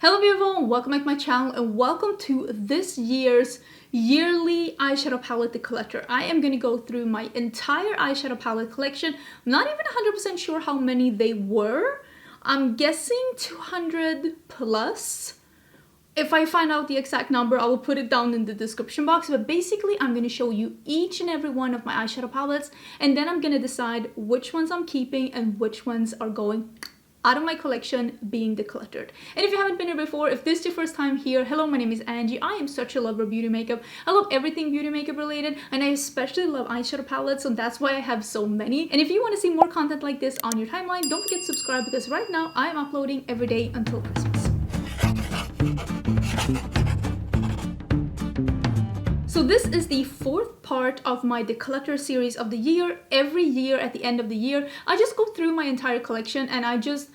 Hello everyone, welcome back to my channel and welcome to this year's yearly eyeshadow palette declutter. I am going to go through my entire eyeshadow palette collection. I'm not even 100% sure how many they were. I'm guessing 200 plus. If I find out the exact number, I will put it down in the description box. But basically, I'm going to show you each and every one of my eyeshadow palettes. And then I'm going to decide which ones I'm keeping and which ones are going out of my collection being decluttered. And if you haven't been here before, if this is your first time here, hello, my name is Angie. I am such a lover of beauty makeup. I love everything beauty makeup related, and I especially love eyeshadow palettes, so that's why I have so many. And if you want to see more content like this on your timeline, don't forget to subscribe because right now I am uploading every day until Christmas. So this is the fourth part of my declutter series of the year. Every year at the end of the year, I just go through my entire collection and I just,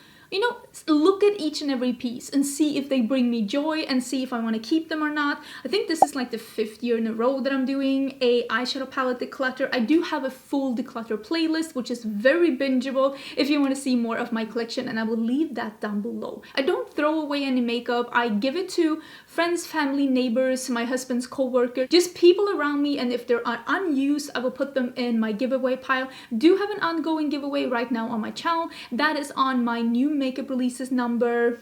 look at each and every piece and see if they bring me joy and see if I want to keep them or not. I think this is like the 5th year in a row that I'm doing a eyeshadow palette declutter. I do have a full declutter playlist, which is very bingeable if you want to see more of my collection, and I will leave that down below. I don't throw away any makeup. I give it to friends, family, neighbors, my husband's co-worker, just people around me, and if they're unused, I will put them in my giveaway pile. Do have an ongoing giveaway right now on my channel. That is on my new makeup releases number,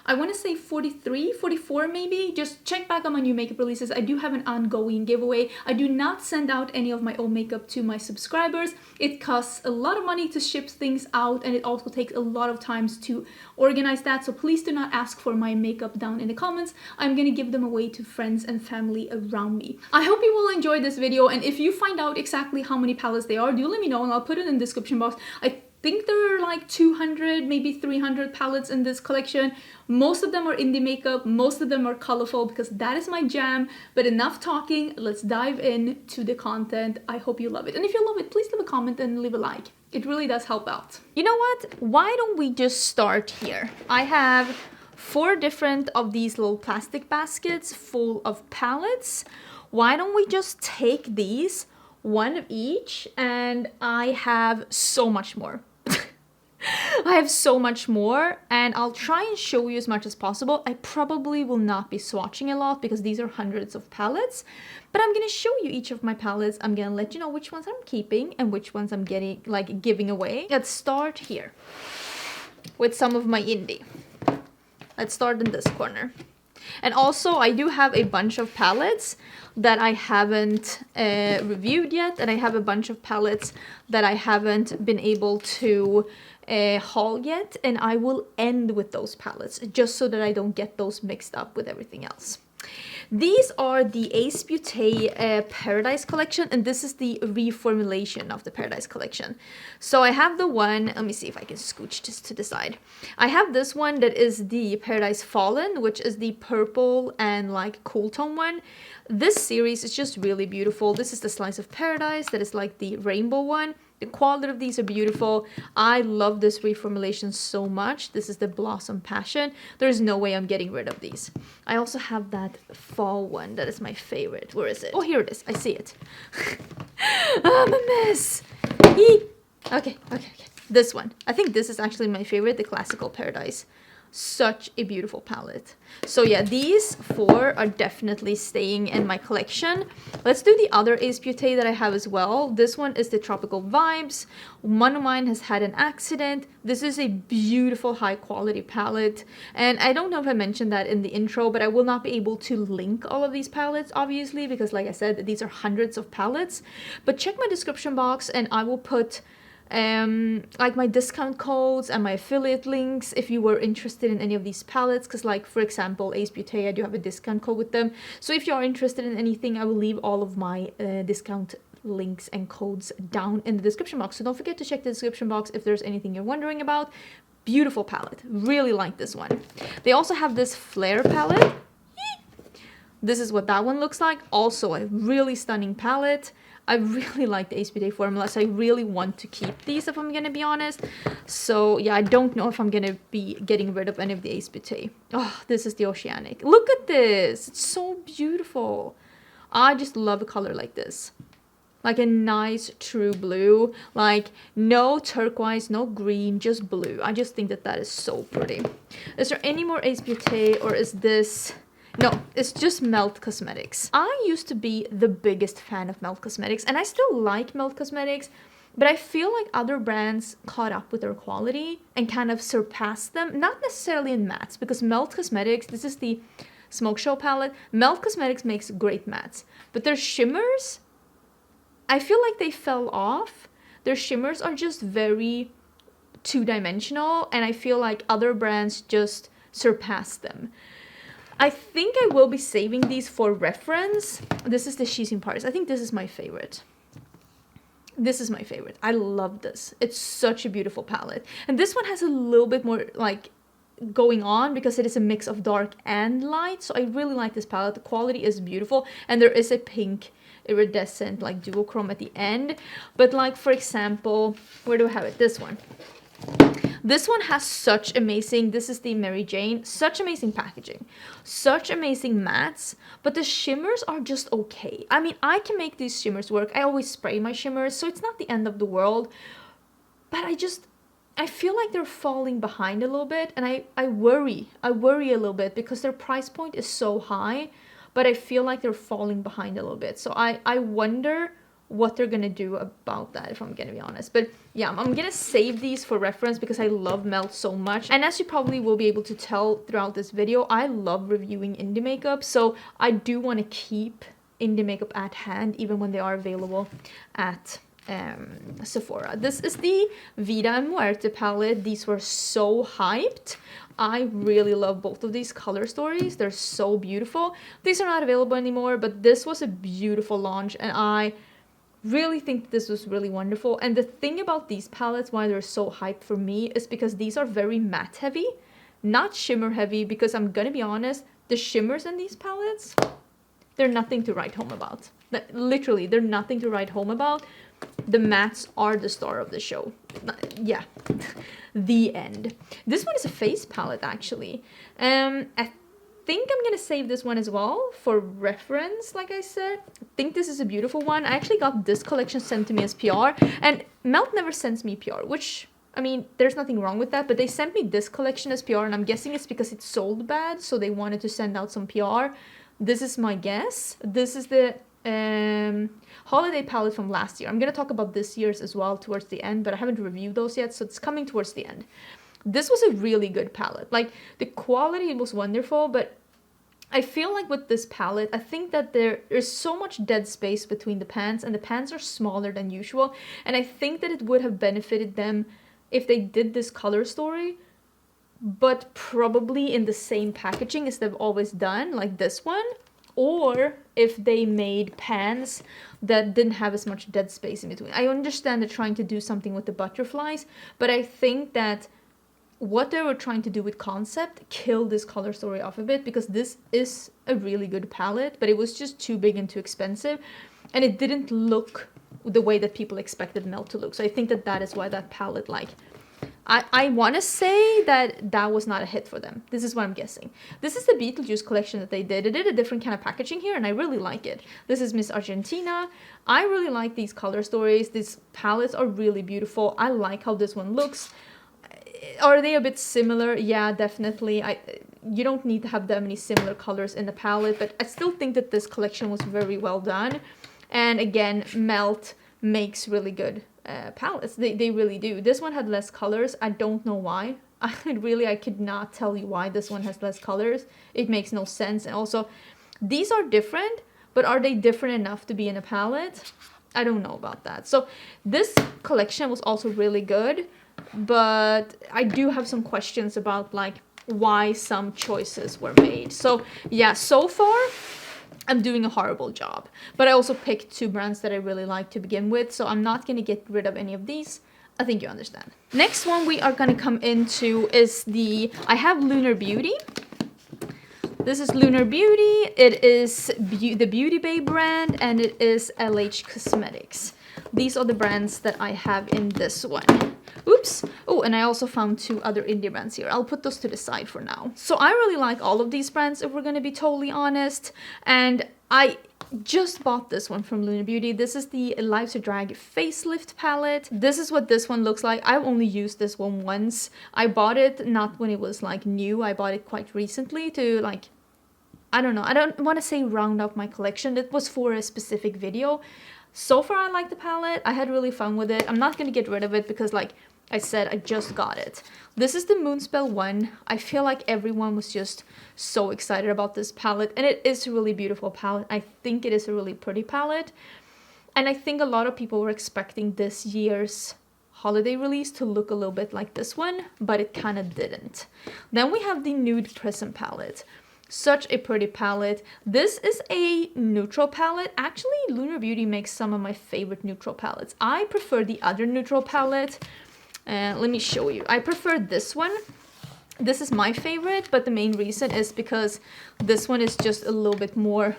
I want to say 43, 44 maybe. Just check back on my new makeup releases. I do have an ongoing giveaway. I do not send out any of my own makeup to my subscribers. It costs a lot of money to ship things out, and it also takes a lot of times to organize that. So please do not ask for my makeup down in the comments. I'm gonna give them away to friends and family around me. I hope you will enjoy this video, and if you find out exactly how many palettes they are, do let me know and I'll put it in the description box. I think there are like 200, maybe 300 palettes in this collection. Most of them are indie makeup, most of them are colorful because that is my jam. But enough talking, let's dive into the content. I hope you love it. And if you love it, please leave a comment and leave a like. It really does help out. You know what? Why don't we just start here? I have 4 different of these little plastic baskets full of palettes. Why don't we just take these, one of each, and I have so much more. I have so much more, and I'll try and show you as much as possible. I probably will not be swatching a lot because these are hundreds of palettes, but I'm gonna show you each of my palettes. I'm gonna let you know which ones I'm keeping and which ones I'm giving away. Let's start here with some of my indie. Let's start in this corner. And also, I do have a bunch of palettes that I haven't reviewed yet, and I have a bunch of palettes that I haven't been able to haul yet, and I will end with those palettes just so that I don't get those mixed up with everything else. These are the Ace Beauty Paradise collection, and this is the reformulation of the Paradise collection. So I have the one, let me see if I can scooch this to the side. I have this one that is the Paradise Fallen, which is the purple and like cool tone one. This series is just really beautiful. This is the Slice of Paradise that is like the rainbow one. The quality of these are beautiful. I love this reformulation so much. This is the Blossom Passion. There's no way I'm getting rid of these. I also have that fall one that is my favorite. Where is it? Oh, here it is. I see it. I'm a mess. Okay. This one. I think this is actually my favorite, the Classical Paradise. Such a beautiful palette. So yeah, these 4 are definitely staying in my collection. Let's do the other Ace Beauty that I have as well. This one is the Tropical Vibes. One of mine has had an accident. This is a beautiful high quality palette, and I don't know if I mentioned that in the intro, but I will not be able to link all of these palettes obviously because, like I said, these are hundreds of palettes. But check my description box and I will put like my discount codes and my affiliate links if you were interested in any of these palettes, because like for example Ace Beauty, I do have a discount code with them. So if you are interested in anything, I will leave all of my discount links and codes down in the description box. So don't forget to check the description box if there's anything you're wondering about. Beautiful palette, really like this one. They also have this Flare palette. This is what that one looks like. Also a really stunning palette. I really like the Ace Beauty formula, so I really want to keep these if I'm gonna be honest. So yeah, I don't know if I'm gonna be getting rid of any of the Ace Beauty. Oh, this is the Oceanic. Look at this, it's so beautiful. I just love a color like this. Like a nice true blue, like no turquoise, no green, just blue. I just think that that is so pretty. Is there any more Ace Beauté, or is this... No, it's just Melt Cosmetics. I used to be the biggest fan of Melt Cosmetics, and I still like Melt Cosmetics, but I feel like other brands caught up with their quality and kind of surpassed them. Not necessarily in mattes, because Melt Cosmetics, this is the Smoke Show palette. Melt Cosmetics makes great mattes, but their shimmers, I feel like they fell off. Their shimmers are just very two-dimensional, and I feel like other brands just surpassed them. I think I will be saving these for reference. This is the She's in Paris. I think this is my favorite. This is my favorite. I love this. It's such a beautiful palette. And this one has a little bit more like going on because it is a mix of dark and light. So I really like this palette. The quality is beautiful. And there is a pink iridescent like duochrome at the end. But like, for example, where do I have it? This one. This one has such amazing, this is the Mary Jane, such amazing packaging, such amazing mattes, but the shimmers are just okay. I mean, I can make these shimmers work. I always spray my shimmers, so it's not the end of the world, but I feel like they're falling behind a little bit, and I worry a little bit because their price point is so high, but I feel like they're falling behind a little bit. So I wonder what they're gonna do about that, if I'm gonna be honest. But yeah, I'm gonna save these for reference because I love Melt so much. And as you probably will be able to tell throughout this video, I love reviewing indie makeup. So I do want to keep indie makeup at hand even when they are available at Sephora. This is the Vida and Muerte palette. These were so hyped. I really love both of these color stories. They're so beautiful. These are not available anymore, but this was a beautiful launch, and I really think this was really wonderful. And the thing about these palettes, why they're so hyped for me, is because these are very matte heavy, not shimmer heavy, because I'm gonna be honest, the shimmers in these palettes, they're nothing to write home about. Literally, they're nothing to write home about. The mattes are the star of the show. Yeah, the end. This one is a face palette, actually. I think I'm gonna save this one as well for reference. Like I said, I think this is a beautiful one. I actually got this collection sent to me as PR, and Melt never sends me PR, which, I mean, there's nothing wrong with that, but they sent me this collection as PR, and I'm guessing it's because it sold bad, so they wanted to send out some PR. This is my guess. This is the holiday palette from last year. I'm gonna talk about this year's as well towards the end, but I haven't reviewed those yet, so it's coming towards the end. This was a really good palette. Like, the quality was wonderful, but I feel like with this palette, I think that there's so much dead space between the pans, and the pans are smaller than usual, and I think that it would have benefited them if they did this color story, but probably in the same packaging as they've always done, like this one, or if they made pans that didn't have as much dead space in between. I understand they're trying to do something with the butterflies, but I think that what they were trying to do with concept killed this color story off a bit, because this is a really good palette, but it was just too big and too expensive, and it didn't look the way that people expected Melt to look. So I think that that is why that palette, like, I want to say that that was not a hit for them. This is what I'm guessing. This is the Beetlejuice collection that they did. It did a different kind of packaging here, and I really like it. This is Miss Argentina. I really like these color stories. These palettes are really beautiful. I like how this one looks. Are they a bit similar? Yeah, definitely. You don't need to have that many similar colors in the palette, but I still think that this collection was very well done. And again, Melt makes really good palettes. They really do. This one had less colors. I don't know why. I could not tell you why this one has less colors. It makes no sense. And also, these are different, but are they different enough to be in a palette? I don't know about that. So this collection was also really good, but I do have some questions about like why some choices were made. So yeah, so far I'm doing a horrible job, but I also picked two brands that I really like to begin with, so I'm not gonna get rid of any of these. I think you understand. Next one we are gonna come into is I have Lunar Beauty. This is Lunar Beauty. It is the Beauty Bay brand, and it is LH Cosmetics. These are the brands that I have in this one. Oops. Oh, and I also found two other indie brands here. I'll put those to the side for now. So I really like all of these brands, if we're going to be totally honest. And I just bought this one from Lunar Beauty. This is the Life's a Drag facelift palette. This is what this one looks like. I've only used this one once. I bought it not when it was like new. I bought it quite recently to like, I don't know, I don't want to say round up my collection. It was for a specific video. So far I like the palette. I had really fun with it. I'm not going to get rid of it because like I said, I just got it. This is the Moonspell one. I feel like everyone was just so excited about this palette, and it is a really beautiful palette. I think it is a really pretty palette, and I think a lot of people were expecting this year's holiday release to look a little bit like this one, but it kind of didn't. Then we have the Nude Prism palette. Such a pretty palette. This is a neutral palette. Actually, Lunar Beauty makes some of my favorite neutral palettes. I prefer the other neutral palette. Let me show you. I prefer this one. This is my favorite, but the main reason is because this one is just a little bit more...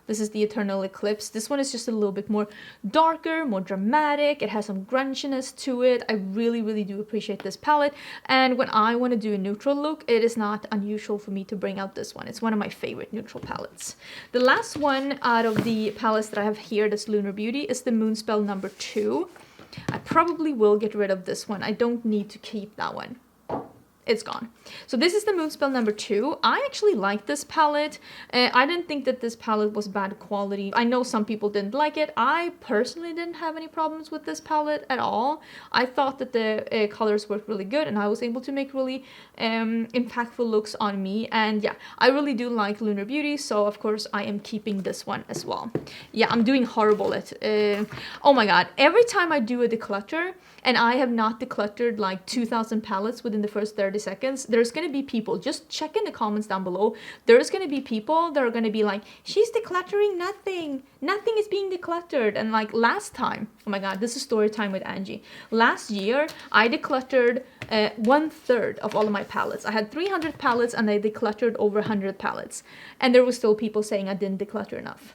This is the Eternal Eclipse. This one is just a little bit more darker, more dramatic. It has some grunchiness to it. I really, really do appreciate this palette. And when I want to do a neutral look, it is not unusual for me to bring out this one. It's one of my favorite neutral palettes. The last one out of the palettes that I have here, that's Lunar Beauty, is the Moonspell number 2. I probably will get rid of this one. I don't need to keep that one. It's gone. So this is the Moonspell number 2. I actually like this palette. I didn't think that this palette was bad quality. I know some people didn't like it. I personally didn't have any problems with this palette at all. I thought that the colors worked really good, and I was able to make really impactful looks on me. And yeah, I really do like Lunar Beauty, so of course I am keeping this one as well. Yeah, I'm doing horrible at... oh my god, every time I do a declutter, and I have not decluttered like 2,000 palettes within the first 30 seconds, there's going to be people, just check in the comments down below, there's going to be people that are going to be like, she's decluttering nothing. Nothing is being decluttered. And like last time, oh my god, this is story time with Angie. Last year, I decluttered 1/3 of all of my palettes. I had 300 palettes and I decluttered over 100 palettes. And there were still people saying I didn't declutter enough.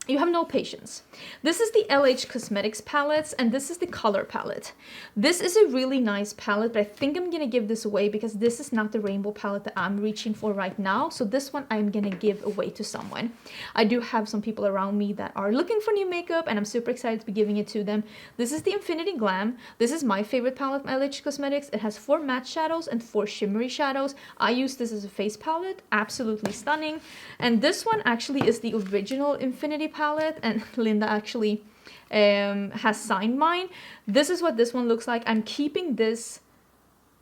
You have no patience. This is the LH Cosmetics palettes, and this is the color palette. This is a really nice palette, but I think I'm gonna give this away because this is not the rainbow palette that I'm reaching for right now. So this one I'm gonna give away to someone. I do have some people around me that are looking for new makeup, and I'm super excited to be giving it to them. This is the Infinity Glam. This is my favorite palette from LH Cosmetics. It has 4 matte shadows and 4 shimmery shadows. I use this as a face palette. Absolutely stunning. And this one actually is the original Infinity palette, and Linda actually has signed mine. This is what this one looks like. I'm keeping this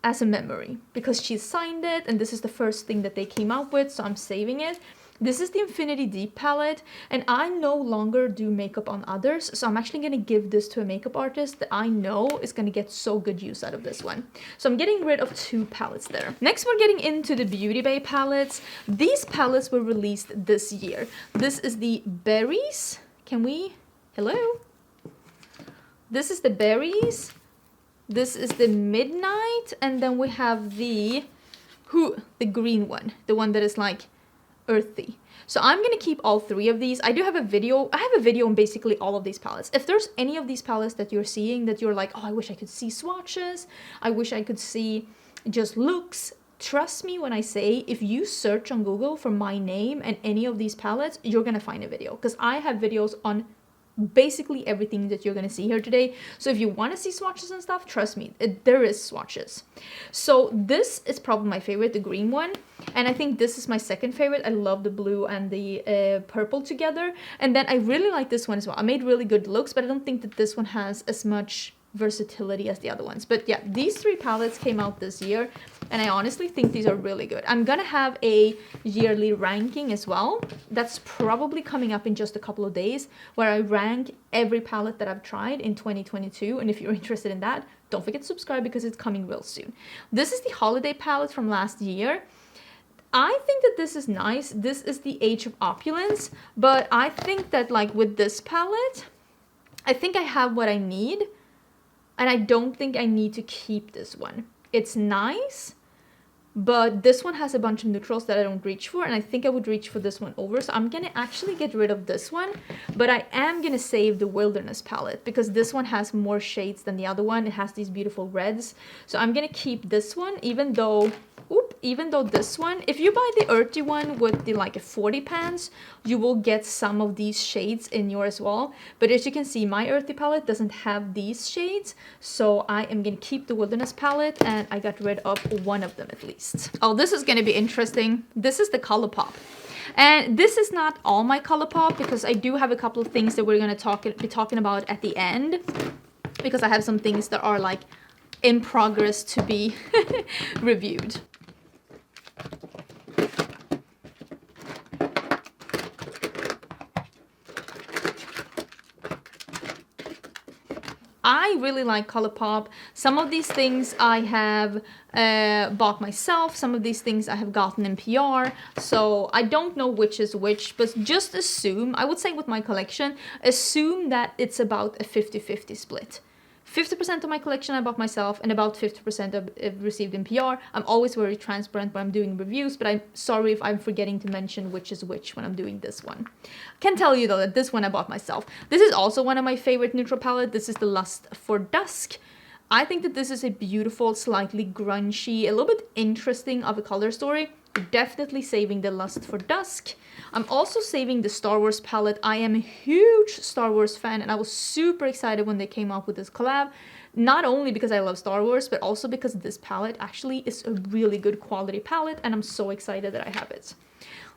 as a memory because she signed it, and this is the first thing that they came out with, so I'm saving it. This is the Infinity Deep palette, and I no longer do makeup on others, so I'm actually going to give this to a makeup artist that I know is going to get so good use out of this one. So I'm getting rid of 2 palettes there. Next, we're getting into the Beauty Bay palettes. These palettes were released this year. This is the Berries. Can we... Hello? This is the Berries. This is the Midnight, and then we have the... the green one. The one that is like... earthy. So I'm gonna keep all 3 of these. I have a video on basically all of these palettes. If there's any of these palettes that you're seeing that you're like, oh, I wish I could see swatches, I wish I could see just looks, trust me when I say, if you search on Google for my name and any of these palettes, you're gonna find a video, because I have videos on basically everything that you're going to see here today. So if you want to see swatches and stuff, trust me, there is swatches. So this is probably my favorite, the green one, and I think this is my second favorite. I love the blue and the purple together, and then I really like this one as well. I made really good looks, but I don't think that this one has as much versatility as the other ones. But yeah, these 3 palettes came out this year, and I honestly think these are really good. I'm gonna have a yearly ranking as well. That's probably coming up in just a couple of days, where I rank every palette that I've tried in 2022. And if you're interested in that, don't forget to subscribe because it's coming real soon. This is the holiday palette from last year. I think that this is nice. This is the Age of Opulence, but I think that like with this palette, I think I have what I need. And I don't think I need to keep this one. It's nice, but this one has a bunch of neutrals that I don't reach for, and I think I would reach for this one over, so I'm gonna actually get rid of this one, but I am gonna save the Wilderness palette because this one has more shades than the other one. It has these beautiful reds, so I'm gonna keep this one, even though this one, if you buy the earthy one with the like 40 pans, you will get some of these shades in yours as well. But as you can see, my earthy palette doesn't have these shades, so I am gonna keep the Wilderness palette, and I got rid of one of them at least. Oh, this is gonna be interesting. This is the ColourPop. And this is not all my ColourPop, because I do have a couple of things that we're gonna be talking about at the end, because I have some things that are like in progress to be reviewed. I really like ColourPop. Some of these things I have bought myself. Some of these things I have gotten in PR. So I don't know which is which, but just assume, I would say with my collection, assume that it's about a 50-50 split. 50% of my collection I bought myself, and about 50% I've received in PR. I'm always very transparent when I'm doing reviews, but I'm sorry if I'm forgetting to mention which is which when I'm doing this one. Can tell you though that this one I bought myself. This is also one of my favorite neutral palette. This is the Lust for Dusk. I think that this is a beautiful, slightly grungy, a little bit interesting of a color story. Definitely saving the Lust for Dusk. I'm also saving the Star Wars palette. I am a huge Star Wars fan, and I was super excited when they came up with this collab. Not only because I love Star Wars, but also because this palette actually is a really good quality palette, and I'm so excited that I have it.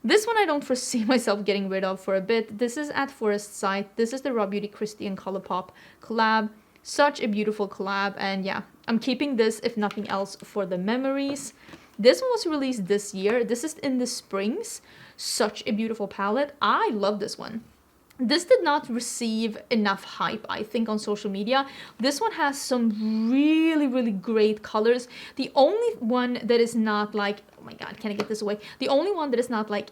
This one I don't foresee myself getting rid of for a bit. This is at Forest Sight. This is the Raw Beauty Christie and ColourPop collab. Such a beautiful collab, and yeah, I'm keeping this if nothing else for the memories. This one was released this year. This is in the springs. Such a beautiful palette. I love this one. This did not receive enough hype, I think, on social media. This one has some really, really great colors. The only one that is not like, oh my god, can I get this away? The only one that is not like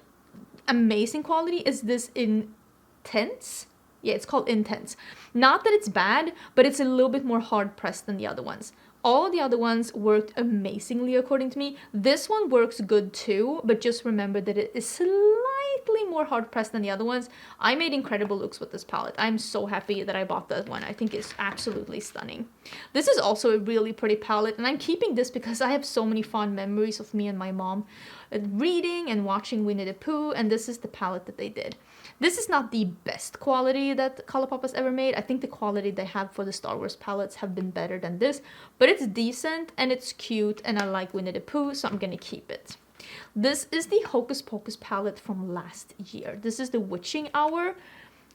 amazing quality is this Intense. Yeah, it's called Intense. Not that it's bad, but it's a little bit more hard pressed than the other ones. All the other ones worked amazingly according to me. This one works good too, but just remember that it is slightly more hard pressed than the other ones. I made incredible looks with this palette. I'm so happy that I bought that one. I think it's absolutely stunning. This is also a really pretty palette, and I'm keeping this because I have so many fond memories of me and my mom reading and watching Winnie the Pooh, and this is the palette that they did. This is not the best quality that ColourPop has ever made. I think the quality they have for the Star Wars palettes have been better than this, but it's decent and it's cute, and I like Winnie the Pooh, so I'm gonna keep it. This is the Hocus Pocus palette from last year. This is the Witching Hour.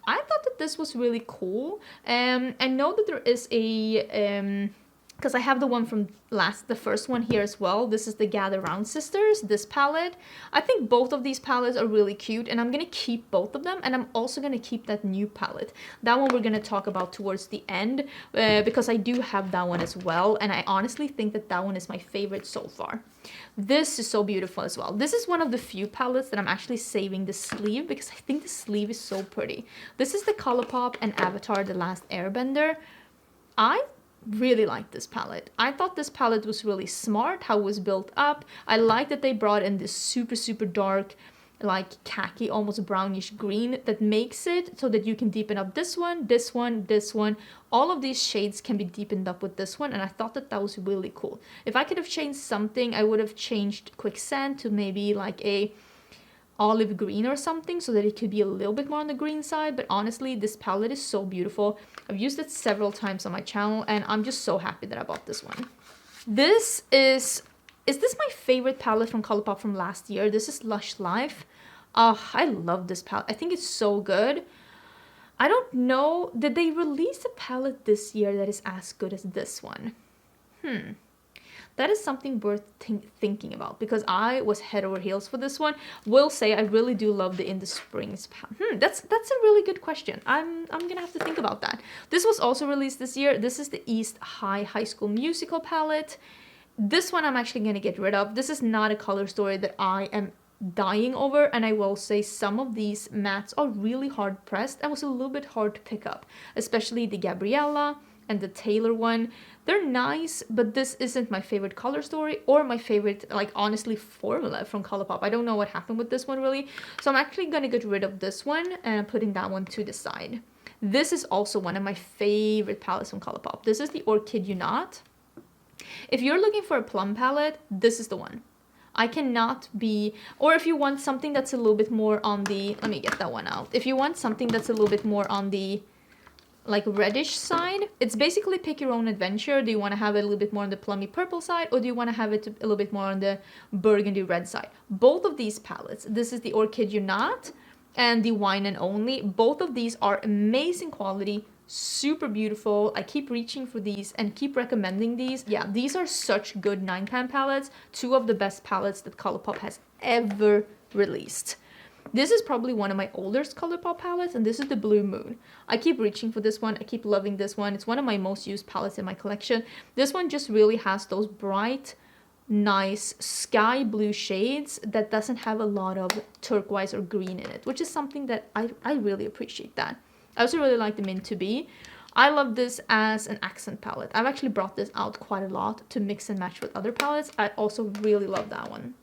I thought that this was really cool. I know that there is a because I have the one from the first one here as well. This is the Gather Round Sisters, this palette. I think both of these palettes are really cute, and I'm gonna keep both of them, and I'm also gonna keep that new palette. That one we're gonna talk about towards the end, because I do have that one as well, and I honestly think that that one is my favorite so far. This is so beautiful as well. This is one of the few palettes that I'm actually saving the sleeve, because I think the sleeve is so pretty. This is the ColourPop and Avatar: The Last Airbender. I really like this palette. I thought this palette was really smart, how it was built up. I like that they brought in this super, super dark, like khaki, almost brownish green that makes it so that you can deepen up this one, this one, this one. All of these shades can be deepened up with this one, and I thought that that was really cool. If I could have changed something, I would have changed Quicksand to maybe like a olive green or something, so that it could be a little bit more on the green side. But honestly, this palette is so beautiful. I've used it several times on my channel, and I'm just so happy that I bought this one. This is this my favorite palette from ColourPop from last year? This is Lush Life. I love this palette. I think it's so good. I don't know, did they release a palette this year that is as good as this one? That is something worth thinking about, because I was head over heels for this one. Will say I really do love the In the Springs palette. That's a really good question. I'm gonna have to think about that. This was also released this year. This is the East High School Musical palette. This one I'm actually gonna get rid of. This is not a color story that I am dying over, and I will say some of these mattes are really hard pressed and was a little bit hard to pick up, especially the Gabriella. and the Taylor one. They're nice, but this isn't my favorite color story or my favorite, like, honestly, formula from Colourpop. I don't know what happened with this one really. So I'm actually gonna get rid of this one and putting that one to the side. This is also one of my favorite palettes from Colourpop. This is the Orchid You Not. If you're looking for a plum palette, this is the one. I cannot be, or if you want something that's a little bit more on the, let me get that one out. If you want something that's a little bit more on the like reddish side, it's basically pick your own adventure. Do you want to have it a little bit more on the plummy purple side, or do you want to have it a little bit more on the burgundy red side? Both of these palettes, this is the Orchid You Not and the Wine and Only, both of these are amazing quality, super beautiful. I keep reaching for these and keep recommending these. Yeah, these are such good 9-pan palettes, two of the best palettes that Colourpop has ever released. This is probably one of my oldest Colourpop palettes, and this is the Blue Moon. I keep reaching for this one. I keep loving this one. It's one of my most used palettes in my collection. This one just really has those bright, nice sky blue shades that doesn't have a lot of turquoise or green in it, which is something that I really appreciate that. I also really like the Mint to Be. I love this as an accent palette. I've actually brought this out quite a lot to mix and match with other palettes. I also really love that one.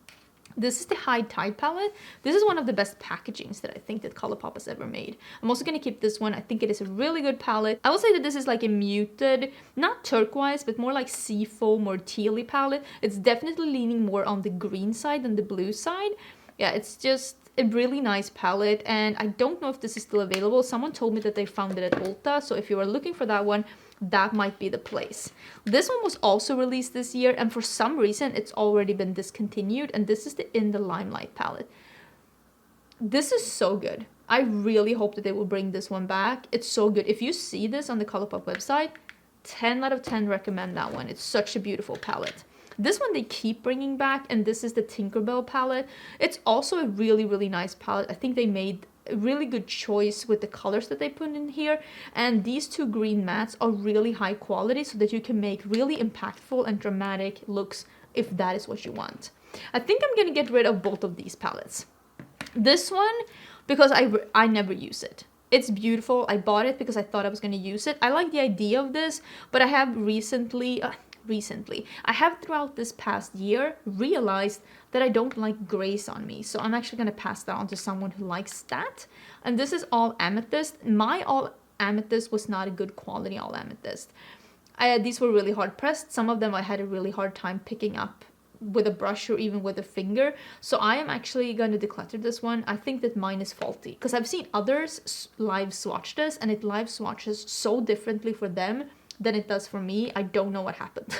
This is the High Tide palette. This is one of the best packagings that I think that Colourpop has ever made. I'm also going to keep this one. I think it is a really good palette. I will say that this is like a muted, not turquoise, but more like seafoam or tealy palette. It's definitely leaning more on the green side than the blue side. Yeah, it's just a really nice palette, and I don't know if this is still available. Someone told me that they found it at Ulta, so if you are looking for that one, that might be the place. This one was also released this year, and for some reason it's already been discontinued, and this is the In the Limelight palette. This is so good. I really hope that they will bring this one back. It's so good. If you see this on the Colourpop website, 10 out of 10 recommend that one. It's such a beautiful palette. This one they keep bringing back, and this is the Tinkerbell palette. It's also a really, really nice palette. I think they made a really good choice with the colors that they put in here, and these two green mattes are really high quality so that you can make really impactful and dramatic looks if that is what you want. I think I'm gonna get rid of both of these palettes. This one, because I never use it. It's beautiful. I bought it because I thought I was gonna use it. I like the idea of this, but I have I have throughout this past year realized that I don't like grays on me, so I'm actually going to pass that on to someone who likes that. And this is all amethyst. My all amethyst was not a good quality all amethyst. These were really hard pressed. Some of them I had a really hard time picking up with a brush or even with a finger, so I am actually going to declutter this one. I think that mine is faulty because I've seen others live swatch this, and it live swatches so differently for them than it does for me. I don't know what happened.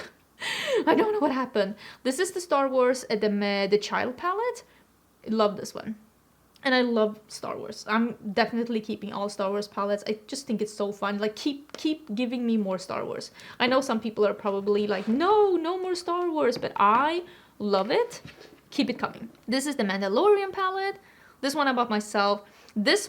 I don't know what happened. This is the Star Wars, the Child palette. I love this one. And I love Star Wars. I'm definitely keeping all Star Wars palettes. I just think it's so fun. Like, keep giving me more Star Wars. I know some people are probably like, no more Star Wars, but I love it. Keep it coming. This is the Mandalorian palette. This one I bought myself. This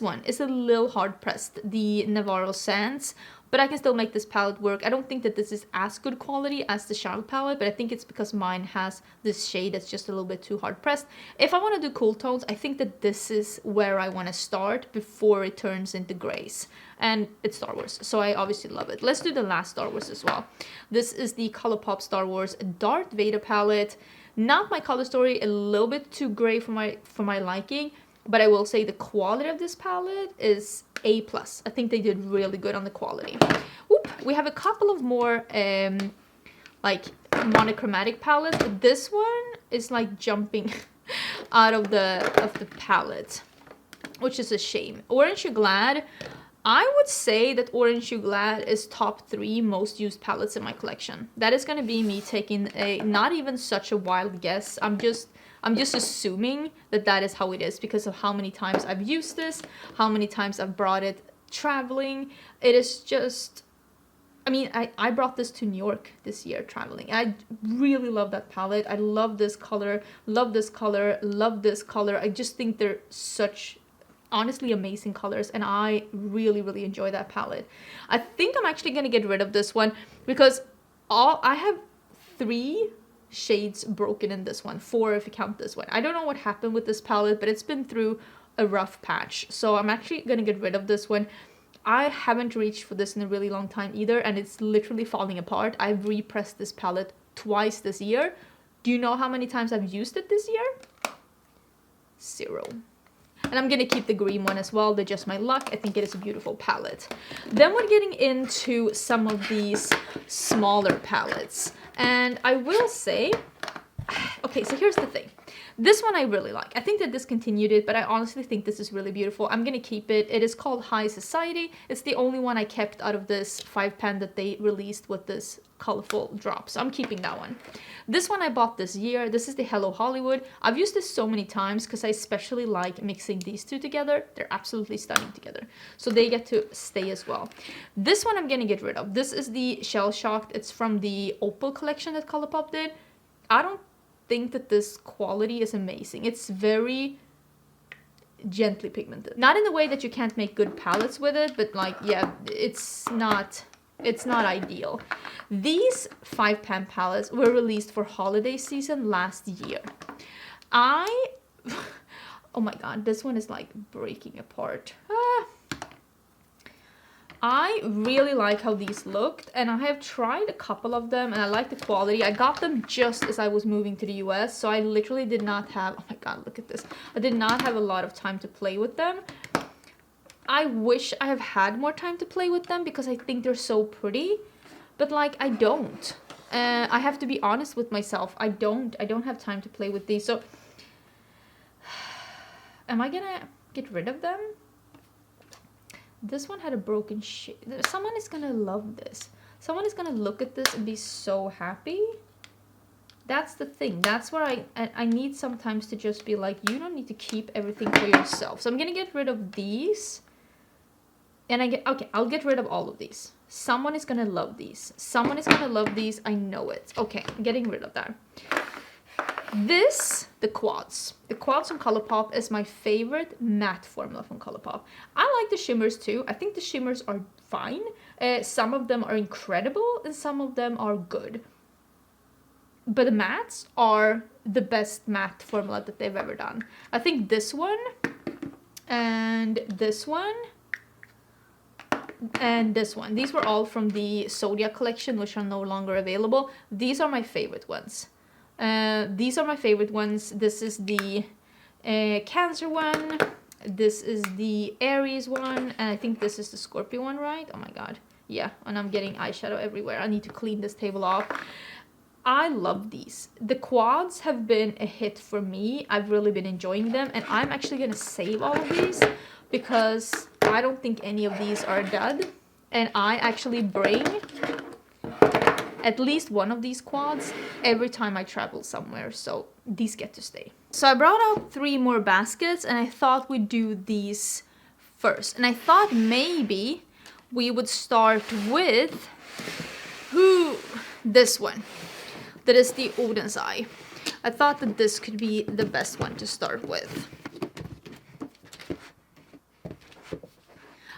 one is a little hard pressed, the Navarro Sands, but I can still make this palette work. I don't think that this is as good quality as the Child palette, but I think it's because mine has this shade that's just a little bit too hard pressed. If I want to do cool tones, I think that this is where I want to start before it turns into grays. And it's Star Wars, so I obviously love it. Let's do the last Star Wars as well. This is the Colourpop Star Wars Darth Vader palette. Not my color story, a little bit too gray for my liking. But I will say the quality of this palette is A+. I think they did really good on the quality. Oop, we have a couple of more like monochromatic palettes. But this one is like jumping out of the palette, which is a shame. Orange You Glad. I would say that Orange You Glad is top 3 most used palettes in my collection. That is going to be me taking a not even such a wild guess. I'm just assuming that that is how it is because of how many times I've used this, how many times I've brought it traveling. It is just, I mean, I brought this to New York this year traveling. I really love that palette. I love this color, love this color, love this color. I just think they're such honestly amazing colors, and I really, really enjoy that palette. I think I'm actually going to get rid of this one because I have 3 shades broken in this one, 4 if you count this one. I don't know what happened with this palette, but it's been through a rough patch, so I'm actually gonna get rid of this one. I haven't reached for this in a really long time either, and it's literally falling apart. I've repressed this palette twice this year. Do you know how many times I've used it this year? 0. And I'm gonna keep the green one as well. They're just my luck. I think it is a beautiful palette. Then we're getting into some of these smaller palettes. And I will say, okay, so here's the thing. This one I really like. I think they discontinued it, but I honestly think this is really beautiful. I'm gonna keep it. It is called High Society. It's the only one I kept out of this 5-pan that they released with this colorful drop. So I'm keeping that one. This one I bought this year. This is the Hello Hollywood. I've used this so many times because I especially like mixing these two together. They're absolutely stunning together. So they get to stay as well. This one I'm gonna get rid of. This is the Shell Shocked. It's from the Opal collection that Colourpop did. I don't think that this quality is amazing. It's very gently pigmented. Not in the way that you can't make good palettes with it, but like, yeah, it's not ideal. These 5-pan palettes were released for holiday season last year. Oh my god, this one is like breaking apart. I really like how these looked, and I have tried a couple of them and I like the quality. I got them just as I was moving to the US, so I literally did not have, oh my god, look at this. I did not have a lot of time to play with them. I wish I have had more time to play with them because I think they're so pretty, but like I don't. I have to be honest with myself. I don't have time to play with these. So am I gonna get rid of them? This one had a broken shade. Someone is gonna love this. Someone is gonna look at this and be so happy. That's the thing. That's where I need sometimes to just be like, you don't need to keep everything for yourself. So I'm gonna get rid of these. And I'll get rid of all of these. Someone is gonna love these. Someone is gonna love these. I know it. Okay, I'm getting rid of that. The quads. The quads from Colourpop is my favorite matte formula from Colourpop. I like the shimmers too. I think the shimmers are fine. Some of them are incredible and some of them are good. But the mattes are the best matte formula that they've ever done. I think this one and this one and this one. These were all from the Zodiac collection, which are no longer available. These are my favorite ones. These are my favorite ones. This is the Cancer one. This is the Aries one. And I think this is the Scorpio one, right? Oh my god. Yeah, and I'm getting eyeshadow everywhere. I need to clean this table off. I love these. The quads have been a hit for me. I've really been enjoying them. And I'm actually going to save all of these because I don't think any of these are dud. And I actually bring at least one of these quads every time I travel somewhere, so these get to stay. So I brought out 3 more baskets and I thought we'd do these first. And I thought maybe we would start with this one. That is the Odin's Eye. I thought that this could be the best one to start with.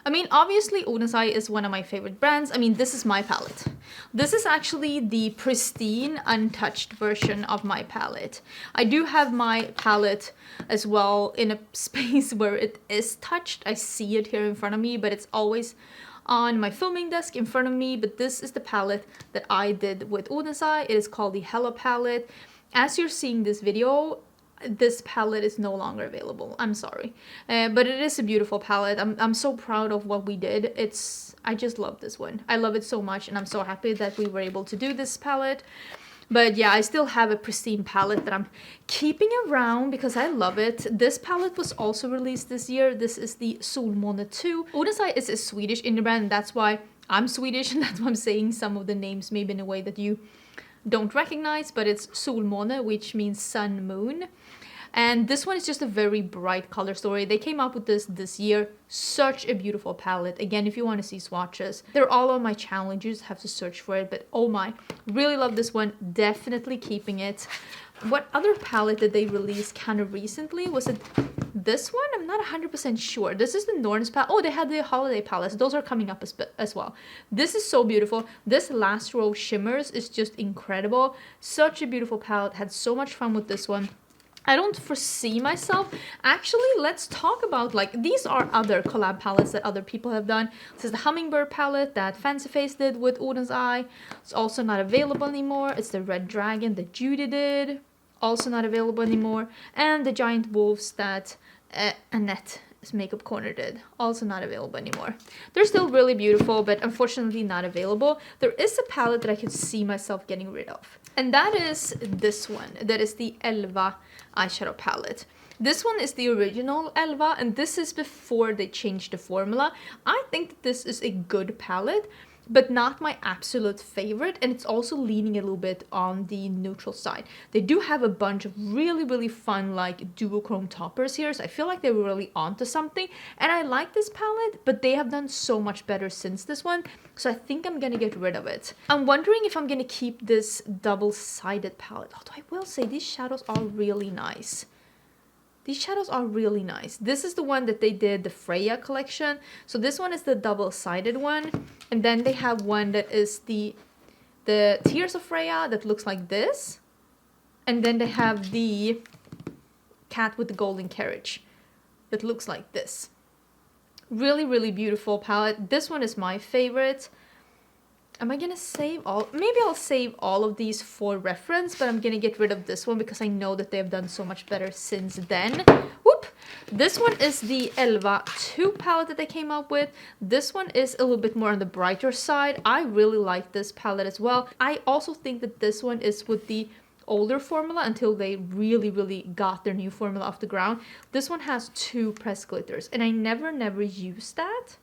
I mean, obviously Odin's Eye is one of my favorite brands. I mean, this is my palette. This is actually the pristine, untouched version of my palette. I do have my palette as well in a space where it is touched. I see it here in front of me, but it's always on my filming desk in front of me. But this is the palette that I did with Odin's Eye. It is called the Hello palette. As you're seeing this video, this palette is no longer available. I'm sorry, but it is a beautiful palette. I'm so proud of what we did. I just love this one. I love it so much, and I'm so happy that we were able to do this palette. But yeah, I still have a pristine palette that I'm keeping around because I love it. This palette was also released this year. This is the Solmåne 2. Odin's Eye is a Swedish indie brand. That's why I'm Swedish, and that's why I'm saying some of the names maybe in a way that you don't recognize, but it's Solmåne, which means sun, moon. And this one is just a very bright color story. They came out with this year. Such a beautiful palette. Again, if you want to see swatches, they're all on my channel. You just have to search for it. But oh my, really love this one. Definitely keeping it. What other palette did they release kind of recently? Was it this one? I'm not 100% sure. This is the Norns palette. Oh, they had the holiday palettes. Those are coming up as well. This is so beautiful. This last row of shimmers is just incredible. Such a beautiful palette. Had so much fun with this one. I don't foresee myself. Actually, let's talk about, like, these are other collab palettes that other people have done. This is the Hummingbird palette that Fancy Face did with Odin's Eye. It's also not available anymore. It's the Red Dragon that Judy did. Also not available anymore. And the Giant Wolves that Annette's Makeup Corner did. Also not available anymore. They're still really beautiful, but unfortunately not available. There is a palette that I could see myself getting rid of. And that is this one. That is the Elva eyeshadow palette. This one is the original Elva, and this is before they changed the formula. I think that this is a good palette, but not my absolute favorite, and it's also leaning a little bit on the neutral side. They do have a bunch of really fun like duochrome toppers here, so I feel like they were really onto something, and I like this palette, but they have done so much better since this one, so I think I'm gonna get rid of it. I'm wondering if I'm gonna keep this double-sided palette, although I will say these shadows are really nice. These shadows are really nice. This is the one that they did the Freya collection. So this one is the double-sided one. And then they have one that is the Tears of Freya that looks like this. And then they have the Cat with the Golden Carriage that looks like this. Really beautiful palette. This one is my favorite. Am I gonna save all? Maybe I'll save all of these for reference, but I'm gonna get rid of this one because I know that they've done so much better since then. Whoop! This one is the Elva 2 palette that they came up with. This one is a little bit more on the brighter side. I really like this palette as well. I also think that this one is with the older formula until they really got their new formula off the ground. This one has 2 pressed glitters, and I never use that,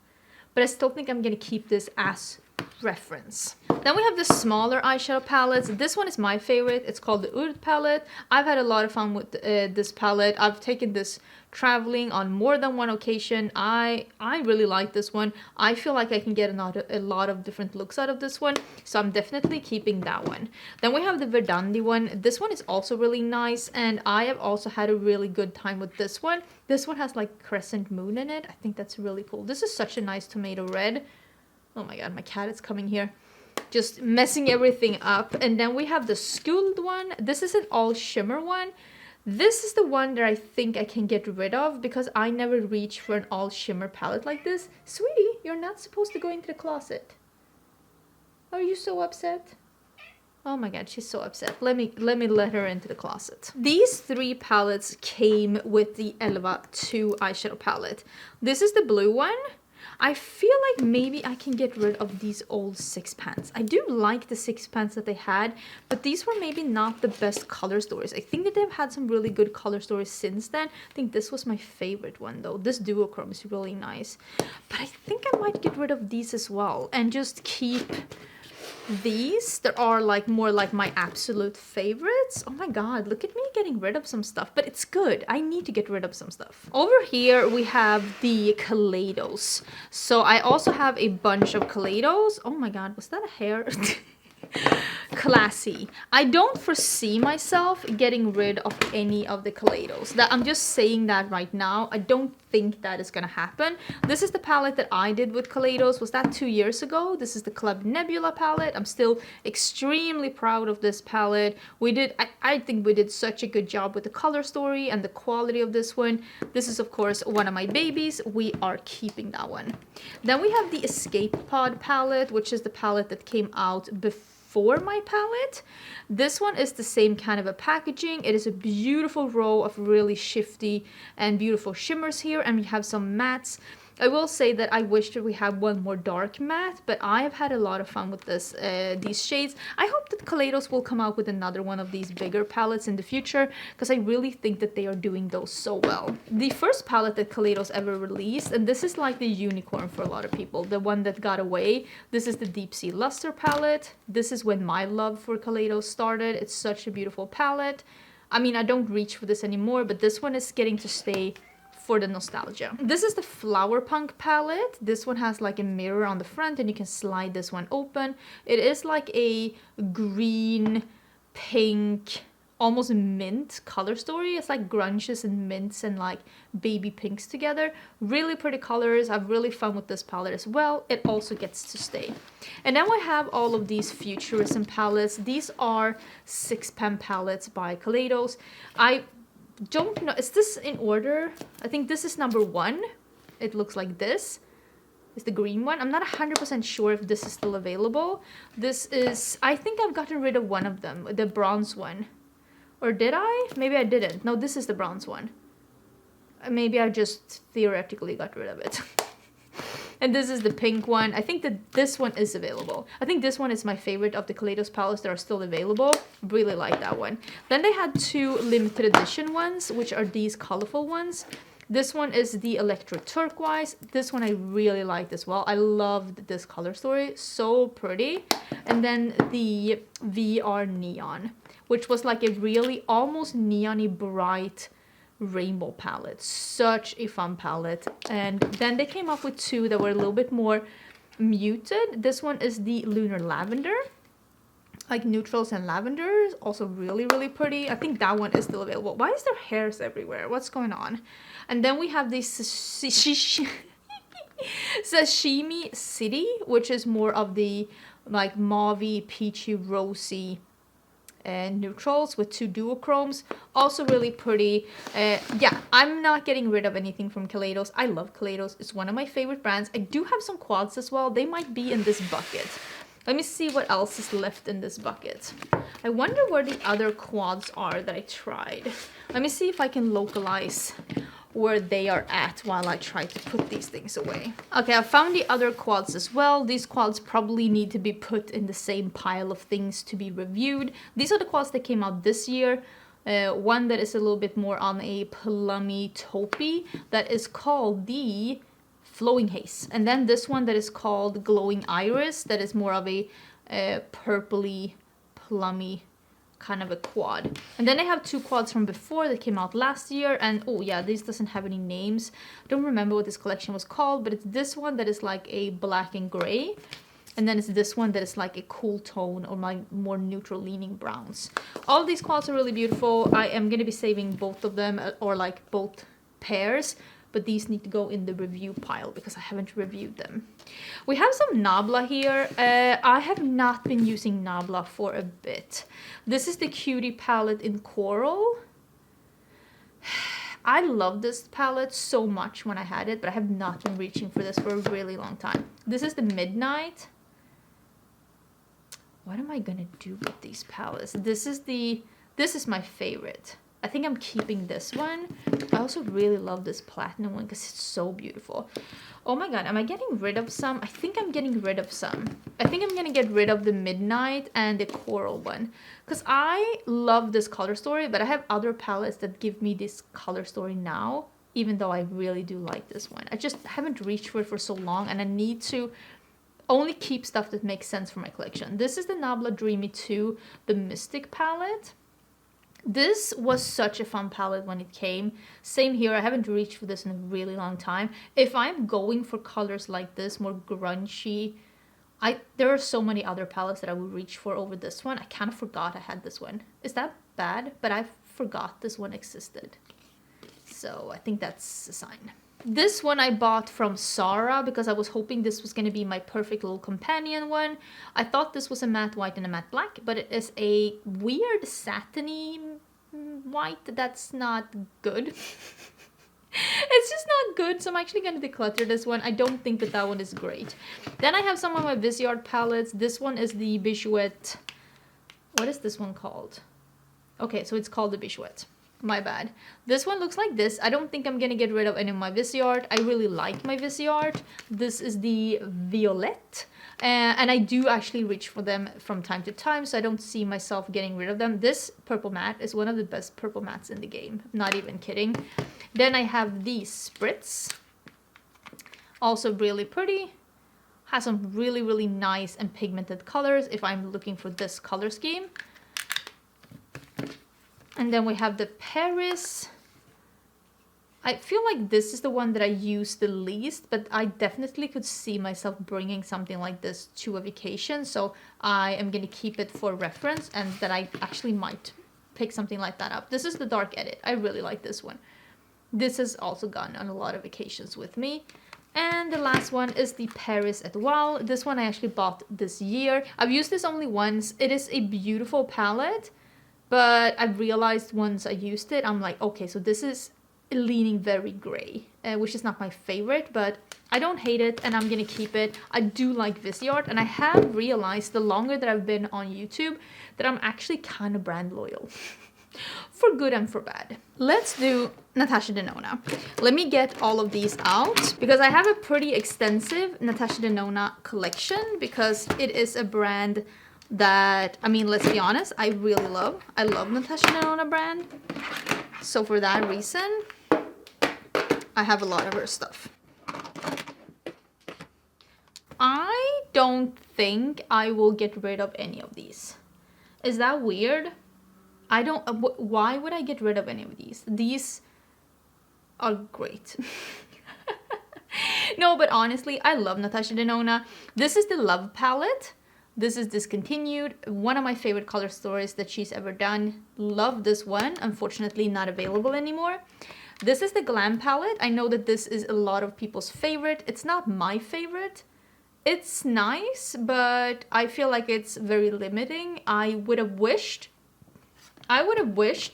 but I still think I'm gonna keep this as reference. Then we have the smaller eyeshadow palettes. This one is my favorite. It's called the Urd palette. I've had a lot of fun with this palette. I've taken this traveling on more than one occasion. I really like this one. I feel like I can get a lot of different looks out of this one, so I'm definitely keeping that one. Then we have the Verdandi one. This one is also really nice, and I have also had a really good time with this one. This one has like crescent moon in it. I think that's really cool. This is such a nice tomato red. Oh my god, my cat is coming here. Just messing everything up. And then we have the Skuld one. This is an all shimmer one. This is the one that I think I can get rid of because I never reach for an all shimmer palette like this. Sweetie, you're not supposed to go into the closet. Are you so upset? Oh my god, she's so upset. Let me let her into the closet. These 3 palettes came with the Elva 2 eyeshadow palette. This is the blue one. I feel like maybe I can get rid of these old 6 pans. I do like the 6 pans that they had, but these were maybe not the best color stories. I think that they've had some really good color stories since then. I think this was my favorite one though. This duochrome is really nice. But I think I might get rid of these as well and just keep these that are like more like my absolute favorites. Oh my god, look at me getting rid of some stuff, but it's good. I need to get rid of some stuff. Over here we have the Kaleidos. So I also have a bunch of Kaleidos. Oh my god, was that a hair? Classy. I don't foresee myself getting rid of any of the Kaleidos. That I'm just saying that right now. I don't think that is gonna happen. This is the palette that I did with Kaleidos. Was that 2 years ago? This is the Club Nebula palette. I'm still extremely proud of this palette. I think we did such a good job with the color story and the quality of this one. This is of course one of my babies. We are keeping that one. Then we have the Escape Pod palette, which is the palette that came out before my palette. This one is the same kind of a packaging. It is a beautiful row of really shifty and beautiful shimmers here, and we have some mattes. I will say that I wish that we had one more dark matte, but I have had a lot of fun with these shades. I hope that Kaleidos will come out with another one of these bigger palettes in the future, because I really think that they are doing those so well. The first palette that Kaleidos ever released, and this is like the unicorn for a lot of people, the one that got away. This is the Deep Sea Luster palette. This is when my love for Kaleidos started. It's such a beautiful palette. I mean, I don't reach for this anymore, but this one is getting to stay for the nostalgia. This is the Flower Punk palette. This one has like a mirror on the front and you can slide this one open. It is like a green, pink, almost mint color story. It's like grunges and mints and like baby pinks together. Really pretty colors. I've really fun with this palette as well. It also gets to stay. And then we have all of these futurism palettes. These are 6 pan palettes by Kaleidos. I don't know. Is this in order? I think this is number 1. It looks like this. It's the green one. I'm not 100% sure if this is still available. This is... I think I've gotten rid of one of them. The bronze one. Or did I? Maybe I didn't. No, this is the bronze one. Maybe I just theoretically got rid of it. And this is the pink one. I think that this one is available. I think this one is my favorite of the Kaleidos palettes that are still available. Really like that one. Then they had 2 limited edition ones, which are these colorful ones. This one is the Electro Turquoise. This one I really liked as well. I loved this color story. So pretty. And then the VR Neon, which was like a really almost neon-y bright rainbow palette. Such a fun palette. And then they came up with 2 that were a little bit more muted. This one is the Lunar Lavender, like neutrals and lavenders. Also really, really pretty. I think that one is still available. Why is there hairs everywhere? What's going on? And then we have the Sashimi City, which is more of the like mauvey, peachy, rosy and neutrals with 2 duochromes. Also really pretty. Yeah, I'm not getting rid of anything from Kaleidos. I love Kaleidos. It's one of my favorite brands. I do have some quads as well. They might be in this bucket. Let me see what else is left in this bucket. I wonder where the other quads are that I tried. Let me see if I can localize where they are at while I try to put these things away. Okay, I found the other quads as well. These quads probably need to be put in the same pile of things to be reviewed. These are the quads that came out this year. One that is a little bit more on a plummy taupey that is called the Flowing Haze. And then this one that is called Glowing Iris that is more of a purpley, plummy kind of a quad. And then I have 2 quads from before that came out last year, and oh yeah, this doesn't have any names. I don't remember what this collection was called, but it's this one that is like a black and gray, and then it's this one that is like a cool tone or my more neutral leaning browns. All these quads are really beautiful. I am going to be saving both of them, or like both pairs, but these need to go in the review pile because I haven't reviewed them. We have some Nabla here. I have not been using Nabla for a bit. This is the Cutie palette in Coral. I love this palette so much when I had it, but I have not been reaching for this for a really long time. This is the Midnight. What am I gonna do with these palettes? This is my favorite. I think I'm keeping this one. I also really love this platinum one because it's so beautiful. Oh my god, am I getting rid of some? I think I'm getting rid of some. I think I'm gonna get rid of the Midnight and the Coral one. Because I love this color story, but I have other palettes that give me this color story now. Even though I really do like this one. I just haven't reached for it for so long, and I need to only keep stuff that makes sense for my collection. This is the Nabla Dreamy 2, the Mystic palette. This was such a fun palette when it came. Same here, I haven't reached for this in a really long time. If I'm going for colors like this, more grungy, there are so many other palettes that I would reach for over this one. I kind of forgot I had this one. Is that bad? But I forgot this one existed. So I think that's a sign. This one I bought from Zara because I was hoping this was going to be my perfect little companion one. I thought this was a matte white and a matte black, but it is a weird satiny white that's not good. It's just not good, so I'm actually going to declutter this one. I don't think that that one is great. Then I have some of my Viseart palettes. This one is the Bichouette. What is this one called? Okay, so it's called the Bichouette. My bad. This one looks like this. I don't think I'm gonna get rid of any of my Viseart. I really like my Viseart. This is the Violette. And I do actually reach for them from time to time, so I don't see myself getting rid of them. This purple matte is one of the best purple mattes in the game. Not even kidding. Then I have these Spritz. Also really pretty. Has some really, really nice and pigmented colors if I'm looking for this color scheme. And then we have the Paris. I feel like this is the one that I use the least, but I definitely could see myself bringing something like this to a vacation. So I am going to keep it for reference, and that I actually might pick something like that up. This is the Dark Edit. I really like this one. This has also gone on a lot of vacations with me. And the last one is the Paris Etoile. This one I actually bought this year. I've used this only once. It is a beautiful palette. But I realized once I used it, I'm like, okay, so this is leaning very gray, which is not my favorite, but I don't hate it and I'm gonna keep it. I do like Viseart, and I have realized the longer that I've been on YouTube that I'm actually kind of brand loyal. For good and for bad. Let's do Natasha Denona. Let me get all of these out because I have a pretty extensive Natasha Denona collection because it is a brand that, I mean, let's be honest, I really love. I love Natasha Denona brand. So for that reason, I have a lot of her stuff. I don't think I will get rid of any of these. Is that weird? I don't, why would I get rid of any of these? These are great. No, but honestly, I love Natasha Denona. This is the Love palette. This is discontinued. One of my favorite color stories that she's ever done. Love this one. Unfortunately, not available anymore. This is the Glam palette. I know that this is a lot of people's favorite. It's not my favorite. It's nice, but I feel like it's very limiting. I would have wished,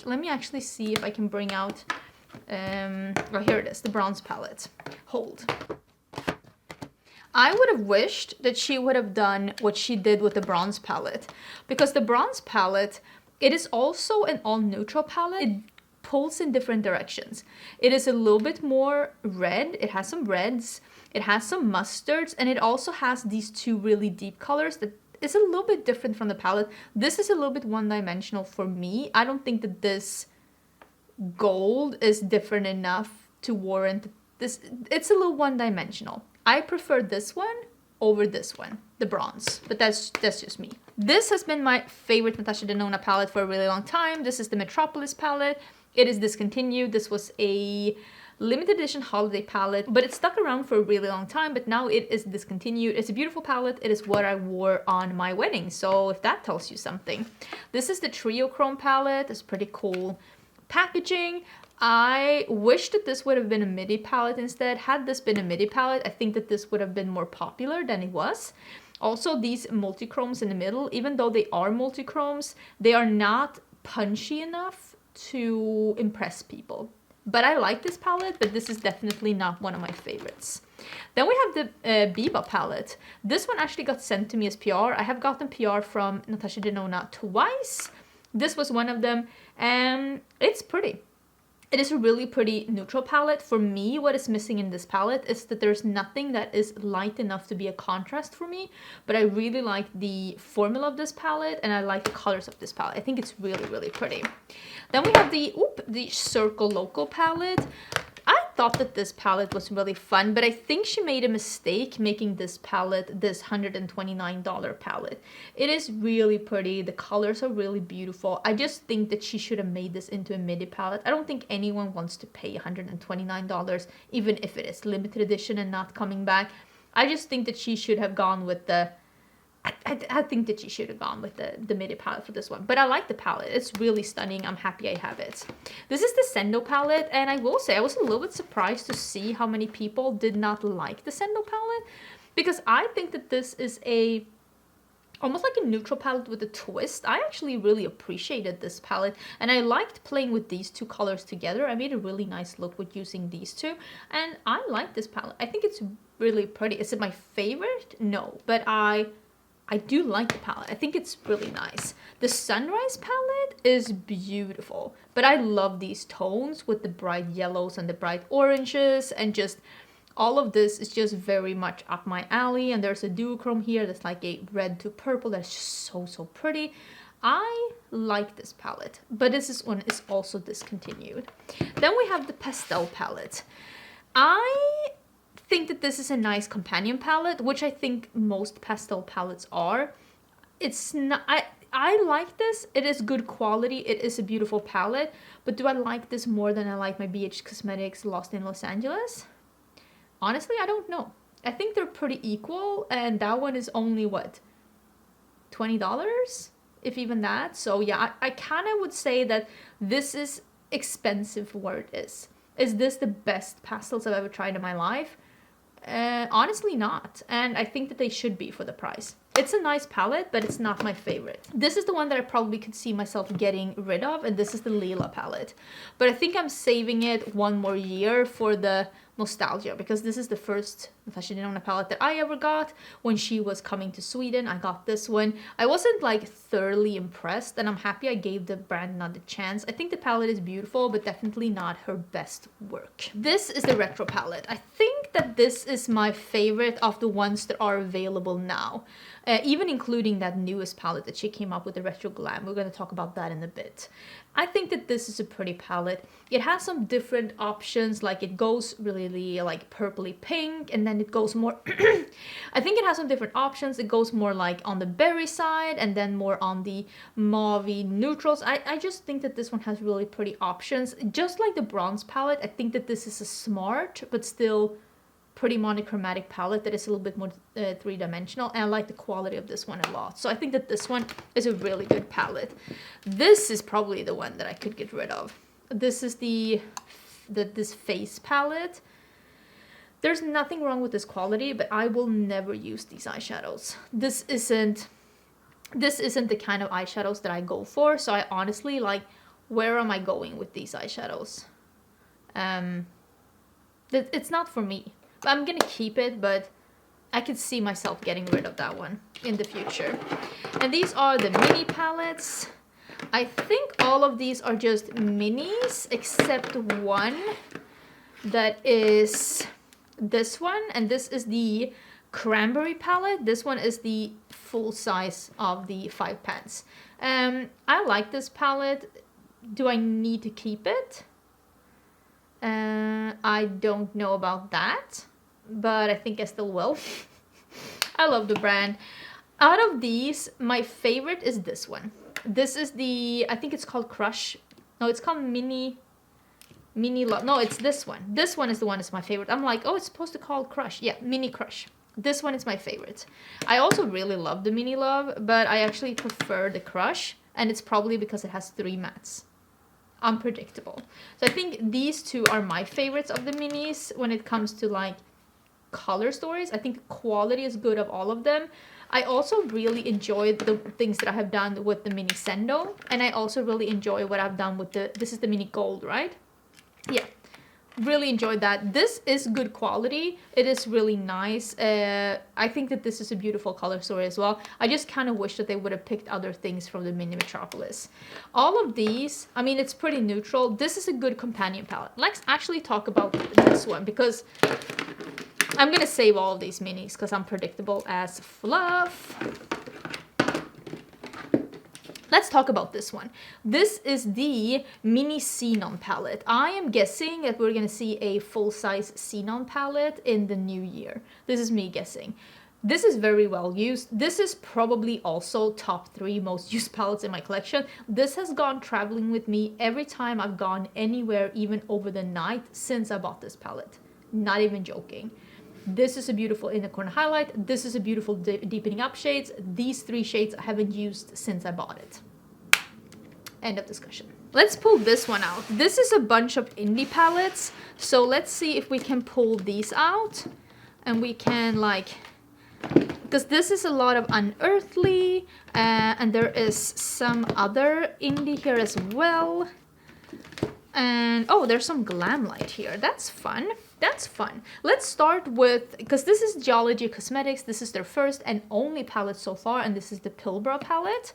let me actually see if I can bring out, oh, here it is, the bronze palette. Hold. I would have wished that she would have done what she did with the bronze palette, because the bronze palette, it is also an all neutral palette. It pulls in different directions. It is a little bit more red. It has some reds, it has some mustards, and it also has these two really deep colors that is a little bit different from the palette. This is a little bit one-dimensional for me. I don't think that this gold is different enough to warrant this. It's a little one-dimensional. I prefer this one over this one, the bronze, but that's just me. This has been my favorite Natasha Denona palette for a really long time. This is the Metropolis palette. It is discontinued. This was a limited edition holiday palette, but it stuck around for a really long time, but now it is discontinued. It's a beautiful palette. It is what I wore on my wedding, so if that tells you something. This is the Trio Chrome palette. It's pretty cool packaging. I wish that this would have been a midi palette instead. Had this been a midi palette, I think that this would have been more popular than it was. Also, these multichromes in the middle, even though they are multichromes, they are not punchy enough to impress people. But I like this palette, but this is definitely not one of my favorites. Then we have the Biba palette. This one actually got sent to me as PR. I have gotten PR from Natasha Denona twice. This was one of them, and it's pretty. It is a really pretty neutral palette. For me, what is missing in this palette is that there's nothing that is light enough to be a contrast for me, but I really like the formula of this palette, and I like the colors of this palette. I think it's really, really pretty. Then we have the Circle Local palette. I thought that this palette was really fun, but I think she made a mistake making this palette this $129 palette. It is really pretty. The colors are really beautiful. I just think that she should have made this into a midi palette. I don't think anyone wants to pay $129, even if it is limited edition and not coming back. I just think that she should have gone with the I think that she should have gone with the midi palette for this one. But I like the palette. It's really stunning. I'm happy I have it. This is the Sendo palette. And I will say I was a little bit surprised to see how many people did not like the Sendo palette. Because I think that this is almost like a neutral palette with a twist. I actually really appreciated this palette. And I liked playing with these two colors together. I made a really nice look with using these two. And I like this palette. I think it's really pretty. Is it my favorite? No. But I do like the palette. I think it's really nice. The Sunrise palette is beautiful, but I love these tones with the bright yellows and the bright oranges, and just all of this is just very much up my alley. And there's a duochrome here that's like a red to purple that's just so pretty. I like this palette, but this one is also discontinued. Then we have the Pastel palette. I think that this is a nice companion palette, which I think most pastel palettes are. It's not, I like this. It is good quality. It is a beautiful palette, but do I like this more than I like my BH Cosmetics Lost in Los Angeles? Honestly, I don't know. I think they're pretty equal, and that one is only what, $20, if even that. So yeah, I kind of would say that this is expensive for what it is. Is this the best pastels I've ever tried in my life? Honestly not, and I think that they should be for the price. It's a nice palette, but it's not my favorite. This is the one that I probably could see myself getting rid of, and this is the Lila palette. But I think I'm saving it one more year for the nostalgia, because this is the first Natasha Denona palette that I ever got. When she was coming to Sweden, I got this one. I wasn't like thoroughly impressed, and I'm happy I gave the brand another chance. I think the palette is beautiful, but definitely not her best work. This is the retro palette. I think that this is my favorite of the ones that are available now, even including that newest palette that she came up with, the retro glam. We're going to talk about that in a bit. I think that this is a pretty palette. It has some different options, like it goes really like purpley pink, and then it goes more I think it has some different options. It goes more like on the berry side, and then more on the mauvey neutrals. I just think that this one has really pretty options. Just like the bronze palette, I think that this is a smart but still pretty monochromatic palette that is a little bit more three-dimensional, and I like the quality of this one a lot. So I think that this one is a really good palette. This is probably the one that I could get rid of. This is this face palette. There's nothing wrong with this quality, but I will never use these eyeshadows. This isn't the kind of eyeshadows that I go for, so I honestly, like, where am I going with these eyeshadows? It's not for me. I'm gonna keep it, but I could see myself getting rid of that one in the future. And these are the mini palettes. I think all of these are just minis, except one that is this one, and this is the cranberry palette. This one is the full size of the 5 pans. I like this palette. Do I need to keep it? I don't know about that, but I think I still will. I love the brand. Out of these, my favorite is this one. This is the, I think it's called Crush. No, it's called Mini Love. No, it's this one. This one is the one that's my favorite. I'm like, oh, it's supposed to call Crush. Yeah, Mini Crush. This one is my favorite. I also really love the Mini Love, but I actually prefer the Crush, and it's probably because it has 3 mattes. Unpredictable. So I think these two are my favorites of the minis when it comes to like color stories. I think the quality is good of all of them. I also really enjoy the things that I have done with the mini Sendo, and I also really enjoy what I've done with this is the mini gold, right? Yeah, really enjoyed that. This is good quality. It is really nice. I think that this is a beautiful color story as well. I just kind of wish that they would have picked other things from the mini Metropolis. All of these, I mean, it's pretty neutral. This is a good companion palette. Let's actually talk about this one, because I'm gonna save all of these minis because I'm predictable as fluff. Let's talk about this one. This is the mini Xenon palette. I am guessing that we're gonna see a full-size Xenon palette in the new year. This is me guessing. This is very well used. This is probably also top 3 most used palettes in my collection. This has gone traveling with me every time I've gone anywhere, even over the night, since I bought this palette. Not even joking. This is a beautiful inner corner highlight. This is a beautiful deepening up shades. These 3 shades I haven't used since I bought it. End of discussion. Let's pull this one out. This is a bunch of indie palettes. So let's see if we can pull these out. And we can like, because this is a lot of Unearthly. And there is some other indie here as well. And oh, there's some Glamlite here. That's fun. That's fun. Let's start with, because this is Geology Cosmetics. This is their first and only palette so far, and this is the Pilbara palette.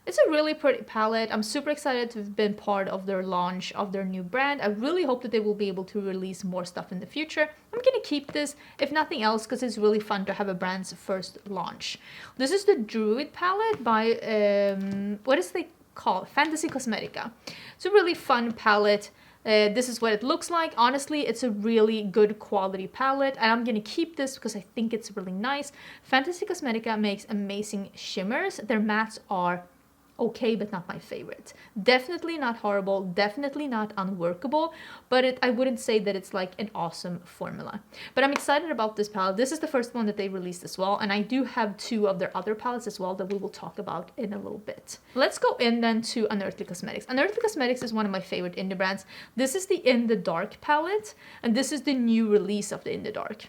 It's a really pretty palette. I'm super excited to have been part of their launch of their new brand. I really hope that they will be able to release more stuff in the future. I'm gonna keep this, if nothing else, because it's really fun to have a brand's first launch. This is the Druid palette by, what is they called? Fantasy Cosmetica. It's a really fun palette. This is what it looks like. Honestly, it's a really good quality palette, and I'm gonna keep this because I think it's really nice. Fantasy Cosmetica makes amazing shimmers. Their mattes are okay, but not my favorite. Definitely not horrible, definitely not unworkable, but I wouldn't say that it's like an awesome formula. But I'm excited about this palette. This is the first one that they released as well, and I do have 2 of their other palettes as well that we will talk about in a little bit. Let's go in then to Unearthly Cosmetics. Unearthly Cosmetics is one of my favorite indie brands. This is the In the Dark palette, and this is the new release of the In the Dark.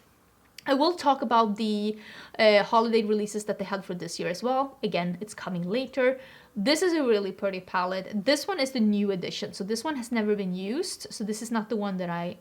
I will talk about the holiday releases that they had for this year as well. Again, it's coming later. This is a really pretty palette. This one is the new edition, so this one has never been used. So this is not the one that I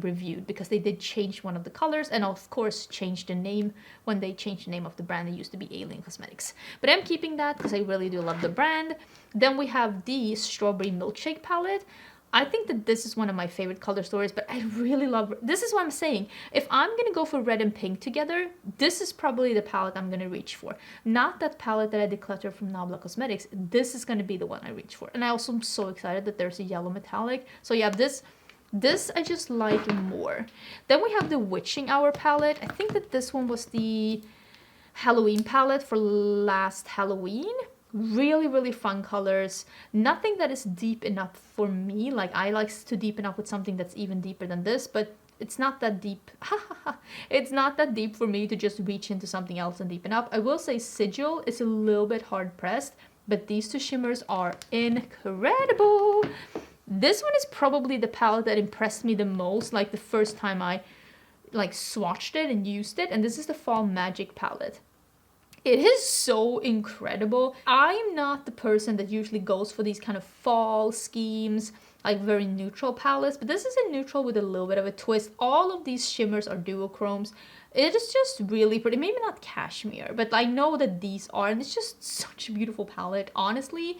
reviewed, because they did change one of the colors, and of course change the name. When they changed the name of the brand, it used to be Alien Cosmetics. But I'm keeping that because I really do love the brand. Then we have the Strawberry Milkshake palette. I think that this is one of my favorite color stories, but I really love, this is what I'm saying. If I'm gonna go for red and pink together, this is probably the palette I'm gonna reach for. Not that palette that I declutter from Nabla Cosmetics. This is gonna be the one I reach for. And I also am so excited that there's a yellow metallic. So yeah, this I just like more. Then we have the Witching Hour palette. I think that this one was the Halloween palette for last Halloween. Really, really fun colors. Nothing that is deep enough for me. Like, I like to deepen up with something that's even deeper than this, but it's not that deep. It's not that deep for me to just reach into something else and deepen up. I will say Sigil is a little bit hard pressed, but these two shimmers are incredible. This one is probably the palette that impressed me the most, like the first time I like swatched it and used it, and this is the Fall Magic palette. It is so incredible. I'm not the person that usually goes for these kind of fall schemes, like very neutral palettes, but this is a neutral with a little bit of a twist. All of these shimmers are duochromes. It is just really pretty. Maybe not cashmere, but I know that these are, and it's just such a beautiful palette. Honestly,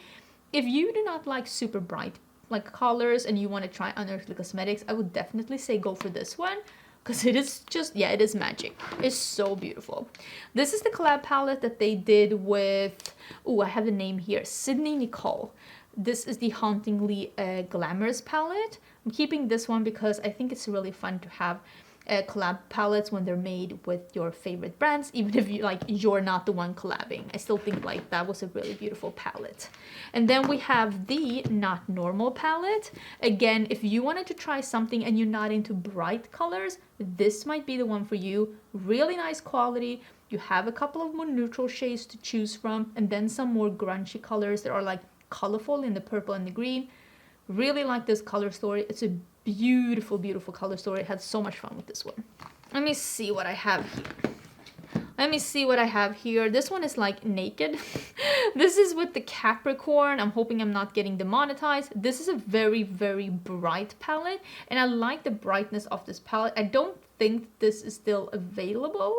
if you do not like super bright like colors and you want to try Unearthly Cosmetics, I would definitely say go for this one. Because it is just, yeah, it is magic. It's so beautiful. This is the collab palette that they did with, oh, I have the name here, Sydney Nicole. This is the Hauntingly Glamorous palette. I'm keeping this one because I think it's really fun to have collab palettes when they're made with your favorite brands, even if you're not the one collabing. I still think like that was a really beautiful palette. And then we have the Not Normal palette. Again, if you wanted to try something and you're not into bright colors, this might be the one for you. Really nice quality. You have a couple of more neutral shades to choose from, and then some more grungy colors that are like colorful in the purple and the green. Really like this color story. It's a beautiful, beautiful color story. I had so much fun with this one. Let me see what I have here. This one is like naked. This is with the Capricorn. I'm hoping I'm not getting demonetized. This is a very, very bright palette, and I like the brightness of this palette. I don't think this is still available.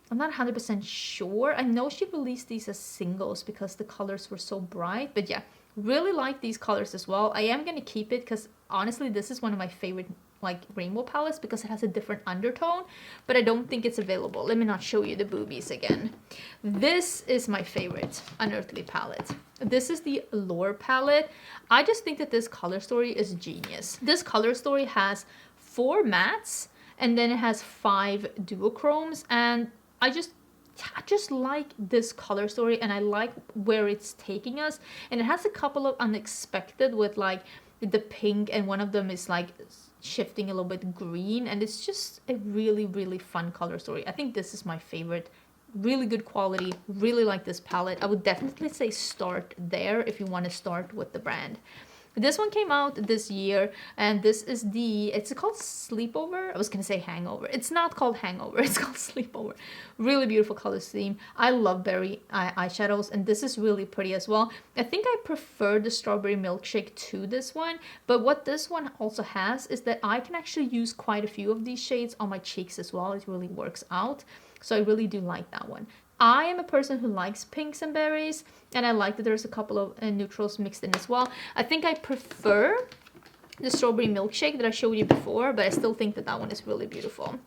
I'm not 100% sure. I know she released these as singles because the colors were so bright, but yeah. Really like these colors as well. I am going to keep it because honestly this is one of my favorite like rainbow palettes because it has a different undertone, but I don't think it's available. Let me not show you the boobies again. This is my favorite Unearthly palette. This is the Allure palette. I just think that this color story is genius. This color story has 4 mattes and then it has 5 duochromes, and I just like this color story, and I like where it's taking us. And it has a couple of unexpected with like the pink, and one of them is like shifting a little bit green, and it's just a really, really fun color story. I think this is my favorite. Really good quality. Really like this palette. I would definitely say start there if you want to start with the brand. This one came out this year, and this is it's called Sleepover. I was gonna say Hangover. It's not called Hangover, it's called Sleepover. Really beautiful color scheme. I love berry eyeshadows, and this is really pretty as well. I think I prefer the Strawberry Milkshake to this one, but what this one also has is that I can actually use quite a few of these shades on my cheeks as well. It really works out. So I really do like that one. I am a person who likes pinks and berries, and I like that there's a couple of neutrals mixed in as well. I think I prefer the Strawberry Milkshake that I showed you before, but I still think that that one is really beautiful.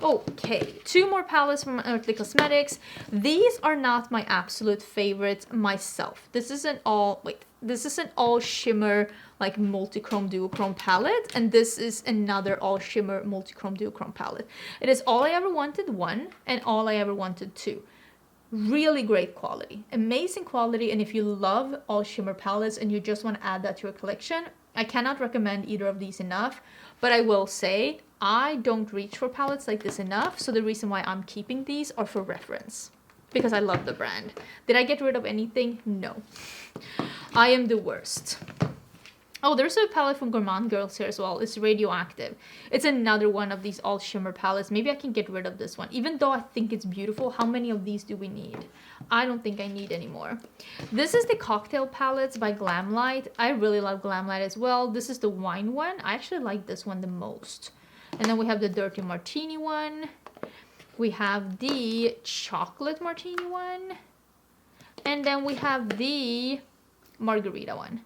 Okay, 2 more palettes from Unearthly Cosmetics. These are not my absolute favorites myself. This is an all shimmer like multi-chrome duochrome palette, and this is another all shimmer multi-chrome duochrome palette. It is All I Ever Wanted 1 and All I Ever Wanted 2. Really great quality, amazing quality, and if you love all shimmer palettes and you just want to add that to your collection, I cannot recommend either of these enough. But I will say I don't reach for palettes like this enough, so the reason why I'm keeping these are for reference, because I love the brand. Did I get rid of anything? No. I am the worst. Oh, there's a palette from Gourmande Girls here as well. It's Radioactive. It's another one of these all shimmer palettes. Maybe I can get rid of this one. Even though I think it's beautiful, how many of these do we need? I don't think I need any more. This is the Cocktail Palettes by Glamlite. I really love Glamlite as well. This is the wine one. I actually like this one the most. And then we have the Dirty Martini one. We have the Chocolate Martini one. And then we have the Margarita one.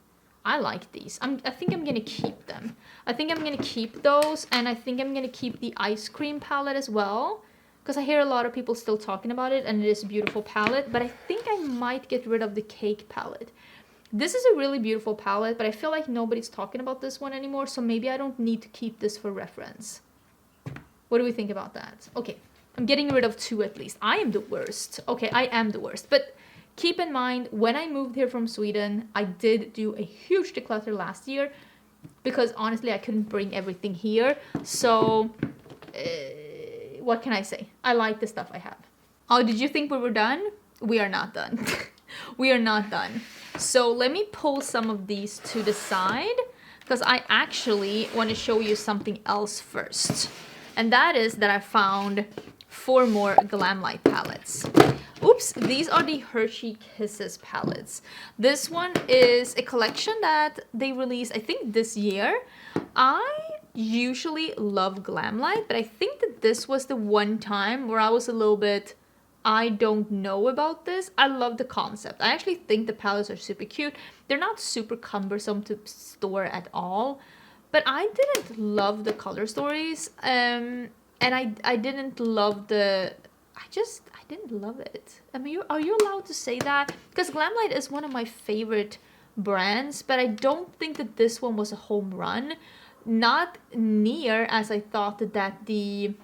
I like these. I think I'm gonna keep them. I think I'm gonna keep those, and I think I'm gonna keep the Ice Cream palette as well, because I hear a lot of people still talking about it, and it is a beautiful palette, but I think I might get rid of the Cake palette. This is a really beautiful palette, but I feel like nobody's talking about this one anymore, so maybe I don't need to keep this for reference. What do we think about that? Okay, I'm getting rid of 2 at least. I am the worst. Okay, I am the worst, but keep in mind, when I moved here from Sweden, I did do a huge declutter last year because honestly, I couldn't bring everything here. So, what can I say? I like the stuff I have. Oh, did you think we were done? We are not done. We are not done. So let me pull some of these to the side because I actually want to show you something else first. And that is that I found 4 more Glamlite palettes. Oops, these are the Hershey Kisses palettes. This one is a collection that they released, I think, this year. I usually love Glamlite, but I think that this was the one time where I was a little bit, I don't know about this. I love the concept. I actually think the palettes are super cute. They're not super cumbersome to store at all, but I didn't love the color stories, and I didn't love the, I didn't love it. I mean, are you allowed to say that? Because Glamlite is one of my favorite brands, but I don't think that this one was a home run. Not near as I thought that the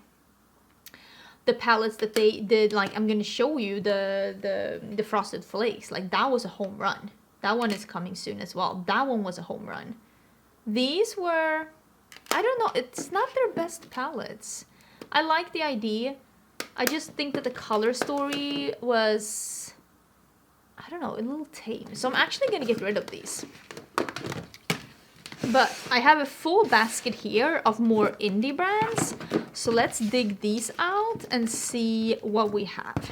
palettes that they did, like I'm gonna show you the Frosted Flakes, like that was a home run. That one is coming soon as well. That one was a home run. These were, I don't know, it's not their best palettes. I like the idea. I just think that the color story was, I don't know, a little tame. So I'm actually going to get rid of these. But I have a full basket here of more indie brands. So let's dig these out and see what we have.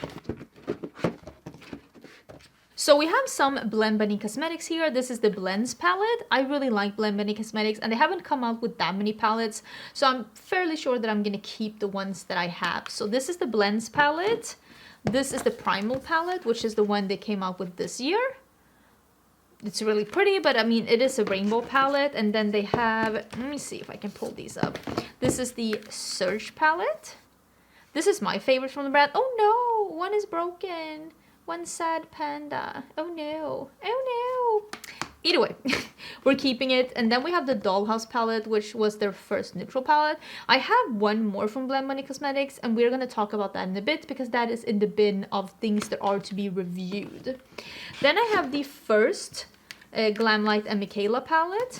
So we have some Nomad Cosmetics here. This is the Blends palette. I really like Nomad Cosmetics, and they haven't come out with that many palettes. So I'm fairly sure that I'm going to keep the ones that I have. So this is the Blends palette. This is the Primal palette, which is the one they came out with this year. It's really pretty, but I mean, it is a rainbow palette. And then they have, let me see if I can pull these up. This is the Surge palette. This is my favorite from the brand. Oh no, one is broken. One sad panda. Oh no. Oh no. Either way, we're keeping it. And then we have the Dollhouse palette, which was their first neutral palette. I have one more from Nomad Cosmetics, and we're going to talk about that in a bit because that is in the bin of things that are to be reviewed. Then I have the first Glamlite and Michaela palette.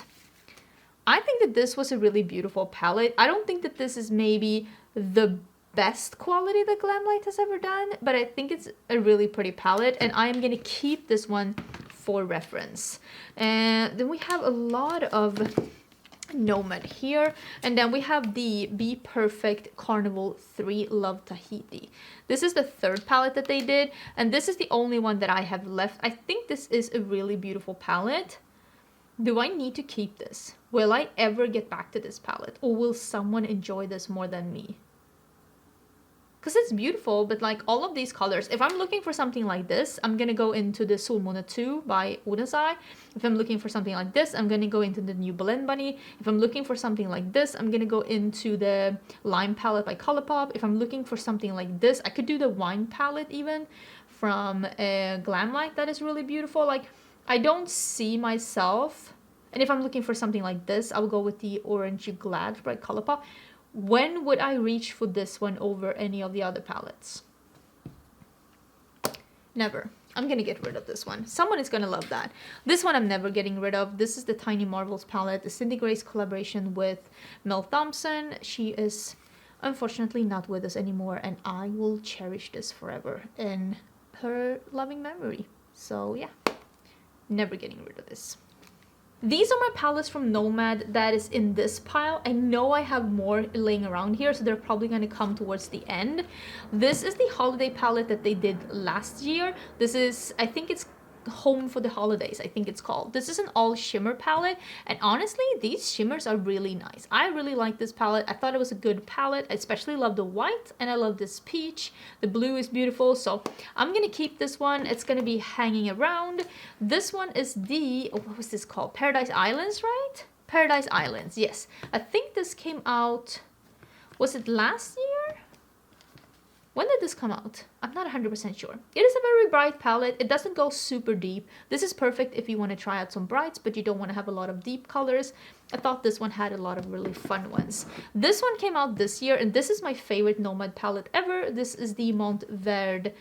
I think that this was a really beautiful palette. I don't think that this is maybe the best quality that Glamlite has ever done, but I think it's a really pretty palette, and I am going to keep this one for reference. And then we have a lot of Nomad here, and then we have the Be Perfect Carnival 3 Love Tahiti. This is the third palette that they did, and this is the only one that I have left. I think this is a really beautiful palette. Do I need to keep this? Will I ever get back to this palette, or will someone enjoy this more than me? Because it's beautiful, but like all of these colors, if I'm looking for something like this, I'm going to go into the Solmona 2 by Odin. If I'm looking for something like this, I'm going to go into the new Blend Bunny. If I'm looking for something like this, I'm going to go into the Lime palette by Colourpop. If I'm looking for something like this, I could do the Wine palette even from Glamlite. That is really beautiful. Like, I don't see myself. And if I'm looking for something like this, I'll go with the Orange Glad by Colourpop. When would I reach for this one over any of the other palettes? Never. I'm going to get rid of this one. Someone is going to love that. This one I'm never getting rid of. This is the Tiny Marvels palette, the Cindy Grace collaboration with Mel Thompson. She is unfortunately not with us anymore, and I will cherish this forever in her loving memory. So yeah, never getting rid of this. These are my palettes from Nomad that is in this pile. I know I have more laying around here, so they're probably going to come towards the end. This is the holiday palette that they did last year. This is, I think it's Home for the Holidays, I think it's called. This is an all shimmer palette, and honestly these shimmers are really nice. I really like this palette. I thought it was a good palette. I especially love the white, and I love this peach. The blue is beautiful, so I'm gonna keep this one. It's gonna be hanging around. This one is the, what was this called? Paradise Islands, right? Paradise Islands, yes. I think this came out, was it last year? When did this come out? I'm not 100% sure. It is a very bright palette. It doesn't go super deep. This is perfect if you want to try out some brights, but you don't want to have a lot of deep colors. I thought this one had a lot of really fun ones. This one came out this year, and this is my favorite Nomad palette ever. This is the Mont Verde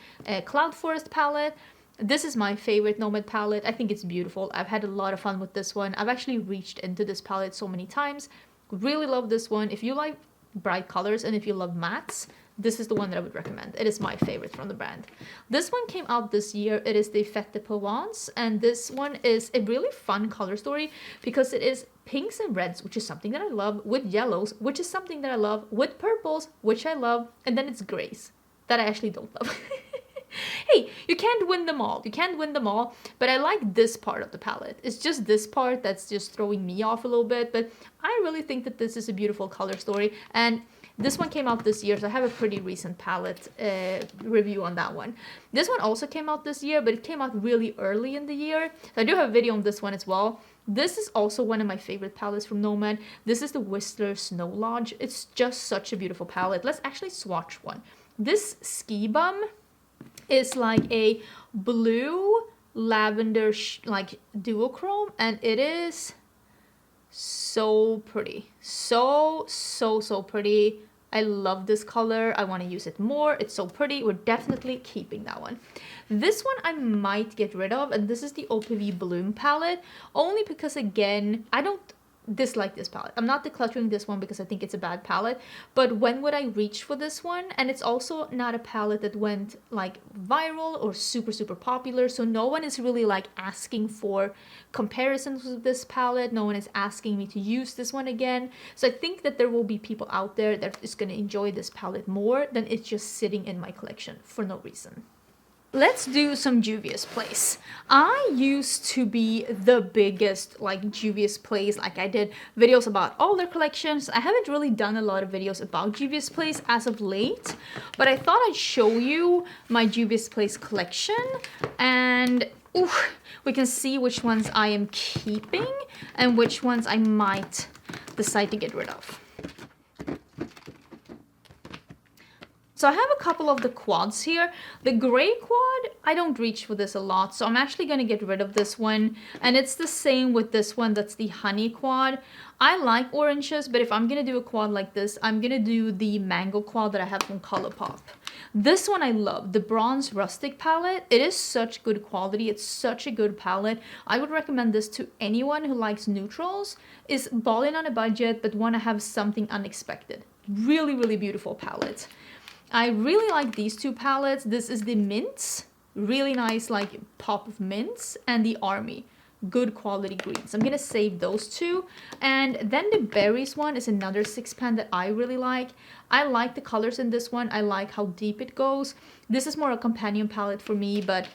Cloud Forest palette. This is my favorite Nomad palette. I think it's beautiful. I've had a lot of fun with this one. I've actually reached into this palette so many times. Really love this one. If you like bright colors and if you love mattes, this is the one that I would recommend. It is my favorite from the brand. This one came out this year. It is the Fête de Provence, and this one is a really fun color story because it is pinks and reds, which is something that I love, with yellows, which is something that I love, with purples, which I love, and then it's grays that I actually don't love. Hey, you can't win them all. You can't win them all, but I like this part of the palette. It's just this part that's just throwing me off a little bit, but I really think that this is a beautiful color story, and this one came out this year, so I have a pretty recent palette review on that one. This one also came out this year, but it came out really early in the year. So I do have a video on this one as well. This is also one of my favorite palettes from Nomad. This is the Whistler Snow Lodge. It's just such a beautiful palette. Let's actually swatch one. This Ski Bum is like a blue lavender like duochrome, and it is so pretty. So pretty. I love this color. I want to use it more. It's so pretty. We're definitely keeping that one. This one I might get rid of, and this is the OPV Bloom palette, only because, again, I don't dislike this palette. I'm not decluttering this one because I think it's a bad palette, but when would I reach for this one? And it's also not a palette that went like viral or super popular, so no one is really like asking for comparisons with this palette. No one is asking me to use this one again, so I think that there will be people out there that is going to enjoy this palette more than it's just sitting in my collection for no reason. Let's do some Juvia's Place. I used to be the biggest like Juvia's Place, like I did videos about all their collections. I haven't really done a lot of videos about Juvia's Place as of late, but I thought I'd show you my Juvia's Place collection, and we can see which ones I am keeping and which ones I might decide to get rid of. So I have a couple of the quads here. The gray quad, I don't reach for this a lot, so I'm actually going to get rid of this one. And it's the same with this one, that's the honey quad. I like oranges, but if I'm going to do a quad like this, I'm going to do the mango quad that I have from Colourpop. This one I love, the Bronze Rustic palette. It is such good quality. It's such a good palette. I would recommend this to anyone who likes neutrals, is balling on a budget, but want to have something unexpected. Really beautiful palette. I really like these two palettes. This is the Mints, really nice like pop of mints, and the Army, good quality greens. I'm gonna save those two. And then the Berries one is another 6-pan that I really like. I like the colors in this one. I like how deep it goes. This is more a companion palette for me, but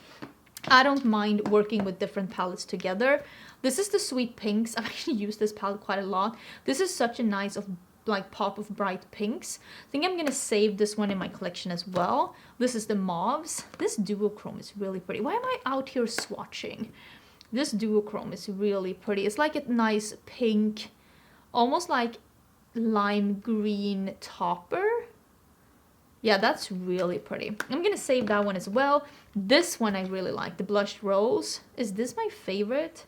I don't mind working with different palettes together. This is the Sweet Pinks. I've actually used this palette quite a lot. This is such a nice like pop of bright pinks. I think I'm gonna save this one in my collection as well. This is the Mauves. This duochrome is really pretty. Why am I out here swatching? This duochrome is really pretty. It's like a nice pink, almost like lime green topper. Yeah, that's really pretty. I'm gonna save that one as well. This one I really like, the Blushed Rose. Is this my favorite?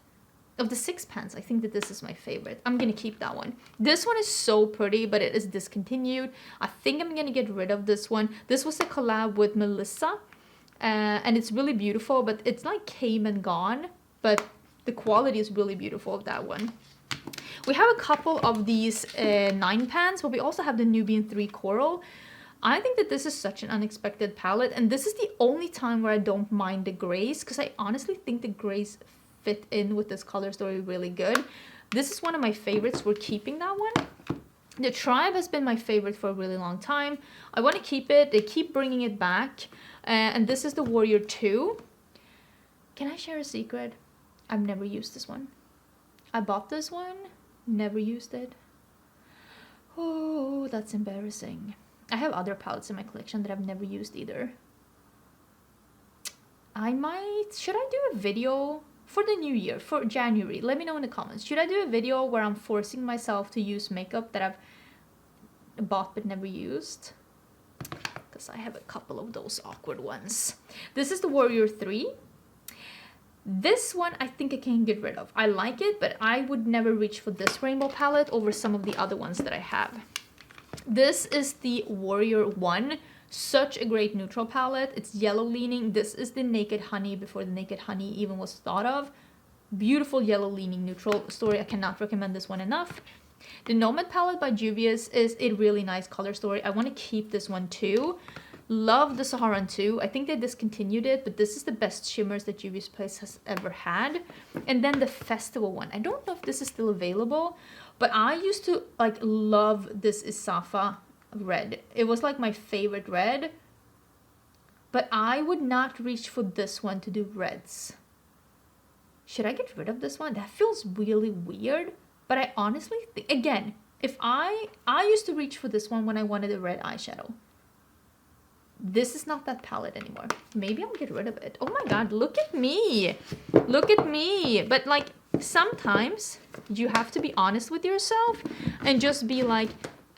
Of the 6-pans, I think that this is my favorite. I'm gonna keep that one. This one is so pretty, but it is discontinued. I think I'm gonna get rid of this one. This was a collab with Melissa, and it's really beautiful, but it's like came and gone, but the quality is really beautiful of that one. We have a couple of these 9-pans, but we also have the Nubian 3 Coral. I think that this is such an unexpected palette, and this is the only time where I don't mind the grays, because I honestly think the grays fit in with this color story really good. This is one of my favorites. We're keeping that one. The Tribe has been my favorite for a really long time. I want to keep it. They keep bringing it back. And this is the Warrior 2. Can I share a secret? I've never used this one. I bought this one, never used it. Oh, that's embarrassing. I have other palettes in my collection that I've never used either. Should I do a video for the new year, for January? Let me know in the comments. Should I do a video where I'm forcing myself to use makeup that I've bought but never used? Because I have a couple of those awkward ones. This is the Warrior 3. This one I think I can get rid of. I like it, but I would never reach for this rainbow palette over some of the other ones that I have. This is the Warrior 1. Such a great neutral palette. It's yellow leaning. This is the Naked Honey before the Naked Honey even was thought of. Beautiful yellow leaning neutral story. I cannot recommend this one enough. The Nomad palette by Juvia is a really nice color story. I want to keep this one too. Love the Saharan 2. I think they discontinued it, but this is the best shimmers that Juvia's Place has ever had. And then the Festival one. I don't know if this is still available, but I used to like love this Isafa red. It was like my favorite red, but I would not reach for this one to do reds. Should I get rid of this one? That feels really weird, but I honestly think, again, if I used to reach for this one when I wanted a red eyeshadow. This is not that palette anymore. Maybe I'll get rid of it. Oh my god, look at me. Look at me. But like, sometimes you have to be honest with yourself and just be like,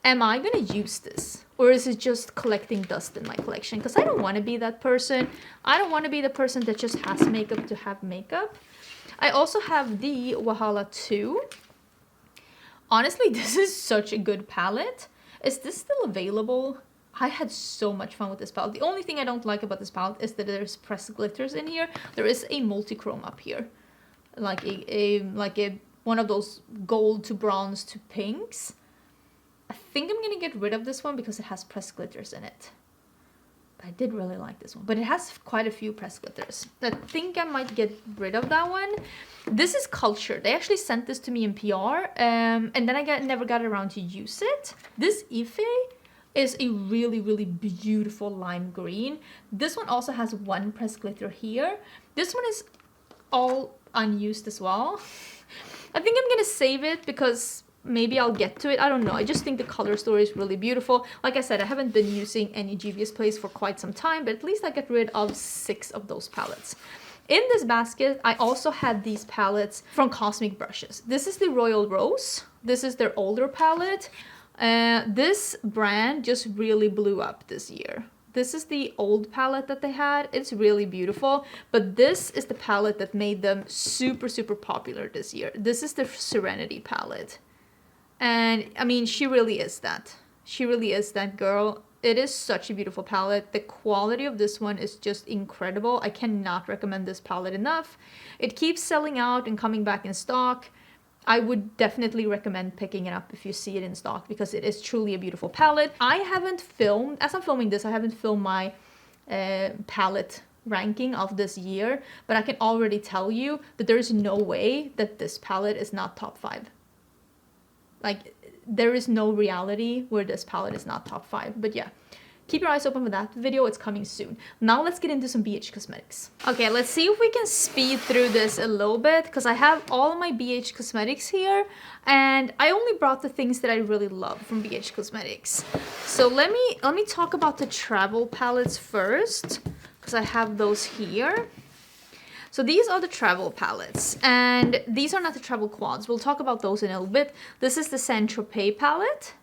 am I gonna use this? Or is it just collecting dust in my collection? Because I don't want to be that person. I don't want to be the person that just has makeup to have makeup. I also have the Wahala 2. Honestly, this is such a good palette. Is this still available? I had so much fun with this palette. The only thing I don't like about this palette is that there's pressed glitters in here. There is a multi-chrome up here. Like a one of those gold to bronze to pinks. I think I'm gonna get rid of this one because it has pressed glitters in it. But I did really like this one. But it has quite a few pressed glitters. I think I might get rid of that one. This is Culture. They actually sent this to me in PR. And then I never got around to use it. This Ife is a really, really beautiful lime green. This one also has one pressed glitter here. This one is all unused as well. I think I'm gonna save it because maybe I'll get to it. I don't know. I just think the color story is really beautiful. Like I said, I haven't been using any Juvia's Place for quite some time, but at least I got rid of 6 of those palettes. In this basket, I also had these palettes from Cosmic Brushes. This is the Royal Rose. This is their older palette. This brand just really blew up this year. This is the old palette that they had. It's really beautiful, but this is the palette that made them super, super popular this year. This is the Serenity palette. And I mean, she really is that. She really is that girl. It is such a beautiful palette. The quality of this one is just incredible. I cannot recommend this palette enough. It keeps selling out and coming back in stock. I would definitely recommend picking it up if you see it in stock because it is truly a beautiful palette. I haven't filmed, as I'm filming this, I haven't filmed my palette ranking of this year, but I can already tell you that there is no way that this palette is not top 5. Like, there is no reality where this palette is not top 5, but yeah. Keep your eyes open for that video, it's coming soon. Now let's get into some BH Cosmetics. Okay, let's see if we can speed through this a little bit, because I have all of my BH Cosmetics here, and I only brought the things that I really love from BH Cosmetics. So let me talk about the travel palettes first, because I have those here. So these are the travel palettes, and these are not the travel quads. We'll talk about those in a little bit. This is the Saint-Tropez palette.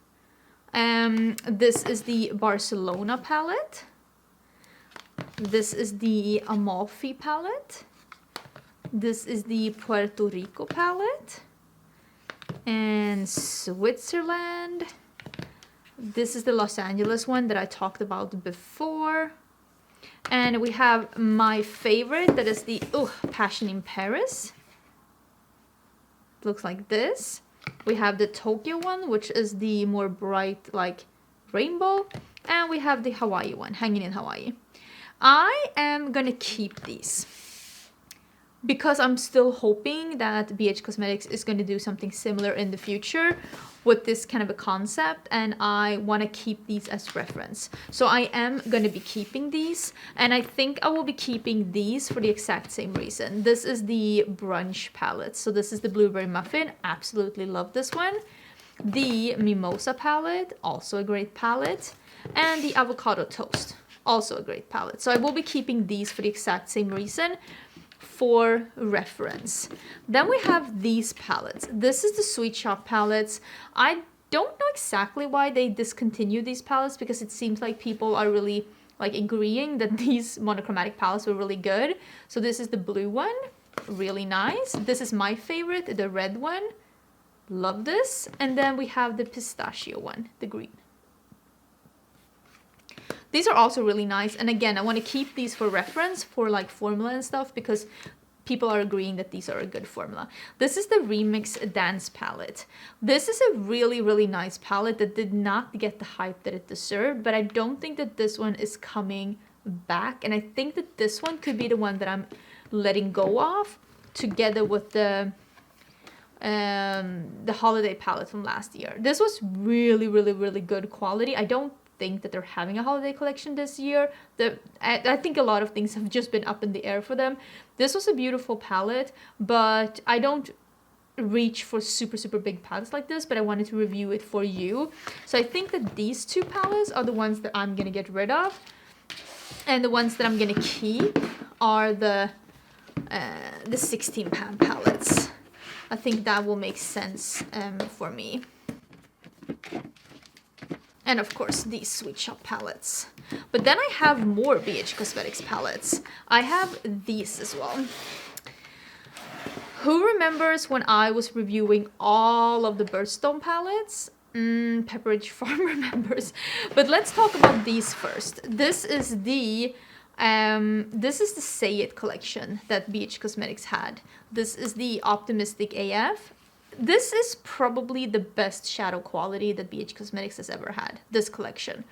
This is the Barcelona palette. This is the Amalfi palette. This is the Puerto Rico palette. And Switzerland. This is the Los Angeles one that I talked about before. And we have my favorite, that is the Passion in Paris. It looks like this. We have the Tokyo one, which is the more bright, like, rainbow. And we have the Hawaii one, Hanging in Hawaii. I am gonna keep these. because I'm still hoping that BH Cosmetics is going to do something similar in the future with this kind of a concept, and I want to keep these as reference. So I am going to be keeping these, and I think I will be keeping these for the exact same reason. This is the brunch palette. So this is the Blueberry Muffin. Absolutely love this one. The Mimosa palette, also a great palette. And the Avocado Toast, also a great palette. So I will be keeping these for the exact same reason, for reference. Then we have these palettes. This is the Sweet Shop palettes. I don't know exactly why they discontinued these palettes, because it seems like people are really like agreeing that these monochromatic palettes were really good. So this is the blue one, really nice. This is my favorite, the red one. Love this. And then we have the pistachio one, the green. These are also really nice, and again, I want to keep these for reference for like formula and stuff, because people are agreeing that these are a good formula. This is the Remix Dance palette. This is a really, really nice palette that did not get the hype that it deserved, but I don't think that this one is coming back, and I think that this one could be the one that I'm letting go of, together with the holiday palette from last year. This was really, really, really good quality. I don't think that they're having a holiday collection this year. I think a lot of things have just been up in the air for them. This was a beautiful palette, but I don't reach for super, super big palettes like this, but I wanted to review it for you. So I think that these two palettes are the ones that I'm gonna get rid of, and the ones that I'm gonna keep are the 16 pan palettes. I think that will make sense for me. And of course, these Sweet Shop palettes. But then I have more BH Cosmetics palettes. I have these as well. Who remembers when I was reviewing all of the Birthstone palettes? Pepperidge Farm remembers. But let's talk about these first. This is the Say It collection that BH Cosmetics had. This is the Optimistic AF. This is probably the best shadow quality that BH Cosmetics has ever had, this collection.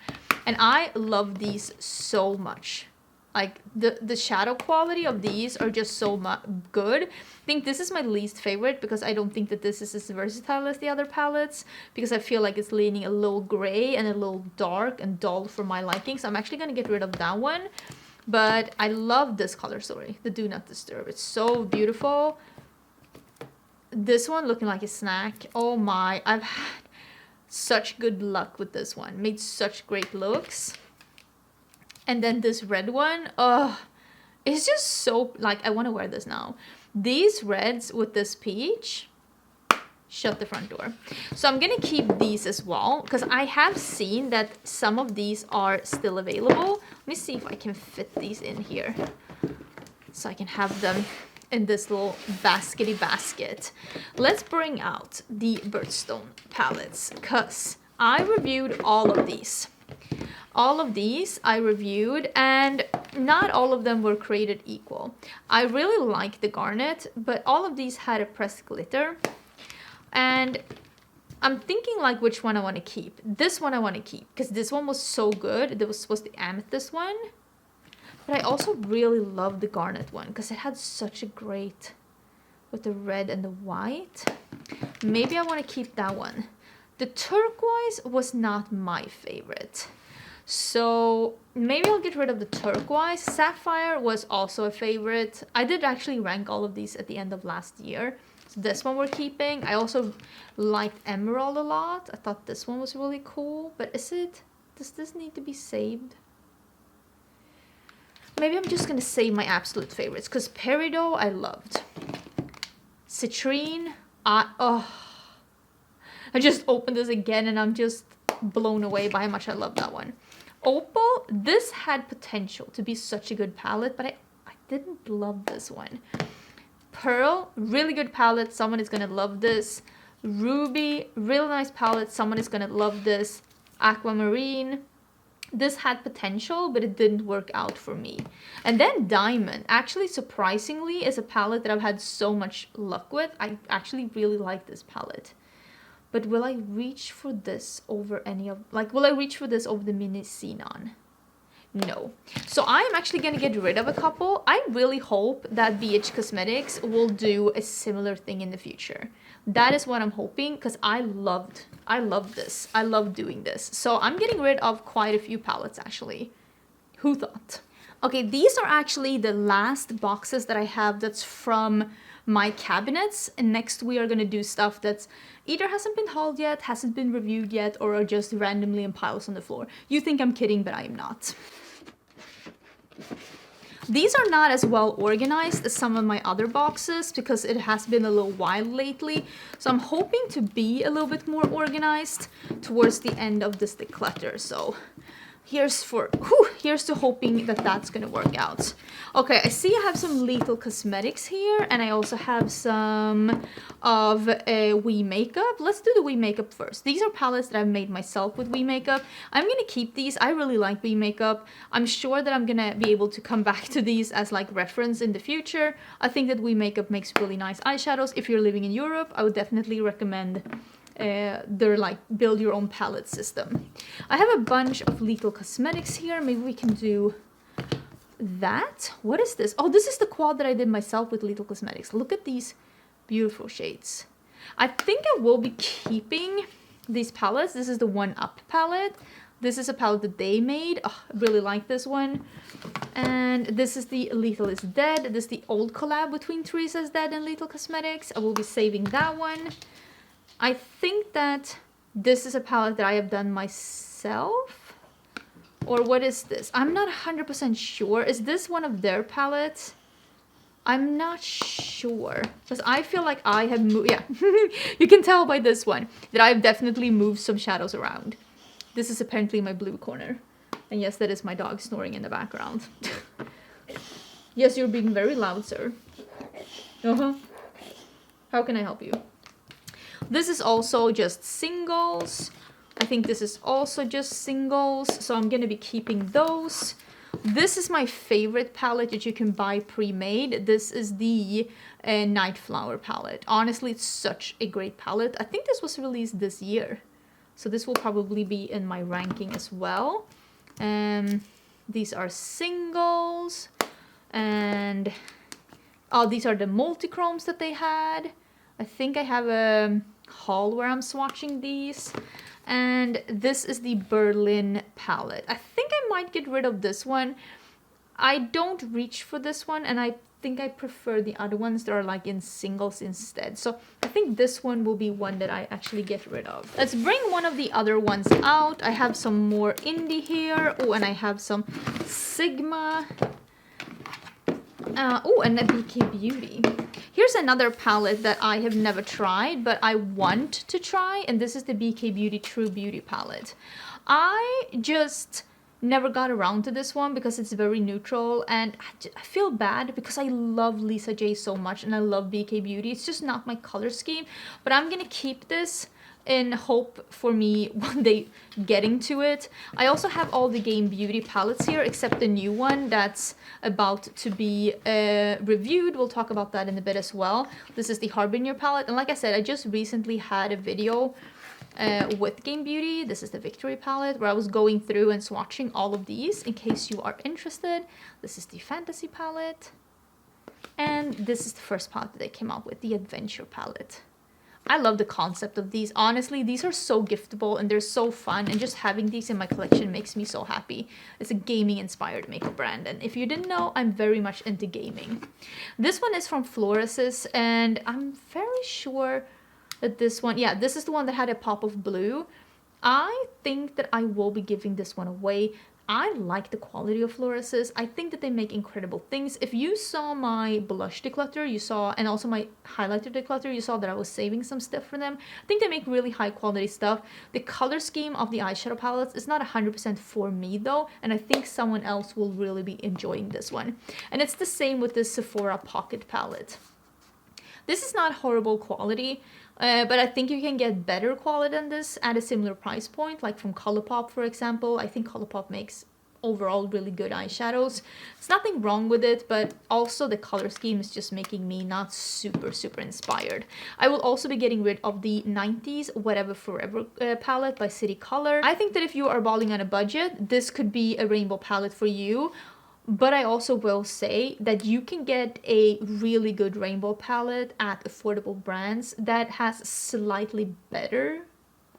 And I love these so much. Like, the shadow quality of these are just so good. I think this is my least favorite, because I don't think that this is as versatile as the other palettes, because I feel like it's leaning a little gray and a little dark and dull for my liking. So I'm actually going to get rid of that one. But I love this color story, the Do Not Disturb. It's so beautiful. This one looking like a snack. Oh my, I've had such good luck with this one. Made such great looks. And then this red one, it's just so, like, I want to wear this now. These reds with this peach, shut the front door. So I'm gonna keep these as well, because I have seen that some of these are still available. Let me see if I can fit these in here, so I can have them in this little baskety basket. Let's bring out the Birthstone palettes, because I reviewed all of these. All of these I reviewed, and not all of them were created equal. I really like the garnet, but all of these had a pressed glitter. And I'm thinking like which one I want to keep. This one I want to keep, because this one was so good. This was the amethyst one. But I also really love the garnet one, because it had such a great, with the red and the white. Maybe I want to keep that one. The turquoise was not my favorite, so maybe I'll get rid of the turquoise. Sapphire was also a favorite. I did actually rank all of these at the end of last year. So this one we're keeping. I also liked Emerald a lot. I thought this one was really cool, but does this need to be saved? Maybe I'm just gonna save my absolute favorites, because Peridot I loved. Citrine, I just opened this again and I'm just blown away by how much I love that one. Opal, this had potential to be such a good palette, but I didn't love this one. Pearl, really good palette, someone is gonna love this. Ruby, really nice palette, someone is gonna love this. Aquamarine, this had potential, but it didn't work out for me. And then Diamond, actually surprisingly, is a palette that I've had so much luck with. I actually really like this palette. But will I reach for this over any of, like, will I reach for this over the Mini Xenon? No. So I'm actually going to get rid of a couple. I really hope that BH Cosmetics will do a similar thing in the future. That is what I'm hoping, because I love this. I love doing this. So I'm getting rid of quite a few palettes actually. Who thought? Okay, these are actually the last boxes that I have that's from my cabinets. And next we are going to do stuff that's either hasn't been hauled yet, hasn't been reviewed yet, or are just randomly in piles on the floor. You think I'm kidding, but I am not. These are not as well organized as some of my other boxes because it has been a little while lately. So I'm hoping to be a little bit more organized towards the end of this declutter. So here's to hoping that that's gonna work out. Okay, I see I have some Lethal Cosmetics here, and I also have some of We Makeup. Let's do the We Makeup first. These are palettes that I've made myself with We Makeup. I'm gonna keep these. I really like We Makeup. I'm sure that I'm gonna be able to come back to these as like reference in the future. I think that We Makeup makes really nice eyeshadows. If you're living in Europe, I would definitely recommend their like build your own palette system. I have a bunch of Lethal Cosmetics here. Maybe we can do that. What is this? Oh, this is the quad that I did myself with Lethal Cosmetics. Look at these beautiful shades. I think I will be keeping these palettes. This is the One Up palette. This is a palette that they made. Oh, I really like this one. And this is the Lethal is Dead. This is the old collab between Teresa is Dead and Lethal Cosmetics. I will be saving that one. I think that this is a palette that I have done myself. Or what is this? I'm not 100% sure. Is this one of their palettes? I'm not sure. Because I feel like I have moved... Yeah, you can tell by this one that I've definitely moved some shadows around. This is apparently my blue corner. And yes, that is my dog snoring in the background. Yes, you're being very loud, sir. Uh-huh. How can I help you? This is also just singles. I think this is also just singles, so I'm gonna be keeping those. This is my favorite palette that you can buy pre-made. This is the Night Flower palette. Honestly, it's such a great palette. I think this was released this year, so this will probably be in my ranking as well. These are singles, and oh, these are the multi-chromes that they had. I think I have a haul where I'm swatching these. And this is the Berlin palette. I think I might get rid of this one. I don't reach for this one, and I think I prefer the other ones that are like in singles instead. So I think this one will be one that I actually get rid of. Let's bring one of the other ones out. I have some more indie here. Oh, and I have some Sigma. Oh, and a BK Beauty. Here's another palette that I have never tried, but I want to try, and this is the BK Beauty True Beauty palette. I just never got around to this one because it's very neutral, and I feel bad because I love Lisa J so much, and I love BK Beauty. It's just not my color scheme, but I'm gonna keep this in hope for me one day getting to it. I also have all the Game Beauty palettes here except the new one that's about to be reviewed. We'll talk about that in a bit as well. This is the Harbinger palette, and like I said, I just recently had a video with Game Beauty. This is the Victory palette where I was going through and swatching all of these in case you are interested. This is the Fantasy palette, and this is the first palette that they came out with, the Adventure palette. I love the concept of these. Honestly, these are so giftable and they're so fun, and just having these in my collection makes me so happy. It's a gaming inspired makeup brand, and if you didn't know, I'm very much into gaming. This one is from Floris's, and I'm very sure that this one, yeah, this is the one that had a pop of blue. I think that I will be giving this one away. I like the quality of Floris's. I think that they make incredible things. If you saw my blush declutter, you saw, and also my highlighter declutter, you saw that I was saving some stuff for them. I think they make really high quality stuff. The color scheme of the eyeshadow palettes is not 100% for me though, and I think someone else will really be enjoying this one. And it's the same with this Sephora Pocket palette. This is not horrible quality, but I think you can get better quality than this at a similar price point, like from Colourpop, for example. I think Colourpop makes overall really good eyeshadows. There's nothing wrong with it, but also the color scheme is just making me not super inspired. I will also be getting rid of the 90s Whatever Forever palette by City Color. I think that if you are balling on a budget, this could be a rainbow palette for you. But I also will say that you can get a really good rainbow palette at affordable brands that has slightly better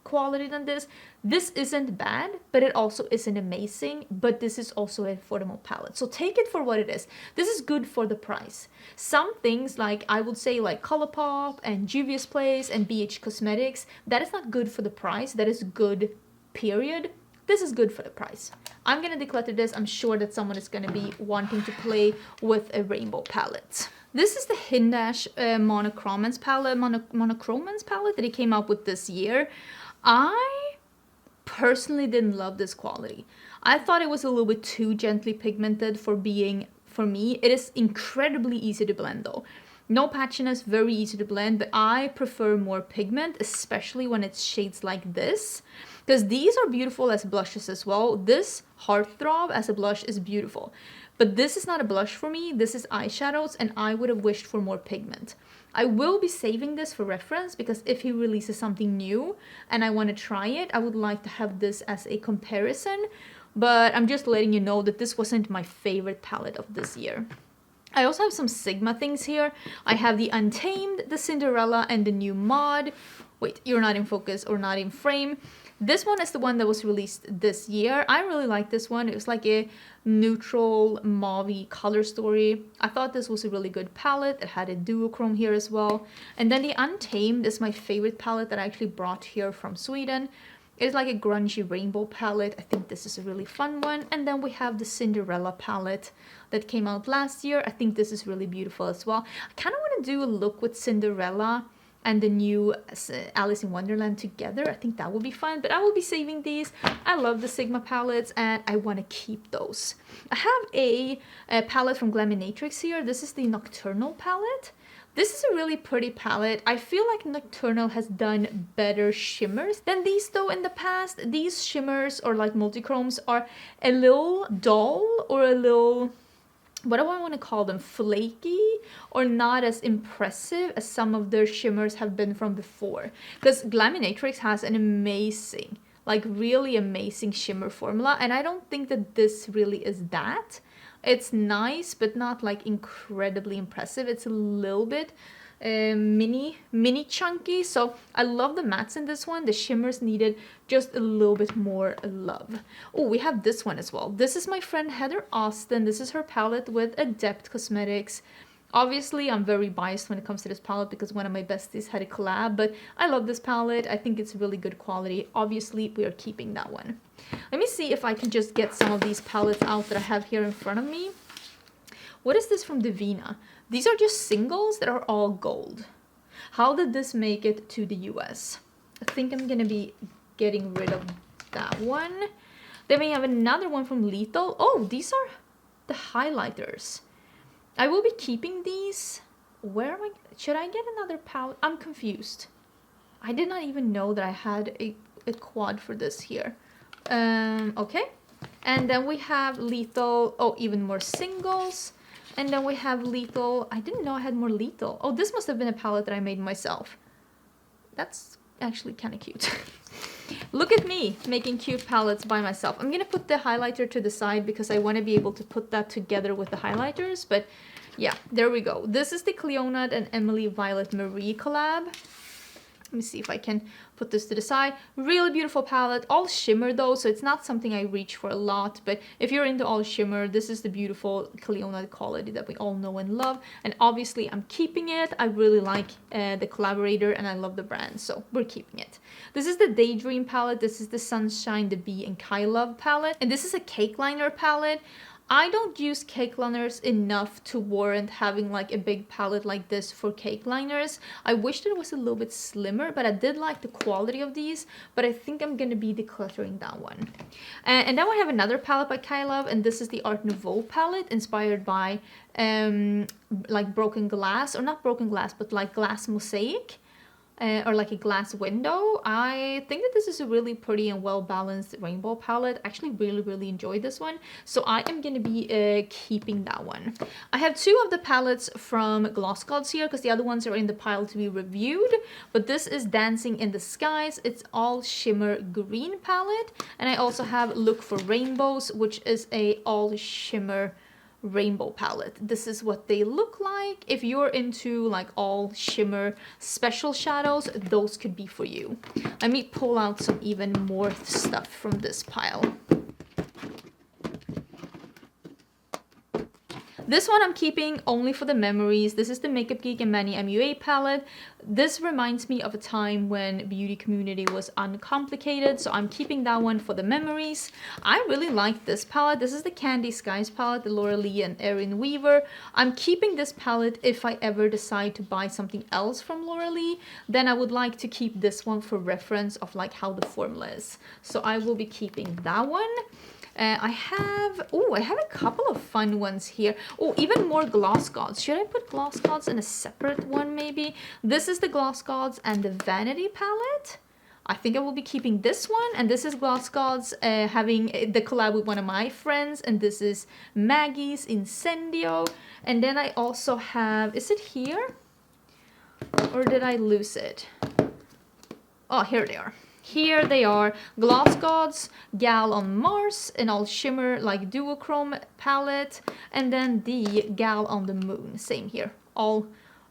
quality than this. This isn't bad, but it also isn't amazing, but this is also an affordable palette. So take it for what it is. This is good for the price. Some things, like I would say like Colourpop and Juvia's Place and BH Cosmetics, that is not good for the price. That is good, period. This is good for the price. I'm gonna declutter this. I'm sure that someone is gonna be wanting to play with a rainbow palette. This is the Hindash Monochromance palette that he came out with this year. I personally didn't love this quality. I thought it was a little bit too gently pigmented for me. It is incredibly easy to blend though. No patchiness, very easy to blend, but I prefer more pigment, especially when it's shades like this. Because these are beautiful as blushes as well. This Heartthrob as a blush is beautiful. But this is not a blush for me. This is eyeshadows, and I would have wished for more pigment. I will be saving this for reference, because if he releases something new and I want to try it, I would like to have this as a comparison. But I'm just letting you know that this wasn't my favorite palette of this year. I also have some Sigma things here. I have the Untamed, the Cinderella, and the new mod. Wait, you're not in focus or not in frame. This one is the one that was released this year. I really like this one. It was like a neutral mauve color story. I thought this was a really good palette. It had a duochrome here as well. And then the Untamed is my favorite palette that I actually brought here from Sweden. It's like a grungy rainbow palette. I think this is a really fun one. And then we have the Cinderella palette that came out last year. I think this is really beautiful as well. I kind of want to do a look with Cinderella and the new Alice in Wonderland together. I think that would be fun, but I will be saving these. I love the Sigma palettes and I want to keep those. I have a palette from Glamlite here. This is the Nocturnal palette. This is a really pretty palette. I feel like Nocturnal has done better shimmers than these though in the past. These shimmers or like multichromes are a little dull or a little, what do I want to call them, flaky, or not as impressive as some of their shimmers have been from before. Because Glamlite has an amazing, like really amazing shimmer formula, and I don't think that this really is that. It's nice, but not like incredibly impressive. It's a little bit mini chunky. So I love the mattes in this one. The shimmers needed just a little bit more love. Oh, we have this one as well. This is my friend Heather Austin. This is her palette with Adept Cosmetics. Obviously, I'm very biased when it comes to this palette because one of my besties had a collab, but I love this palette. I think it's really good quality. Obviously, we are keeping that one. Let me see if I can just get some of these palettes out that I have here in front of me. What is this from Divina? These are just singles that are all gold. How did this make it to the US? I think I'm gonna be getting rid of that one. Then we have another one from Lethal. Oh, these are the highlighters. I will be keeping these. Where am I? Should I get another palette? I'm confused. I did not even know that I had a quad for this here. Okay. And then we have Lethal. Oh, even more singles. And then we have Lethal. I didn't know I had more Lethal. Oh, this must have been a palette that I made myself. That's actually kind of cute. Look at me making cute palettes by myself. I'm gonna put the highlighter to the side because I want to be able to put that together with the highlighters. But yeah, there we go. This is the Cleonard and Emily Violet Marie collab. Let me see if I can put this to the side. Really beautiful palette. All shimmer though, so it's not something I reach for a lot. But if you're into all shimmer, this is the beautiful Cleonard quality that we all know and love. And obviously I'm keeping it. I really like the collaborator and I love the brand, so we're keeping it. This is the Daydream palette. This is the Sunshine, the Bee, and Kai Love palette. And this is a cake liner palette. I don't use cake liners enough to warrant having like a big palette like this for cake liners. I wish that it was a little bit slimmer, but I did like the quality of these, but I think I'm gonna be decluttering that one. And then we have another palette by Kai Love, and this is the Art Nouveau palette inspired by like broken glass, or not broken glass, but like glass mosaic. or like a glass window. I think that this is a really pretty and well balanced rainbow palette. I actually really enjoyed this one, so I am gonna be keeping that one. I have two of the palettes from Gloss Gods here because the other ones are in the pile to be reviewed, but this is Dancing in the Skies. It's all shimmer green palette, and I also have Look for Rainbows, which is a all shimmer rainbow palette. This is what they look like. If you're into like all shimmer special shadows, those could be for you. Let me pull out some even more stuff from this pile. This one I'm keeping only for the memories. This is the Makeup Geek and Manny MUA palette. This reminds me of a time when beauty community was uncomplicated, so I'm keeping that one for the memories. I really like this palette. This is the Candy Skies palette, the Laura Lee and Erin Weaver. I'm keeping this palette if I ever decide to buy something else from Laura Lee. Then I would like to keep this one for reference of like how the formula is. So I will be keeping that one. I have a couple of fun ones here. Oh, even more Gloss Gods. Should I put Gloss Gods in a separate one maybe? This is the Gloss Gods and the Vanity palette. I think I will be keeping this one, and this is Gloss Gods having the collab with one of my friends, and this is Maggie's Incendio. And then I also have, is it here? Or did I lose it? Oh, here they are. Here they are, Gloss Gods, Gal on Mars, an all shimmer like duochrome palette, and then the Gal on the Moon, same here, all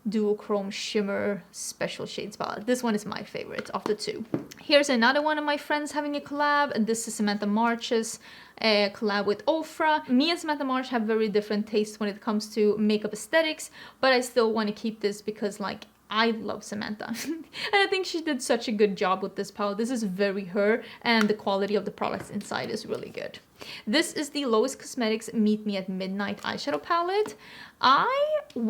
duochrome shimmer special shades palette. This one is my favorite of the two. Here's another one of my friends having a collab, and this is Samantha March's collab with Ofra. Me and Samantha March have very different tastes when it comes to makeup aesthetics, but I still want to keep this because like I love Samantha and I think she did such a good job with this palette. This is very her, and the quality of the products inside is really good. This is the Lowest Cosmetics Meet Me at Midnight eyeshadow palette. I don't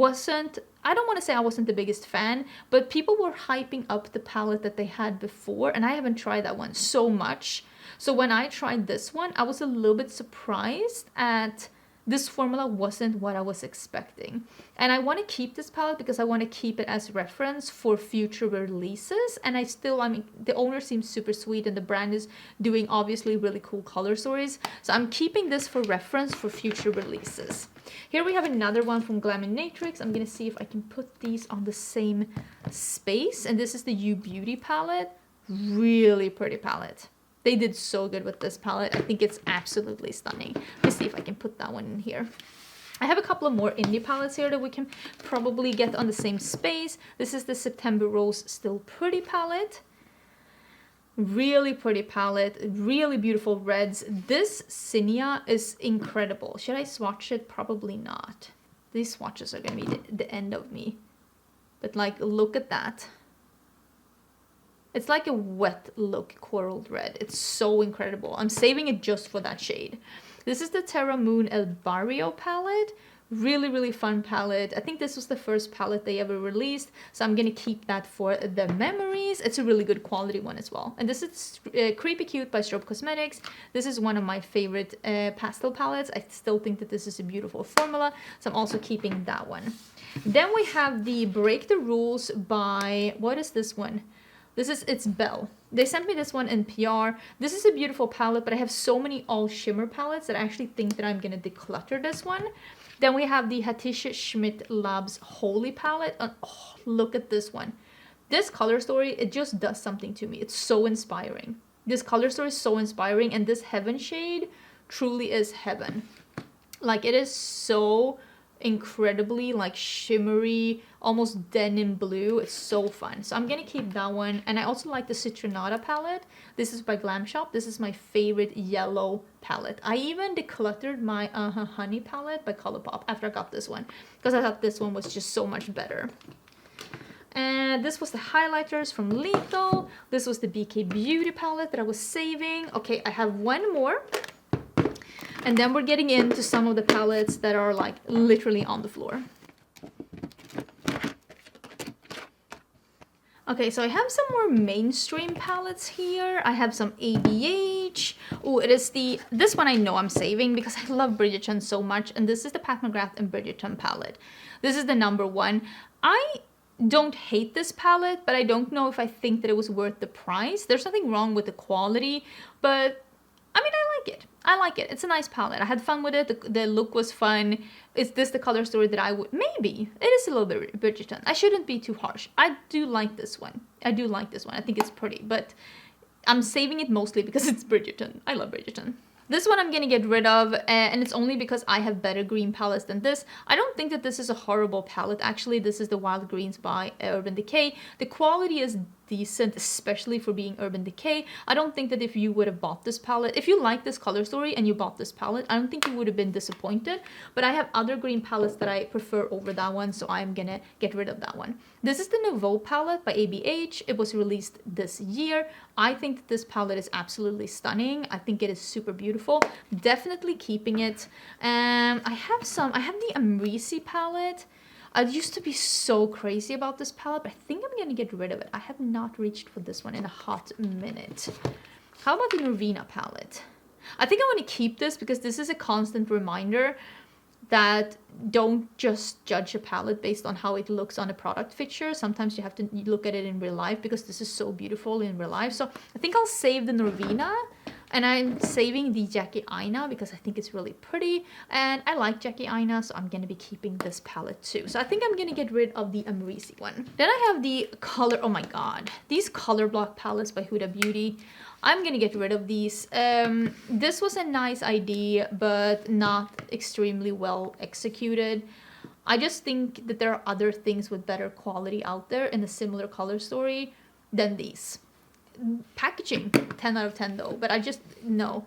want to say I wasn't the biggest fan, but people were hyping up the palette that they had before, and I haven't tried that one so much. So when I tried this one, I was a little bit surprised at this formula wasn't what I was expecting. And I want to keep this palette because I want to keep it as reference for future releases. And the owner seems super sweet, and the brand is doing obviously really cool color stories. So I'm keeping this for reference for future releases. Here we have another one from Glam and Natrix. I'm going to see if I can put these on the same space. And this is the You Beauty palette. Really pretty palette. They did so good with this palette. I think it's absolutely stunning. Let's see if I can put that one in here. I have a couple of more indie palettes here that we can probably get on the same space. This is the September Rose Still Pretty palette. Really pretty palette. Really beautiful reds. This Zinnia is incredible. Should I swatch it? Probably not. These swatches are going to be the end of me. But like, look at that. It's like a wet look coral red. It's so incredible. I'm saving it just for that shade. This is the Terra Moon El Barrio palette. Really fun palette. I think this was the first palette they ever released, so I'm gonna keep that for the memories. It's a really good quality one as well. And this is Creepy Cute by Strobe Cosmetics. This is one of my favorite pastel palettes. I still think that this is a beautiful formula, so I'm also keeping that one. Then we have the Break the Rules by, what is this one? It's Belle. They sent me this one in PR. This is a beautiful palette, but I have so many all shimmer palettes that I actually think that I'm gonna declutter this one. Then we have the Hatice Schmidt Labs Holy palette. Oh, look at this one. This color story, it just does something to me. It's so inspiring. This color story is so inspiring, and this Heaven shade truly is heaven. Like, it is so incredibly like shimmery, almost denim blue. It's so fun. So I'm gonna keep that one. And I also like the Citronata palette. This is by Glam Shop. This is my favorite yellow palette. I even decluttered my Honey palette by Colourpop after I got this one, because I thought this one was just so much better. And this was the highlighters from Lethal. This was the BK Beauty palette that I was saving. Okay, I have one more. And then we're getting into some of the palettes that are like literally on the floor. Okay, so I have some more mainstream palettes here. I have some ABH. Oh, this one I know I'm saving because I love Bridgerton so much. And this is the Pat McGrath and Bridgerton palette. This is the number one. I don't hate this palette, but I don't know if I think that it was worth the price. There's nothing wrong with the quality, but I mean, I like it. I like it. It's a nice palette. I had fun with it. The look was fun. Is this the color story that I would... Maybe. It is a little bit Bridgerton. I shouldn't be too harsh. I do like this one. I do like this one. I think it's pretty, but I'm saving it mostly because it's Bridgerton. I love Bridgerton. This one I'm going to get rid of, and it's only because I have better green palettes than this. I don't think that this is a horrible palette. Actually, this is the Wild Greens by Urban Decay. The quality is decent, especially for being Urban Decay. I don't think that if you would have bought this palette, if you like this color story and you bought this palette, I don't think you would have been disappointed. But I have other green palettes that I prefer over that one, so I'm gonna get rid of that one. This is the Nouveau palette by ABH. It was released this year. I think that this palette is absolutely stunning. I think it is super beautiful. Definitely keeping it. I have the Amrisi palette. I used to be so crazy about this palette, but I think I'm gonna get rid of it. I have not reached for this one in a hot minute. How about the Norvina palette? I think I want to keep this because this is a constant reminder that don't just judge a palette based on how it looks on a product picture. Sometimes you have to look at it in real life because this is so beautiful in real life. So I think I'll save the Norvina. And I'm saving the Jackie Aina because I think it's really pretty. And I like Jackie Aina, so I'm going to be keeping this palette too. So I think I'm going to get rid of the Amrisi one. Then I have the color... Oh my god. These color block palettes by Huda Beauty. I'm going to get rid of these. This was a nice idea, but not extremely well executed. I just think that there are other things with better quality out there in a similar color story than these. Packaging 10 out of 10 though, but I just no.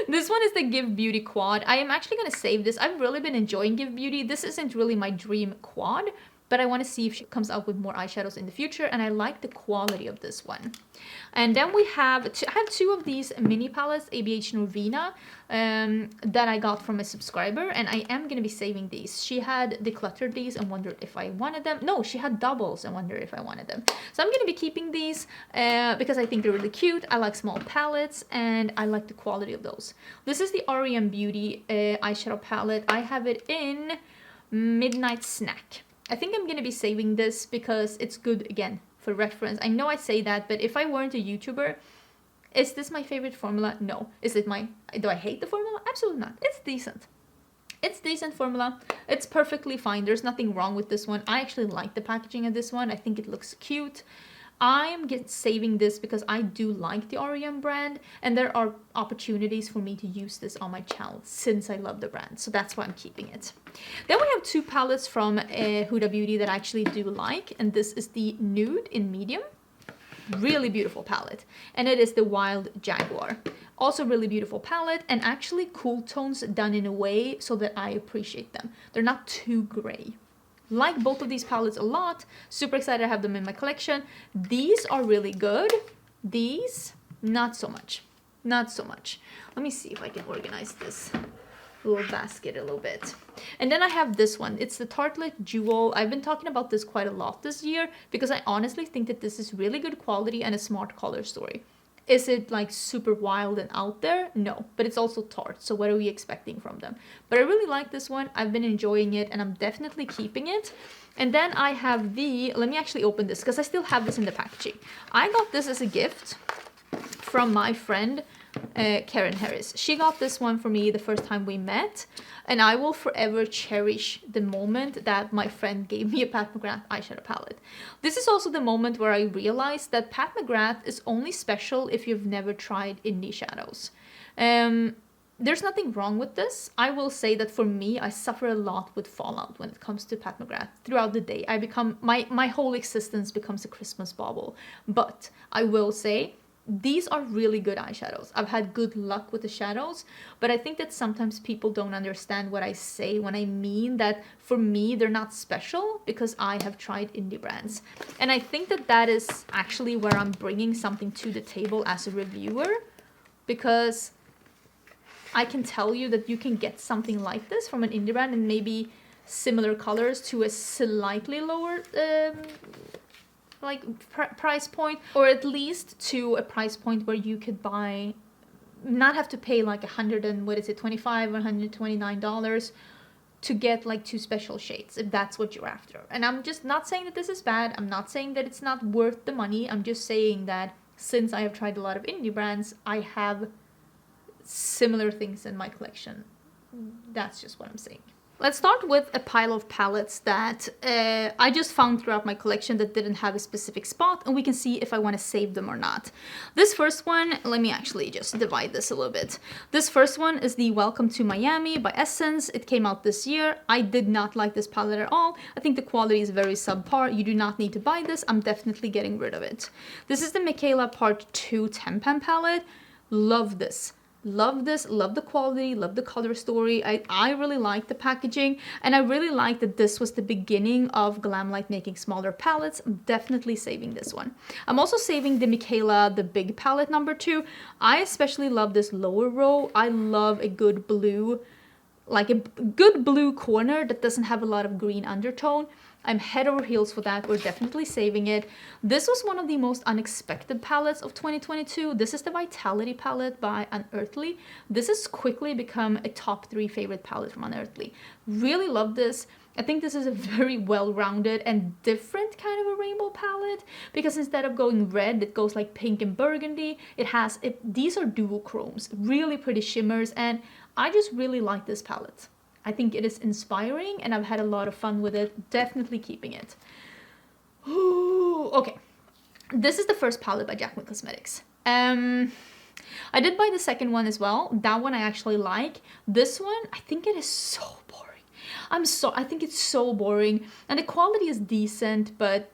This one is the Give Beauty quad. I am actually going to save this. I've really been enjoying Give Beauty. This isn't really my dream quad, but I want to see if she comes out with more eyeshadows in the future, and I like the quality of this one. And then I have two of these mini palettes, ABH Norvina, that I got from a subscriber, and I am going to be saving these. She had decluttered these and wondered if I wanted them. No, she had doubles and wondered if I wanted them. So I'm going to be keeping these because I think they're really cute. I like small palettes, and I like the quality of those. This is the REM Beauty eyeshadow palette. I have it in Midnight Snack. I think I'm going to be saving this because it's good, again, for reference. I know I say that, but if I weren't a YouTuber, is this my favorite formula? No. Do I hate the formula? Absolutely not. It's decent. It's decent formula. It's perfectly fine. There's nothing wrong with this one. I actually like the packaging of this one. I think it looks cute. I'm saving this because I do like the REM brand, and there are opportunities for me to use this on my channel since I love the brand. So that's why I'm keeping it. Then we have two palettes from Huda Beauty that I actually do like, and this is the Nude in Medium. Really beautiful palette. And it is the Wild Jaguar. Also really beautiful palette, and actually cool tones done in a way so that I appreciate them. They're not too gray. Like both of these palettes a lot. Super excited to have them in my collection. These are really good. These, not so much. Not so much. Let me see if I can organize this little basket a little bit. And then I have this one. It's the Tartelette Jewel. I've been talking about this quite a lot this year because I honestly think that this is really good quality and a smart color story. Is it like super wild and out there? No, but it's also Tarte, so what are we expecting from them? But I really like this one. I've been enjoying it, and I'm definitely keeping it. And then I have the... Let me actually open this because I still have this in the packaging. I got this as a gift from my friend Karen Harris. She got this one for me the first time we met, and I will forever cherish the moment that my friend gave me a Pat McGrath eyeshadow palette. This is also the moment where I realized that Pat McGrath is only special if you've never tried indie shadows. There's nothing wrong with this. I will say that for me, I suffer a lot with fallout when it comes to Pat McGrath. Throughout the day, I become my whole existence becomes a Christmas bauble. But I will say, these are really good eyeshadows. I've had good luck with the shadows, but I think that sometimes people don't understand what I say when I mean that for me, they're not special because I have tried indie brands. And I think that that is actually where I'm bringing something to the table as a reviewer, because I can tell you that you can get something like this from an indie brand and maybe similar colors to a slightly lower price point, or at least to a price point where you could buy, not have to pay like $125 or $129 to get like 2 special shades if that's what you're after. And I'm just not saying that this is bad. I'm not saying that it's not worth the money. I'm just saying that since I have tried a lot of indie brands, I have similar things in my collection. That's just what I'm saying. Let's start with a pile of palettes that I just found throughout my collection that didn't have a specific spot, and we can see if I want to save them or not. This first one, let me actually just divide this a little bit. This first one is the Welcome to Miami by Essence. It came out this year. I did not like this palette at all. I think the quality is very subpar. You do not need to buy this. I'm definitely getting rid of it. This is the Michaela Part 2 Tempan palette. Love this. Love this, love the quality, love the color story. I really like the packaging, and I really like that this was the beginning of Glamlite making smaller palettes. I'm definitely saving this one. I'm also saving the Michaela, the big palette number 2. I especially love this lower row. I love a good blue, like a good blue corner that doesn't have a lot of green undertone. I'm head over heels for that. We're definitely saving it. This was one of the most unexpected palettes of 2022. This is the Vitality palette by Unearthly. This has quickly become a top 3 favorite palette from Unearthly. Really love this. I think this is a very well-rounded and different kind of a rainbow palette, because instead of going red, it goes like pink and burgundy. These are dual chromes, really pretty shimmers, and I just really like this palette. I think it is inspiring, and I've had a lot of fun with it. Definitely keeping it. Ooh, okay, this is the first palette by Nomad Cosmetics. I did buy the second one as well. That one I actually like. This one, I think it is so boring. I think it's so boring, and the quality is decent, but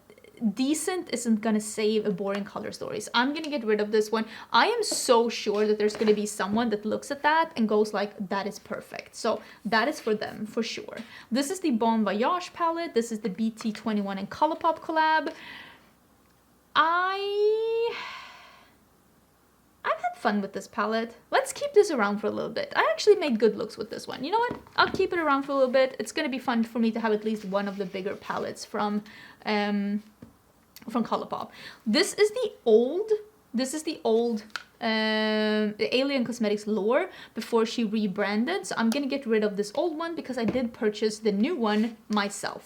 decent isn't gonna save a boring color stories. I'm gonna get rid of this one. I am so sure that there's gonna be someone that looks at that and goes like, that is perfect. So that is for them for sure. This is the Bon Voyage palette. This is the BT21 and Colourpop collab. I've had fun with this palette. Let's keep this around for a little bit. I actually made good looks with this one. You know what? I'll keep it around for a little bit. It's gonna be fun for me to have at least one of the bigger palettes from Colourpop. This is the old the Alien Cosmetics Lore before she rebranded. So I'm gonna get rid of this old one because I did purchase the new one myself.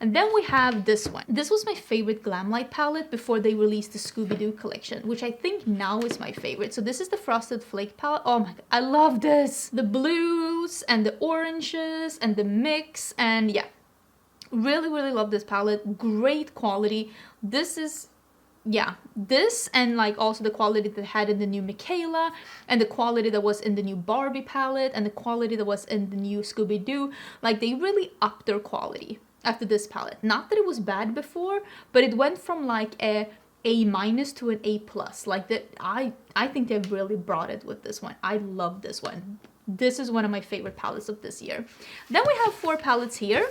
And then we have this one. This was my favorite Glamlite palette before they released the Scooby-Doo collection, which I think now is my favorite. So this is the Frosted Flake palette. Oh my god, I love this. The blues and the oranges and the mix, and yeah. Really, really love this palette. Great quality. This is, yeah, this and like also the quality that had in the new Michaela, and the quality that was in the new Barbie palette, and the quality that was in the new Scooby-Doo. Like, they really upped their quality after this palette. Not that it was bad before, but it went from like a A- to an A+. Like that, I think they've really brought it with this one. I love this one. This is one of my favorite palettes of this year. Then we have 4 palettes here.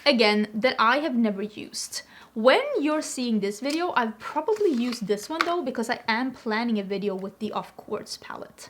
Again, that I have never used. When you're seeing this video, I've probably used this one though, because I am planning a video with the Off Quartz palette.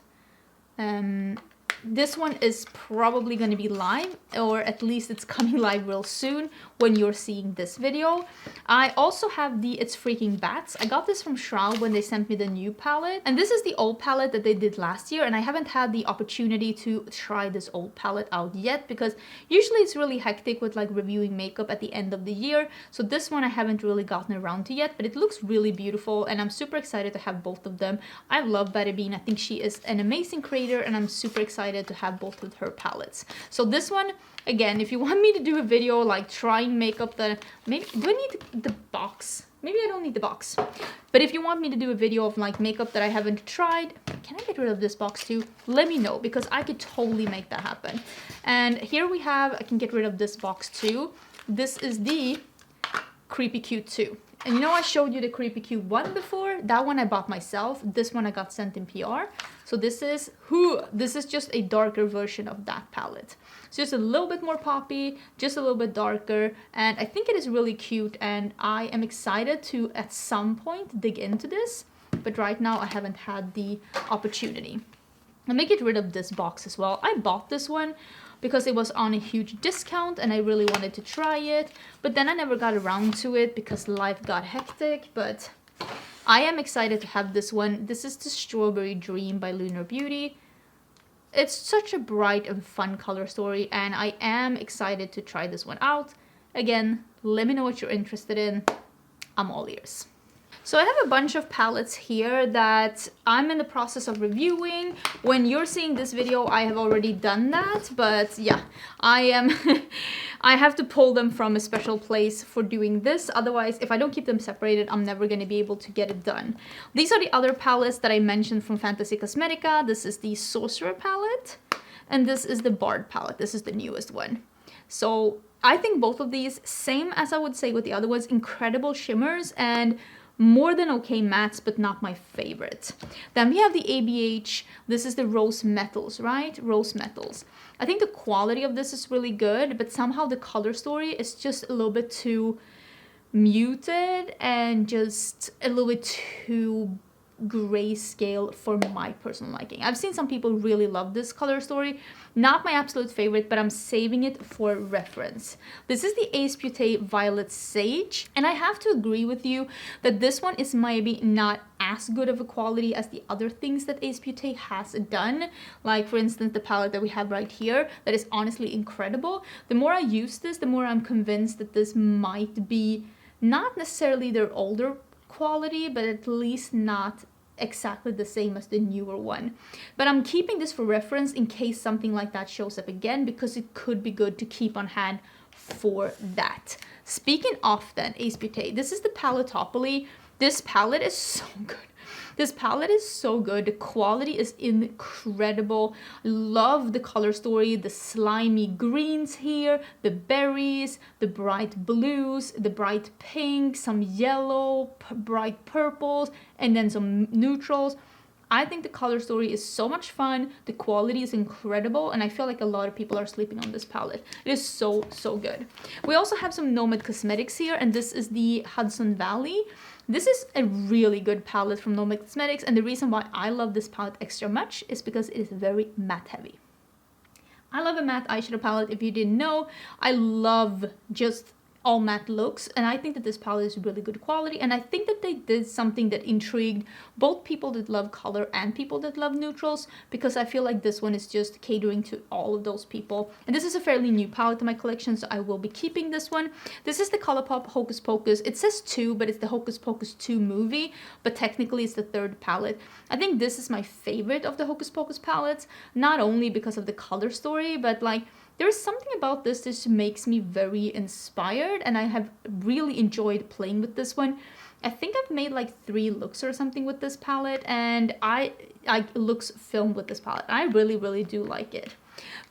This one is probably going to be live, or at least it's coming live real soon when you're seeing this video. I also have the It's Freaking Bats. I got this from Shroud when they sent me the new palette. And this is the old palette that they did last year, and I haven't had the opportunity to try this old palette out yet because usually it's really hectic with like reviewing makeup at the end of the year. So this one I haven't really gotten around to yet, but it looks really beautiful and I'm super excited to have both of them. I love Betty Bean. I think she is an amazing creator and I'm super excited to have both of her palettes. So this one, again, if you want me to do a video like trying makeup that maybe, do I need the box? Maybe I don't need the box. But if you want me to do a video of like makeup that I haven't tried, can I get rid of this box too? Let me know, because I could totally make that happen. And here we have, I can get rid of this box too. This is the Creepy Cute 2. And you know, I showed you the Creepy Cute 1 before. That one I bought myself. This one I got sent in PR. So this is just a darker version of that palette. It's just a little bit more poppy, just a little bit darker, and I think it is really cute, and I am excited to at some point dig into this, but right now I haven't had the opportunity. Let me get rid of this box as well. I bought this one because it was on a huge discount and I really wanted to try it, but then I never got around to it because life got hectic. But I am excited to have this one. This is the Strawberry Dream by Lunar Beauty. it's such a bright and fun color story, and I am excited to try this one out. Again, let me know what you're interested in. I'm all ears. So I have a bunch of palettes here that I'm in the process of reviewing. When you're seeing this video, I have already done that, but yeah, I have to pull them from a special place for doing this. Otherwise, if I don't keep them separated, I'm never going to be able to get it done. These are the other palettes that I mentioned from Fantasy Cosmetica. This is the Sorcerer palette, and this is the Bard palette. This is the newest one. So I think both of these, same as I would say with the other ones, incredible shimmers and more than okay mattes, but not my favorite. Then we have the ABH. This is the Rose Metals, right? Rose Metals. I think the quality of this is really good, but somehow the color story is just a little bit too muted and just a little bit too grayscale for my personal liking. I've seen some people really love this color story. Not my absolute favorite, but I'm saving it for reference. This is the Ace Beauté Violet Sage, and I have to agree with you that this one is maybe not as good of a quality as the other things that Ace Beauté has done. Like, for instance, the palette that we have right here, that is honestly incredible. The more I use this, the more I'm convinced that this might be not necessarily their older quality, but at least not exactly the same as the newer one. But I'm keeping this for reference in case something like that shows up again, because it could be good to keep on hand for that. Speaking of then, Ace Beauté, this is the Paletopoly. This palette is so good. This palette is so good. The quality is incredible. Love the color story, the slimy greens here, the berries, the bright blues, the bright pink, some yellow, bright purples, and then some neutrals. I think the color story is so much fun. The quality is incredible, and I feel like a lot of people are sleeping on this palette. It is so, so good. We also have some Nomad Cosmetics here, and this is the Hudson Valley. This is a really good palette from Nomad Cosmetics, and the reason why I love this palette extra much is because it is very matte heavy. I love a matte eyeshadow palette. If you didn't know, I love just all matte looks, and I think that this palette is really good quality, and I think that they did something that intrigued both people that love color and people that love neutrals, because I feel like this one is just catering to all of those people. And this is a fairly new palette in my collection, so I will be keeping this one. This is the Colourpop Hocus Pocus. It says 2, but it's the Hocus Pocus 2 movie, but technically it's the 3rd palette. I think this is my favorite of the Hocus Pocus palettes, not only because of the color story, but like there's something about this that just makes me very inspired, and I have really enjoyed playing with this one. I think I've made like 3 looks or something with this palette, and I looks filmed with this palette. I really, really do like it.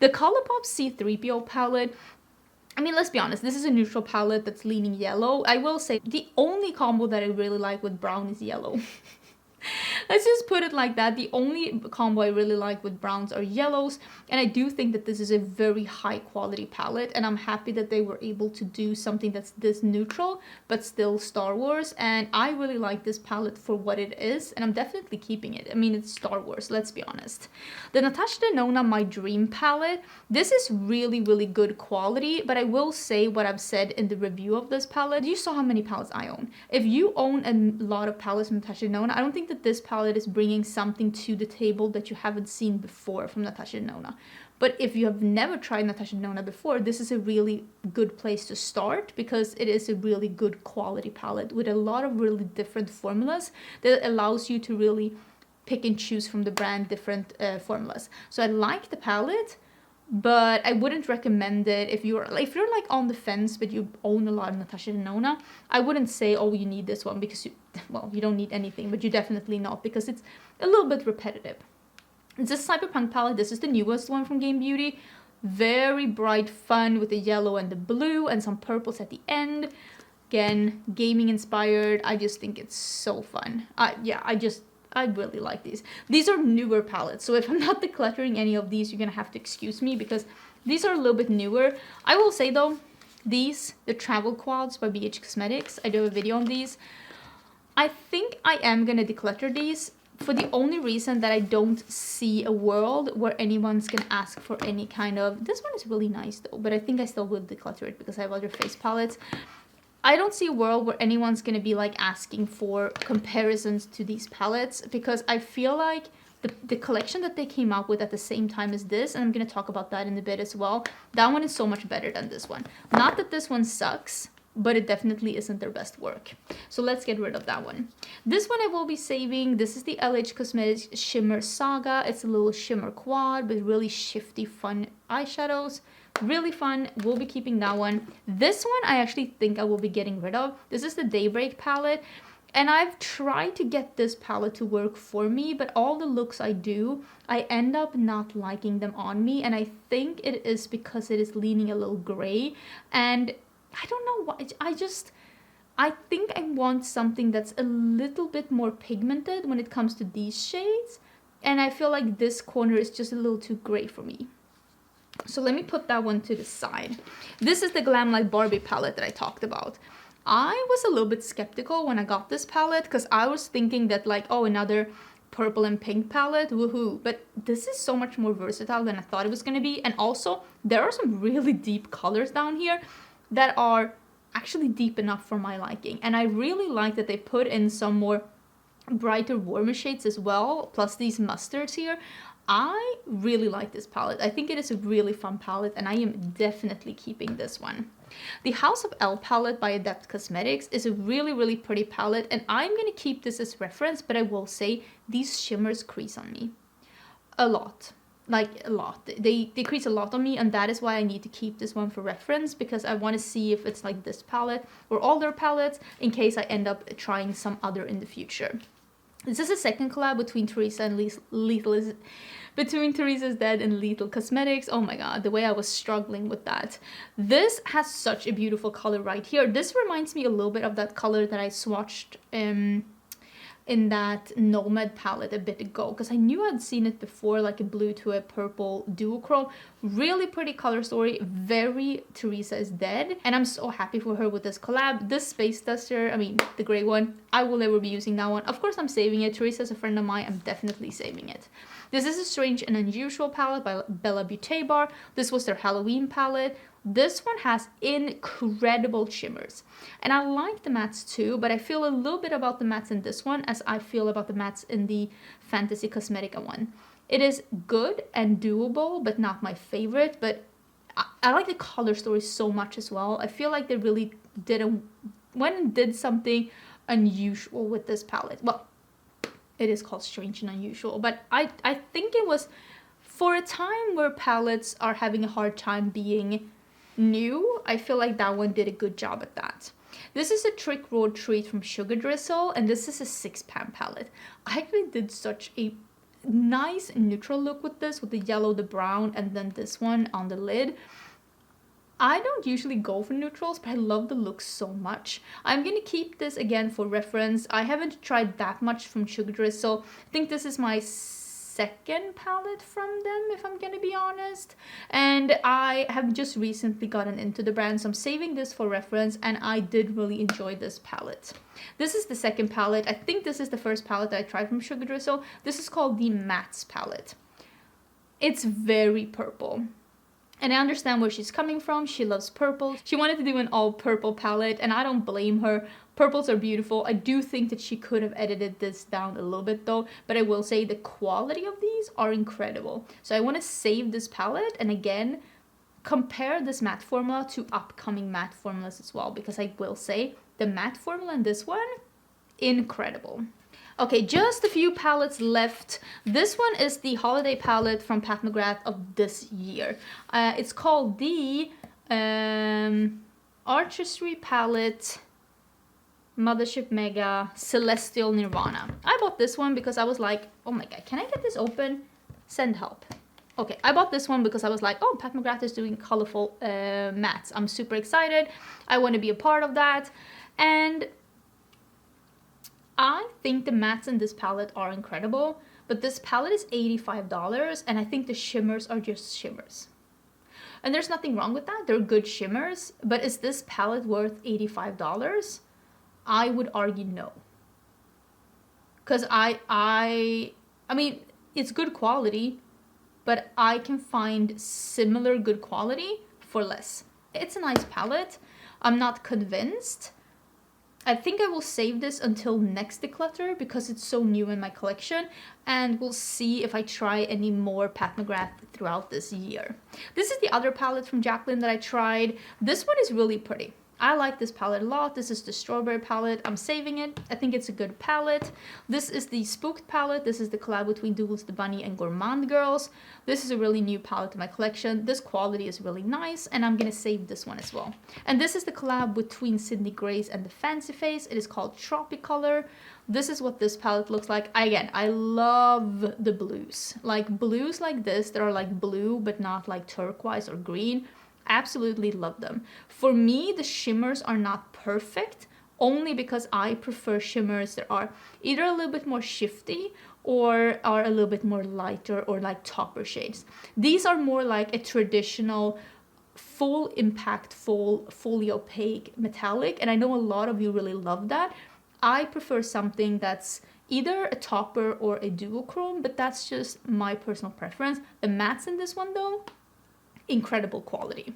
The Colourpop C3PO palette, I mean, let's be honest, this is a neutral palette that's leaning yellow. I will say the only combo that I really like with brown is yellow. Let's just put it like that. The only combo I really like with browns are yellows, and I do think that this is a very high quality palette, and I'm happy that they were able to do something that's this neutral but still Star Wars, and I really like this palette for what it is, and I'm definitely keeping it. I mean, it's Star Wars, let's be honest. The Natasha Denona My Dream palette, this is really, really good quality, but I will say what I've said in the review of this palette. You saw how many palettes I own. If you own a lot of palettes from Natasha Denona, I don't think that this palette is bringing something to the table that you haven't seen before from Natasha Denona. But if you have never tried Natasha Denona before, this is a really good place to start, because it is a really good quality palette with a lot of really different formulas that allows you to really pick and choose from the brand different formulas. So I like the palette, but I wouldn't recommend it if you're like on the fence but you own a lot of Natasha Denona. I wouldn't say, oh, you need this one, because you don't need anything, but you definitely not, because it's a little bit repetitive. It's a Cyberpunk palette. This is the newest one from Game Beauty. Very bright fun with the yellow and the blue and some purples at the end. Again, gaming inspired. I just think it's so fun. I really like these. These are newer palettes, so if I'm not decluttering any of these, you're gonna have to excuse me, because these are a little bit newer. I will say though, these, the Travel Quads by BH Cosmetics, I do have a video on these. I think I am gonna declutter these for the only reason that I don't see a world where anyone's gonna ask for any kind of... This one is really nice though, but I think I still will declutter it because I have other face palettes. I don't see a world where anyone's gonna be like asking for comparisons to these palettes, because I feel like the collection that they came out with at the same time as this, and I'm going to talk about that in a bit as well. That one is so much better than this one. Not that this one sucks, but it definitely isn't their best work. So let's get rid of that one. This one I will be saving. This is the LH Cosmetics Shimmer Saga. It's a little shimmer quad with really shifty, fun eyeshadows. Really fun. We'll be keeping that one. This one I actually think I will be getting rid of. This is the Daybreak palette. And I've tried to get this palette to work for me, but all the looks I do, I end up not liking them on me. And I think it is because it is leaning a little gray. And I don't know why. I think I want something that's a little bit more pigmented when it comes to these shades. And I feel like this corner is just a little too gray for me. So let me put that one to the side. This is the Glamlite Barbie palette that I talked about. I was a little bit skeptical when I got this palette because I was thinking that like, oh, another purple and pink palette, woohoo. But this is so much more versatile than I thought it was going to be. And also, there are some really deep colors down here that are actually deep enough for my liking. And I really like that they put in some more brighter, warmer shades as well, plus these mustards here. I really like this palette. I think it is a really fun palette, and I am definitely keeping this one. The House of L palette by Adept Cosmetics is a really, really pretty palette, and I'm going to keep this as reference, but I will say these shimmers crease on me. A lot. Like, a lot. They crease a lot on me, and that is why I need to keep this one for reference, because I want to see if it's like this palette or all their palettes, in case I end up trying some other in the future. This is a second collab between Teresa's Dead and Lethal Cosmetics. Oh my god, the way I was struggling with that. This has such a beautiful color right here. This reminds me a little bit of that color that I swatched in that Nomad palette a bit ago, because I knew I'd seen it before, like a blue to a purple duochrome. Really pretty color story, very Teresa is Dead, and I'm so happy for her with this collab. This Space Duster, I mean the gray one, I will never be using that one. Of course I'm saving it. Teresa's a friend of mine, I'm definitely saving it. This is a Strange and Unusual palette by Bella Beauté Bar. This was their Halloween palette. This one has incredible shimmers. And I like the mattes too, but I feel a little bit about the mattes in this one as I feel about the mattes in the Fantasy Cosmetica one. It is good and doable, but not my favorite. But I like the color story so much as well. I feel like they really went and did something unusual with this palette. Well, it is called Strange and Unusual, but I think it was for a time where palettes are having a hard time being new. I feel like that one did a good job at that. This is a Trick Road Treat from Sugar Drizzle, and this is a 6-pan palette. I actually did such a nice neutral look with this, with the yellow, the brown, and then this one on the lid. I don't usually go for neutrals, but I love the look so much. I'm going to keep this again for reference. I haven't tried that much from Sugar Drizzle. I think this is my second palette from them, if I'm gonna be honest, and I have just recently gotten into the brand, so I'm saving this for reference, and I did really enjoy this palette. This is the second palette. I think this is the first palette that I tried from Sugar Drizzle. This is called the Mattes palette. It's very purple. And I understand where she's coming from. She loves purple. She wanted to do an all purple palette, and I don't blame her. Purples are beautiful. I do think that she could have edited this down a little bit though, but I will say the quality of these are incredible. So I want to save this palette and again compare this matte formula to upcoming matte formulas as well, because I will say the matte formula in this one, incredible. Okay, just a few palettes left. This one is the holiday palette from Pat McGrath of this year. It's called the Artistry palette Mothership Mega Celestial Nirvana. I bought this one because I was like, oh my god, can I get this open? Send help. Okay, I bought this one because I was like, oh, Pat McGrath is doing colorful mattes. I'm super excited. I want to be a part of that. And I think the mattes in this palette are incredible, but this palette is $85 and I think the shimmers are just shimmers. And there's nothing wrong with that. They're good shimmers, but is this palette worth $85? I would argue no. Because I mean, it's good quality, but I can find similar good quality for less. It's a nice palette. I'm not convinced. I think I will save this until next declutter because it's so new in my collection, and we'll see if I try any more Pat McGrath throughout this year. This is the other palette from Jaclyn that I tried. This one is really pretty. I like this palette a lot. This is the strawberry palette. I'm saving it. I think it's a good palette. This is the Spooked palette. This is the collab between Doodles the Bunny and Gourmande Girls. This is a really new palette in my collection. This quality is really nice, and I'm gonna save this one as well. And this is the collab between Sydney Grace and the Fancy Face. It is called Tropicolor. This is what this palette looks like. Again, I love the blues. Like blues like this that are like blue but not like turquoise or green. Absolutely love them. For me, the shimmers are not perfect, only because I prefer shimmers that are either a little bit more shifty or are a little bit more lighter or like topper shades. These are more like a traditional full impact, fully opaque metallic, and I know a lot of you really love that. I prefer something that's either a topper or a duochrome, but that's just my personal preference. The mattes in this one though, incredible quality.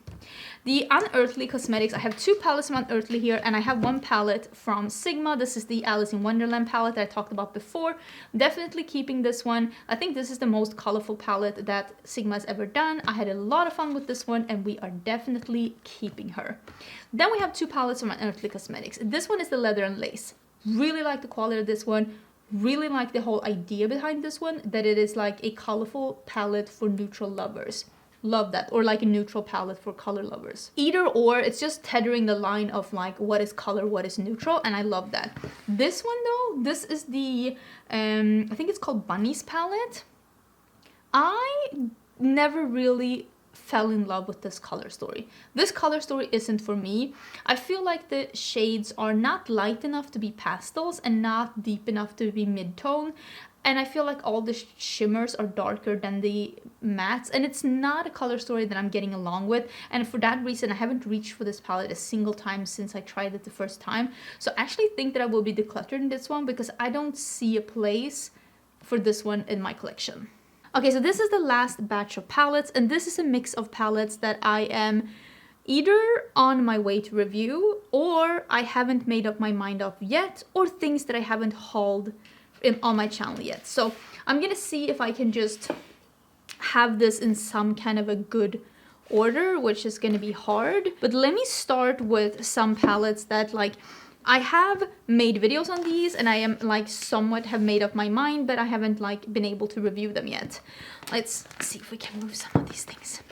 The Unearthly Cosmetics, I have two palettes from Unearthly here, and I have one palette from Sigma. This is the Alice in Wonderland palette that I talked about before. Definitely keeping this one. I think this is the most colorful palette that Sigma has ever done. I had a lot of fun with this one, and we are definitely keeping her. Then we have two palettes from Unearthly Cosmetics. This one is the Leather and Lace. Really like the quality of this one. Really like the whole idea behind this one, that it is like a colorful palette for neutral lovers. Love that. Or like a neutral palette for color lovers. Either or, it's just tethering the line of like what is color, what is neutral, and I love that. This one though, this is the I think it's called Bunny's palette. I never really fell in love with this color story. This color story isn't for me. I feel like the shades are not light enough to be pastels and not deep enough to be mid-tone. And I feel like all the shimmers are darker than the mattes, and it's not a color story that I'm getting along with. And for that reason, I haven't reached for this palette a single time since I tried it the first time. So I actually think that I will be decluttering this one because I don't see a place for this one in my collection. Okay, so this is the last batch of palettes, and this is a mix of palettes that I am either on my way to review, or I haven't made up my mind of yet, or things that I haven't hauled on my channel yet. So I'm gonna see if I can just have this in some kind of a good order, which is gonna be hard. But let me start with some palettes that like I have made videos on these, and I am like somewhat have made up my mind, but I haven't like been able to review them yet. Let's see if we can move some of these things.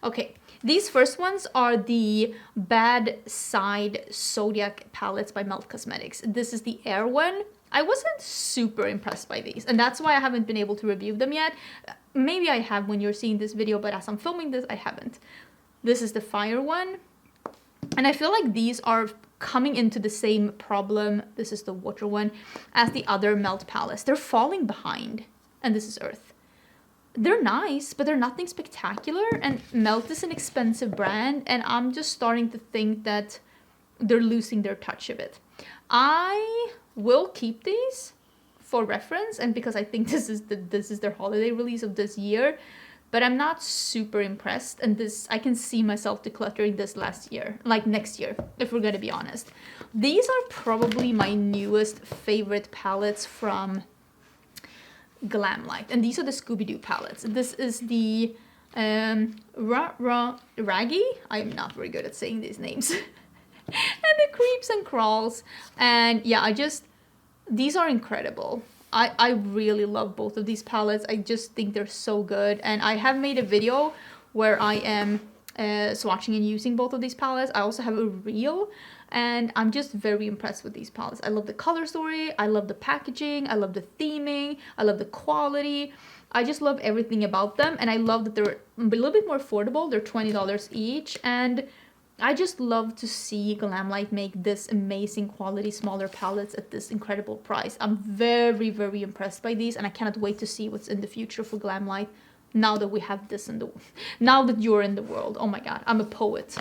Okay, these first ones are the Bad Side Zodiac palettes by Melt Cosmetics. This is the Air one. I wasn't super impressed by these, and that's why I haven't been able to review them yet. Maybe I have when you're seeing this video, but as I'm filming this, I haven't. This is the Fire one, and I feel like these are coming into the same problem, this is the Water one, as the other Melt palettes. They're falling behind, and this is Earth. They're nice, but they're nothing spectacular, and Melt is an expensive brand, and I'm just starting to think that they're losing their touch a bit. I will keep these for reference, and because I think this is their holiday release of this year, but I'm not super impressed, and this I can see myself decluttering this next year, if we're gonna be honest. These are probably my newest favorite palettes from Glamlite, and these are the Scooby-Doo palettes. This is the Raggy. I'm not very good at saying these names. And the Creeps and Crawls, and yeah, these are incredible. I really love both of these palettes. I just think they're so good, and I have made a video where I am swatching and using both of these palettes. I also have a reel, and I'm just very impressed with these palettes. I love the color story, I love the packaging, I love the theming, I love the quality. I just love everything about them, and I love that they're a little bit more affordable. They're $20 each, and I just love to see Glamlite make this amazing quality smaller palettes at this incredible price. I'm very, very impressed by these, and I cannot wait to see what's in the future for Glamlite now that we have this now that you're in the world. Oh my god, I'm a poet.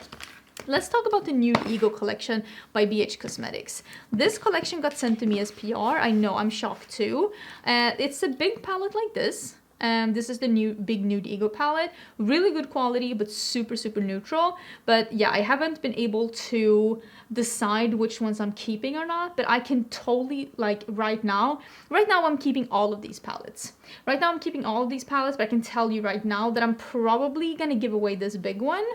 Let's talk about the new Ego collection by BH Cosmetics. This collection got sent to me as PR. I know, I'm shocked too. It's a big palette like this. This is the new Big Nude Ego palette. Really good quality, but super, super neutral. But yeah, I haven't been able to decide which ones I'm keeping or not, but I can totally, like, right now I'm keeping all of these palettes. Right now I'm keeping all of these palettes, but I can tell you right now that I'm probably gonna give away this big one.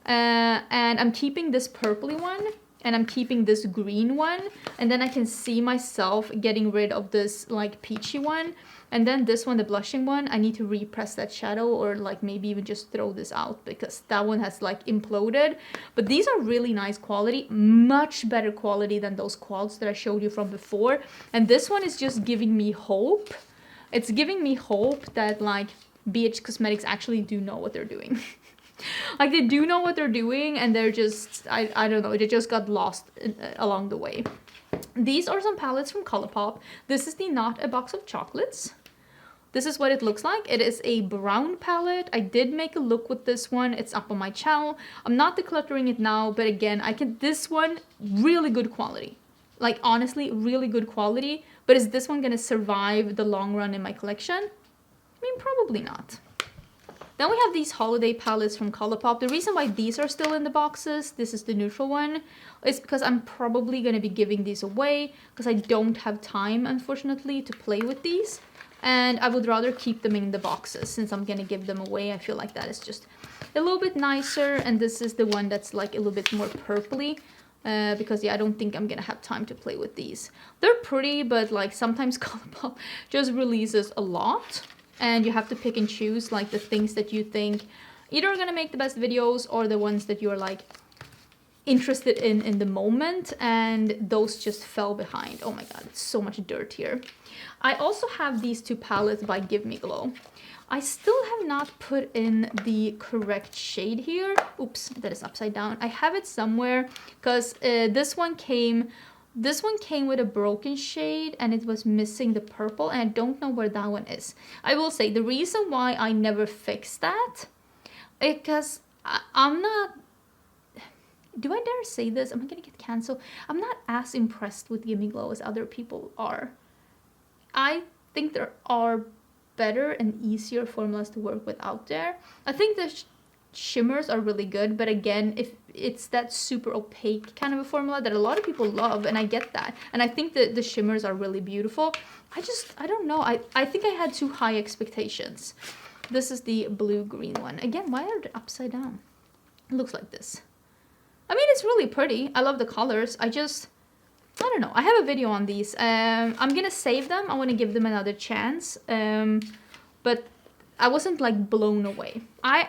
And I'm keeping this purpley one, and I'm keeping this green one, and then I can see myself getting rid of this like peachy one, and then this one, the blushing one, I need to repress that shadow, or like maybe even just throw this out because that one has like imploded. But these are really nice quality, much better quality than those quads that I showed you from before, and this one is just giving me hope. It's giving me hope that like BH Cosmetics actually do know what they're doing. Like, they do know what they're doing, and they're just, I don't know, they just got lost along the way. These are some palettes from Colourpop. This is the Not a Box of Chocolates. This is what it looks like. It is a brown palette. I did make a look with this one. It's up on my channel. I'm not decluttering it now, but again, this one, really good quality. Like, honestly, really good quality. But is this one gonna survive the long run in my collection? I mean, probably not. Then we have these holiday palettes from Colourpop. The reason why these are still in the boxes, this is the neutral one, is because I'm probably going to be giving these away because I don't have time, unfortunately, to play with these. And I would rather keep them in the boxes since I'm going to give them away. I feel like that is just a little bit nicer. And this is the one that's like a little bit more purpley. Because yeah, I don't think I'm gonna have time to play with these. They're pretty, but like sometimes Colourpop just releases a lot. And you have to pick and choose like the things that you think either are gonna make the best videos or the ones that you're like interested in the moment, and those just fell behind. Oh my god, it's so much dirt here. I also have these two palettes by Give Me Glow. I still have not put in the correct shade here. Oops, that is upside down. I have it somewhere because this one came with a broken shade and it was missing the purple, and I don't know where that one is. I will say the reason why I never fixed that is because I'm not, do I dare say this? Am I gonna get canceled? I'm not as impressed with Give Me Glow as other people are. I think there are better and easier formulas to work with out there. I think the shimmers are really good, but again, if it's that super opaque kind of a formula that a lot of people love, and I get that, and I think that the shimmers are really beautiful, I don't know, I think I had too high expectations. This is the blue-green one. Again, why are they upside down? It looks like this. I mean, it's really pretty. I love the colors. I don't know. I have a video on these. I'm gonna save them. I want to give them another chance. But I wasn't like blown away. I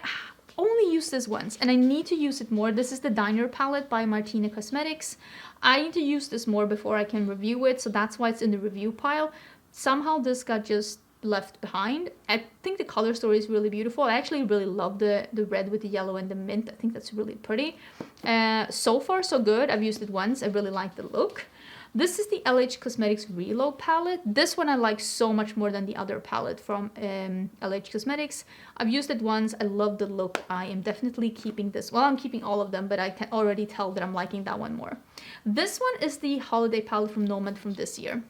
only used this once and I need to use it more. This is the Diner palette by Nomad Cosmetics. I need to use this more before I can review it, so that's why it's in the review pile. Somehow this got just left behind. I think the color story is really beautiful. I actually really love the red with the yellow and the mint. I think that's really pretty. So far so good. I've used it once. I really like the look. This is the LH Cosmetics Reload palette. This one I like so much more than the other palette from LH Cosmetics. I've used it once. I love the look. I am definitely keeping this. Well, I'm keeping all of them, but I can already tell that I'm liking that one more. This one is the holiday palette from Nomad from this year.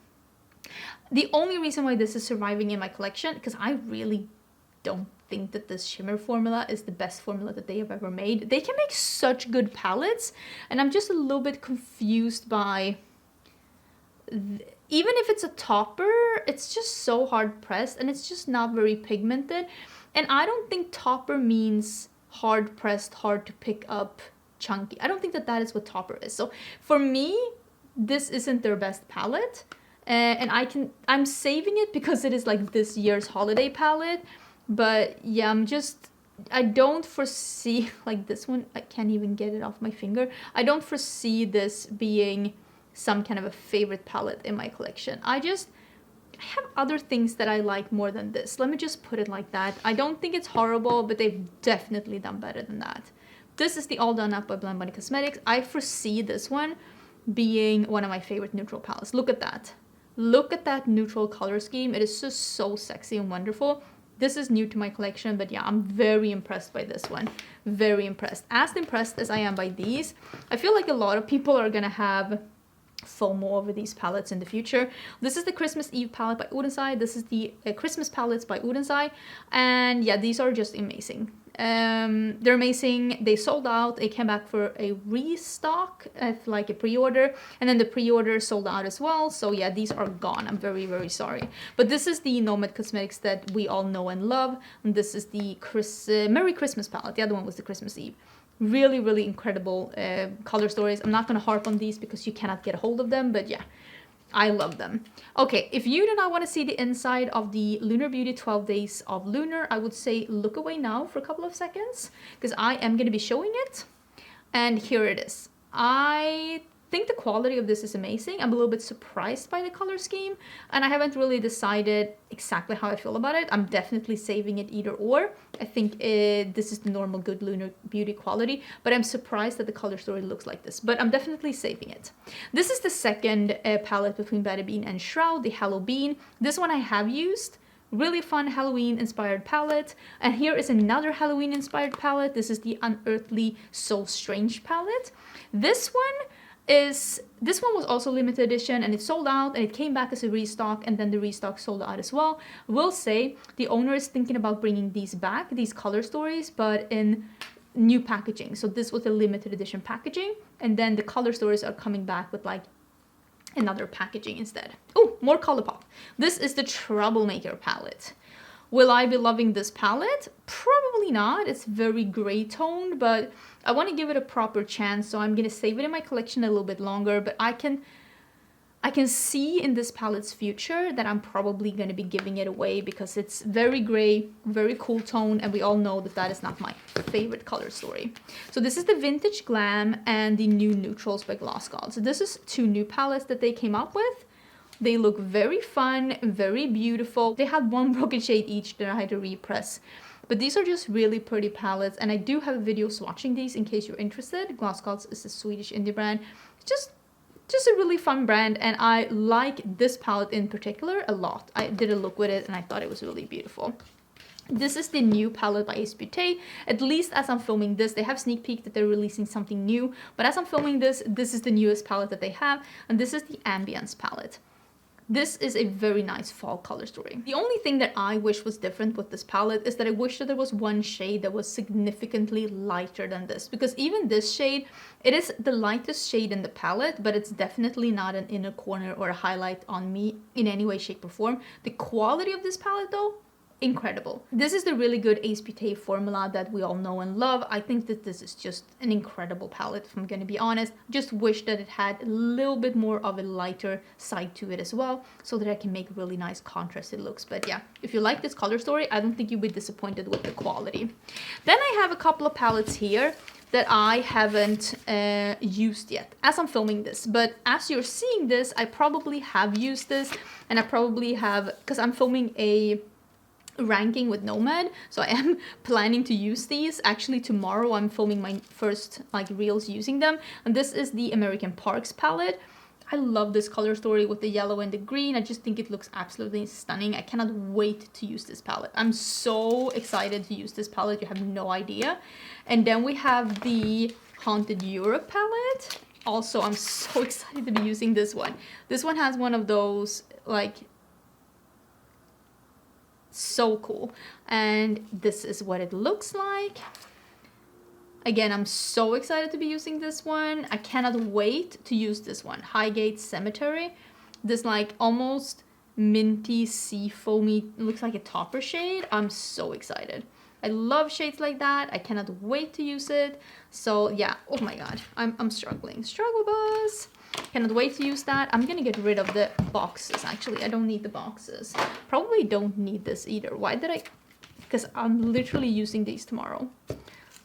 The only reason why this is surviving in my collection, because I really don't think that this shimmer formula is the best formula that they have ever made. They can make such good palettes, and I'm just a little bit confused by... Even if it's a topper, it's just so hard pressed and it's just not very pigmented. And I don't think topper means hard pressed, hard to pick up, chunky. I don't think that that is what topper is. So for me, this isn't their best palette. And I'm saving it because it is like this year's holiday palette. But yeah, I don't foresee, like this one, I can't even get it off my finger. I don't foresee this being some kind of a favorite palette in my collection. I have other things that I like more than this. Let me just put it like that. I don't think it's horrible, but they've definitely done better than that. This is the All Done Up by Glamlite Cosmetics. I foresee this one being one of my favorite neutral palettes. Look at that. Look at that neutral color scheme. It is just so sexy and wonderful. This is new to my collection, but yeah, I'm very impressed by this one. Very impressed. As impressed as I am by these, I feel like a lot of people are gonna have FOMO over these palettes in the future. This is the Christmas Eve palette by Odin. This is the Christmas palettes by Odin. And yeah, these are just amazing. They're amazing. They sold out. They came back for a restock at like a pre-order, and then the pre-order sold out as well. So yeah, these are gone. I'm very, very sorry. But this is the Nomad Cosmetics that we all know and love. And this is the Merry Christmas palette. The other one was the Christmas Eve. Really, really incredible color stories. I'm not going to harp on these because you cannot get a hold of them, but yeah, I love them. Okay, if you do not want to see the inside of the Lunar Beauty 12 Days of Lunar, I would say look away now for a couple of seconds because I am going to be showing it. And here it is. I think the quality of this is amazing. I'm a little bit surprised by the color scheme, and I haven't really decided exactly how I feel about it. I'm definitely saving it either or. I think this is the normal good Lunar Beauty quality, but I'm surprised that the color story looks like this, but I'm definitely saving it. This is the second palette between Betty Bean and Shroud, the Halloween. This one I have used. Really fun Halloween inspired palette. And here is another Halloween inspired palette. This is the Unearthly So Strange palette. This one was also limited edition, and it sold out, and it came back as a restock, and then the restock sold out as well. I will say the owner is thinking about bringing these back, these color stories, but in new packaging. So this was a limited edition packaging, and then the color stories are coming back with like another packaging instead. Oh, more ColourPop. This is the Troublemaker palette. Will I be loving this palette? Probably not. It's very gray toned, but I want to give it a proper chance, so I'm going to save it in my collection a little bit longer, but I can see in this palette's future that I'm probably going to be giving it away because it's very gray, very cool tone, and we all know that that is not my favorite color story. So this is the Vintage Glam and the New Neutrals by Gloss God. So this is two new palettes that they came up with. They look very fun, very beautiful. They had one broken shade each that I had to repress. But these are just really pretty palettes, and I do have a video swatching these in case you're interested. Gloss Gods is a Swedish indie brand. Just a really fun brand, and I like this palette in particular a lot. I did a look with it and I thought it was really beautiful. This is the new palette by Beauté. At least as I'm filming this, they have sneak peek that they're releasing something new, but as I'm filming this, this is the newest palette that they have, and this is the Ambience palette. This is a very nice fall color story. The only thing that I wish was different with this palette is that I wish that there was one shade that was significantly lighter than this, because even this shade, it is the lightest shade in the palette, but it's definitely not an inner corner or a highlight on me in any way, shape, or form. The quality of this palette though, incredible. This is the really good Beauté formula that we all know and love. I think that this is just an incredible palette, if I'm going to be honest. Just wish that it had a little bit more of a lighter side to it as well, so that I can make really nice contrasted looks. But yeah, if you like this color story, I don't think you'll be disappointed with the quality. Then I have a couple of palettes here that I haven't used yet as I'm filming this, but as you're seeing this, I probably have used this, and I probably have, because I'm filming a ranking with Nomad, so I am planning to use these. Actually tomorrow I'm filming my first like reels using them, and this is the American Parks palette. I love this color story with the yellow and the green. I just think it looks absolutely stunning. I cannot wait to use this palette. I'm so excited to use this palette, you have no idea. And then we have the Haunted Europe palette. Also, I'm so excited to be using this one. This one has one of those like so cool, and this is what it looks like. Again, I'm so excited to be using this one. I cannot wait to use this one. Highgate Cemetery. This like almost minty sea foamy, looks like a topper shade. I'm so excited. I love shades like that. I cannot wait to use it. So yeah, oh my god, I'm struggling. Struggle bus. Cannot wait to use that. I'm gonna get rid of the boxes. Actually, I don't need the boxes. Probably don't need this either. Why did I? Because I'm literally using these tomorrow.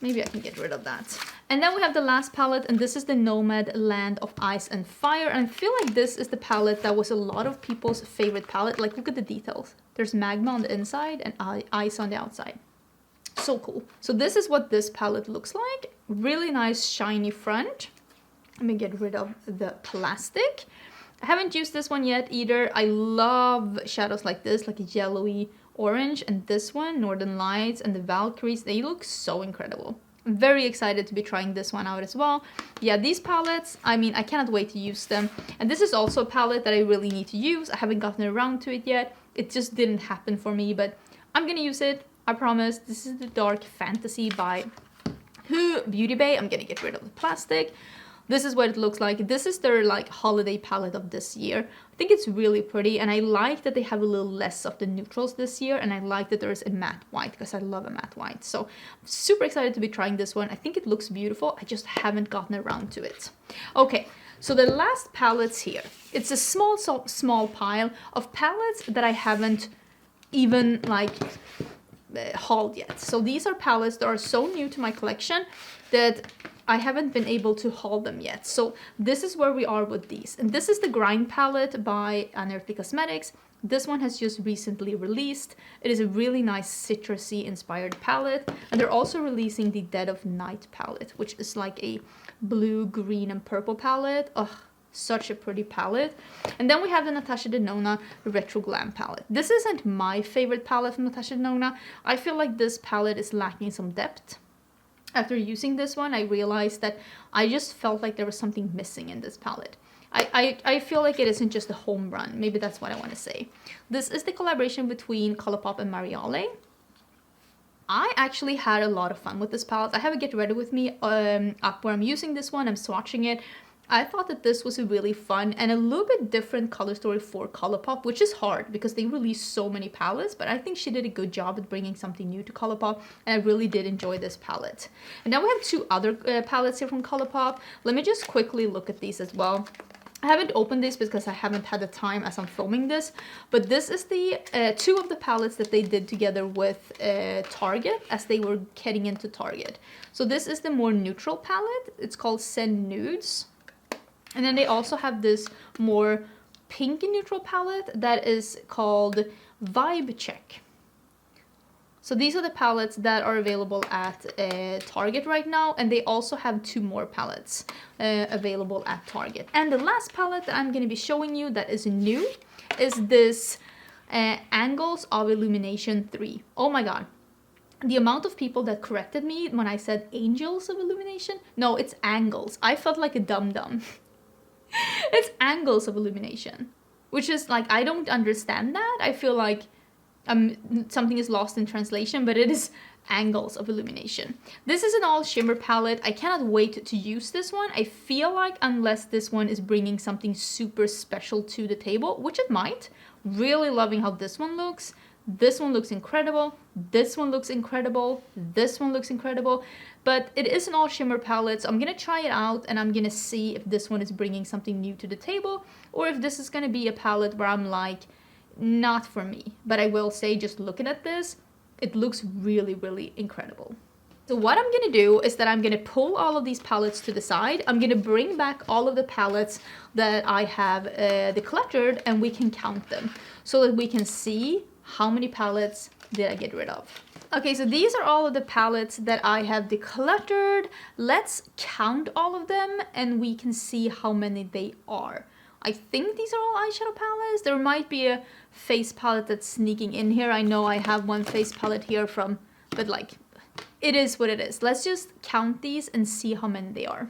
Maybe I can get rid of that. And then we have the last palette, and this is the Nomad Land of Ice and Fire. And I feel like this is the palette that was a lot of people's favorite palette. Like, look at the details. There's magma on the inside and ice on the outside. So cool. So this is what this palette looks like. Really nice shiny front. Let me get rid of the plastic. I haven't used this one yet either. I love shadows like this, like a yellowy orange, and this one, Northern Lights and the Valkyries, they look so incredible. I'm very excited to be trying this one out as well. Yeah, these palettes, I mean, I cannot wait to use them. And this is also a palette that I really need to use. I haven't gotten around to it yet. It just didn't happen for me, but I'm gonna use it. I promise. This is the Dark Fantasy by Beauty Bay. I'm gonna get rid of the plastic. This is what it looks like. This is their like holiday palette of this year. I think it's really pretty, and I like that they have a little less of the neutrals this year, and I like that there is a matte white because I love a matte white. So I'm super excited to be trying this one. I think it looks beautiful. I just haven't gotten around to it. Okay, so the last palettes here. It's a small pile of palettes that I haven't even like hauled yet. So these are palettes that are so new to my collection that I haven't been able to haul them yet. So this is where we are with these. And this is the Grind palette by Nomad Cosmetics. This one has just recently released. It is a really nice citrusy inspired palette. And they're also releasing the Dead of Night palette, which is like a blue, green, and purple palette. Ugh, such a pretty palette. And then we have the Natasha Denona Retro Glam palette. This isn't my favorite palette from Natasha Denona. I feel like this palette is lacking some depth. After using this one, I realized that I just felt like there was something missing in this palette. I feel like it isn't just a home run. Maybe that's what I want to say. This is the collaboration between Colourpop and Mariale. I actually had a lot of fun with this palette. I have a Get Ready With Me up where I'm using this one. I'm swatching it. I thought that this was a really fun and a little bit different color story for Colourpop, which is hard because they release so many palettes, but I think she did a good job at bringing something new to Colourpop, and I really did enjoy this palette. And now we have two other palettes here from Colourpop. Let me just quickly look at these as well. I haven't opened this because I haven't had the time as I'm filming this, but this is the two of the palettes that they did together with Target as they were getting into Target. So this is the more neutral palette. It's called Send Nudes. And then they also have this more pink and neutral palette that is called Vibe Check. So these are the palettes that are available at Target right now, and they also have two more palettes available at Target. And the last palette that I'm going to be showing you that is new is this Angles of Illumination 3. Oh my god. The amount of people that corrected me when I said Angels of Illumination. No, it's Angles. I felt like a dum-dum. It's Angles of Illumination, which is like, I don't understand that. I feel like something is lost in translation, but it is Angles of Illumination. This is an all shimmer palette. I cannot wait to use this one. I feel like unless this one is bringing something super special to the table, which it might. Really loving how this one looks. This one looks incredible. This one looks incredible. This one looks incredible. But it is an all shimmer palette, so I'm gonna try it out and I'm gonna see if this one is bringing something new to the table or if this is gonna be a palette where I'm like, not for me. But I will say, just looking at this, it looks really, really incredible. So what I'm gonna do is that I'm gonna pull all of these palettes to the side. I'm gonna bring back all of the palettes that I have decluttered and we can count them so that we can see how many palettes did I get rid of. Okay, so these are all of the palettes that I have decluttered. Let's count all of them and we can see how many they are. I think these are all eyeshadow palettes. There might be a face palette that's sneaking in here. I know I have one face palette here from, but like, it is what it is. Let's just count these and see how many they are.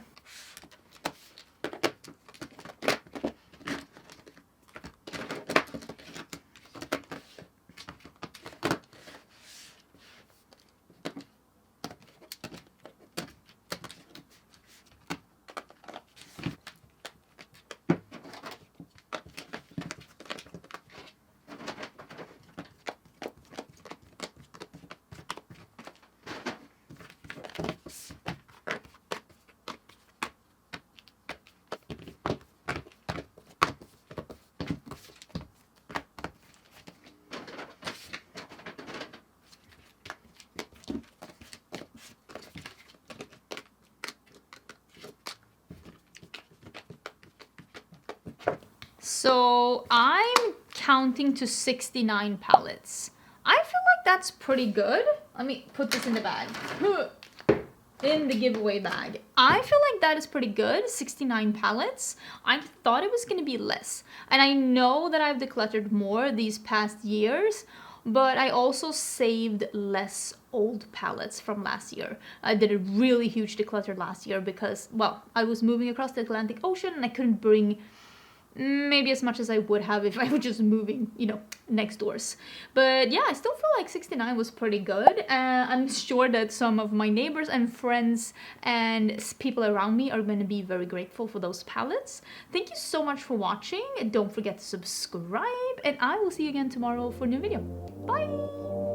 So I'm counting to 69 palettes. I feel like that's pretty good. Let me put this in the bag. In the giveaway bag. I feel like that is pretty good, 69 palettes. I thought it was gonna be less. And I know that I've decluttered more these past years, but I also saved less old palettes from last year. I did a really huge declutter last year because, well, I was moving across the Atlantic Ocean and I couldn't bring maybe as much as I would have if I were just moving, you know, next doors. But yeah, I still feel like 69 was pretty good. I'm sure that some of my neighbors and friends and people around me are going to be very grateful for those palettes. Thank you so much for watching. Don't forget to subscribe, and I will see you again tomorrow for a new video. Bye!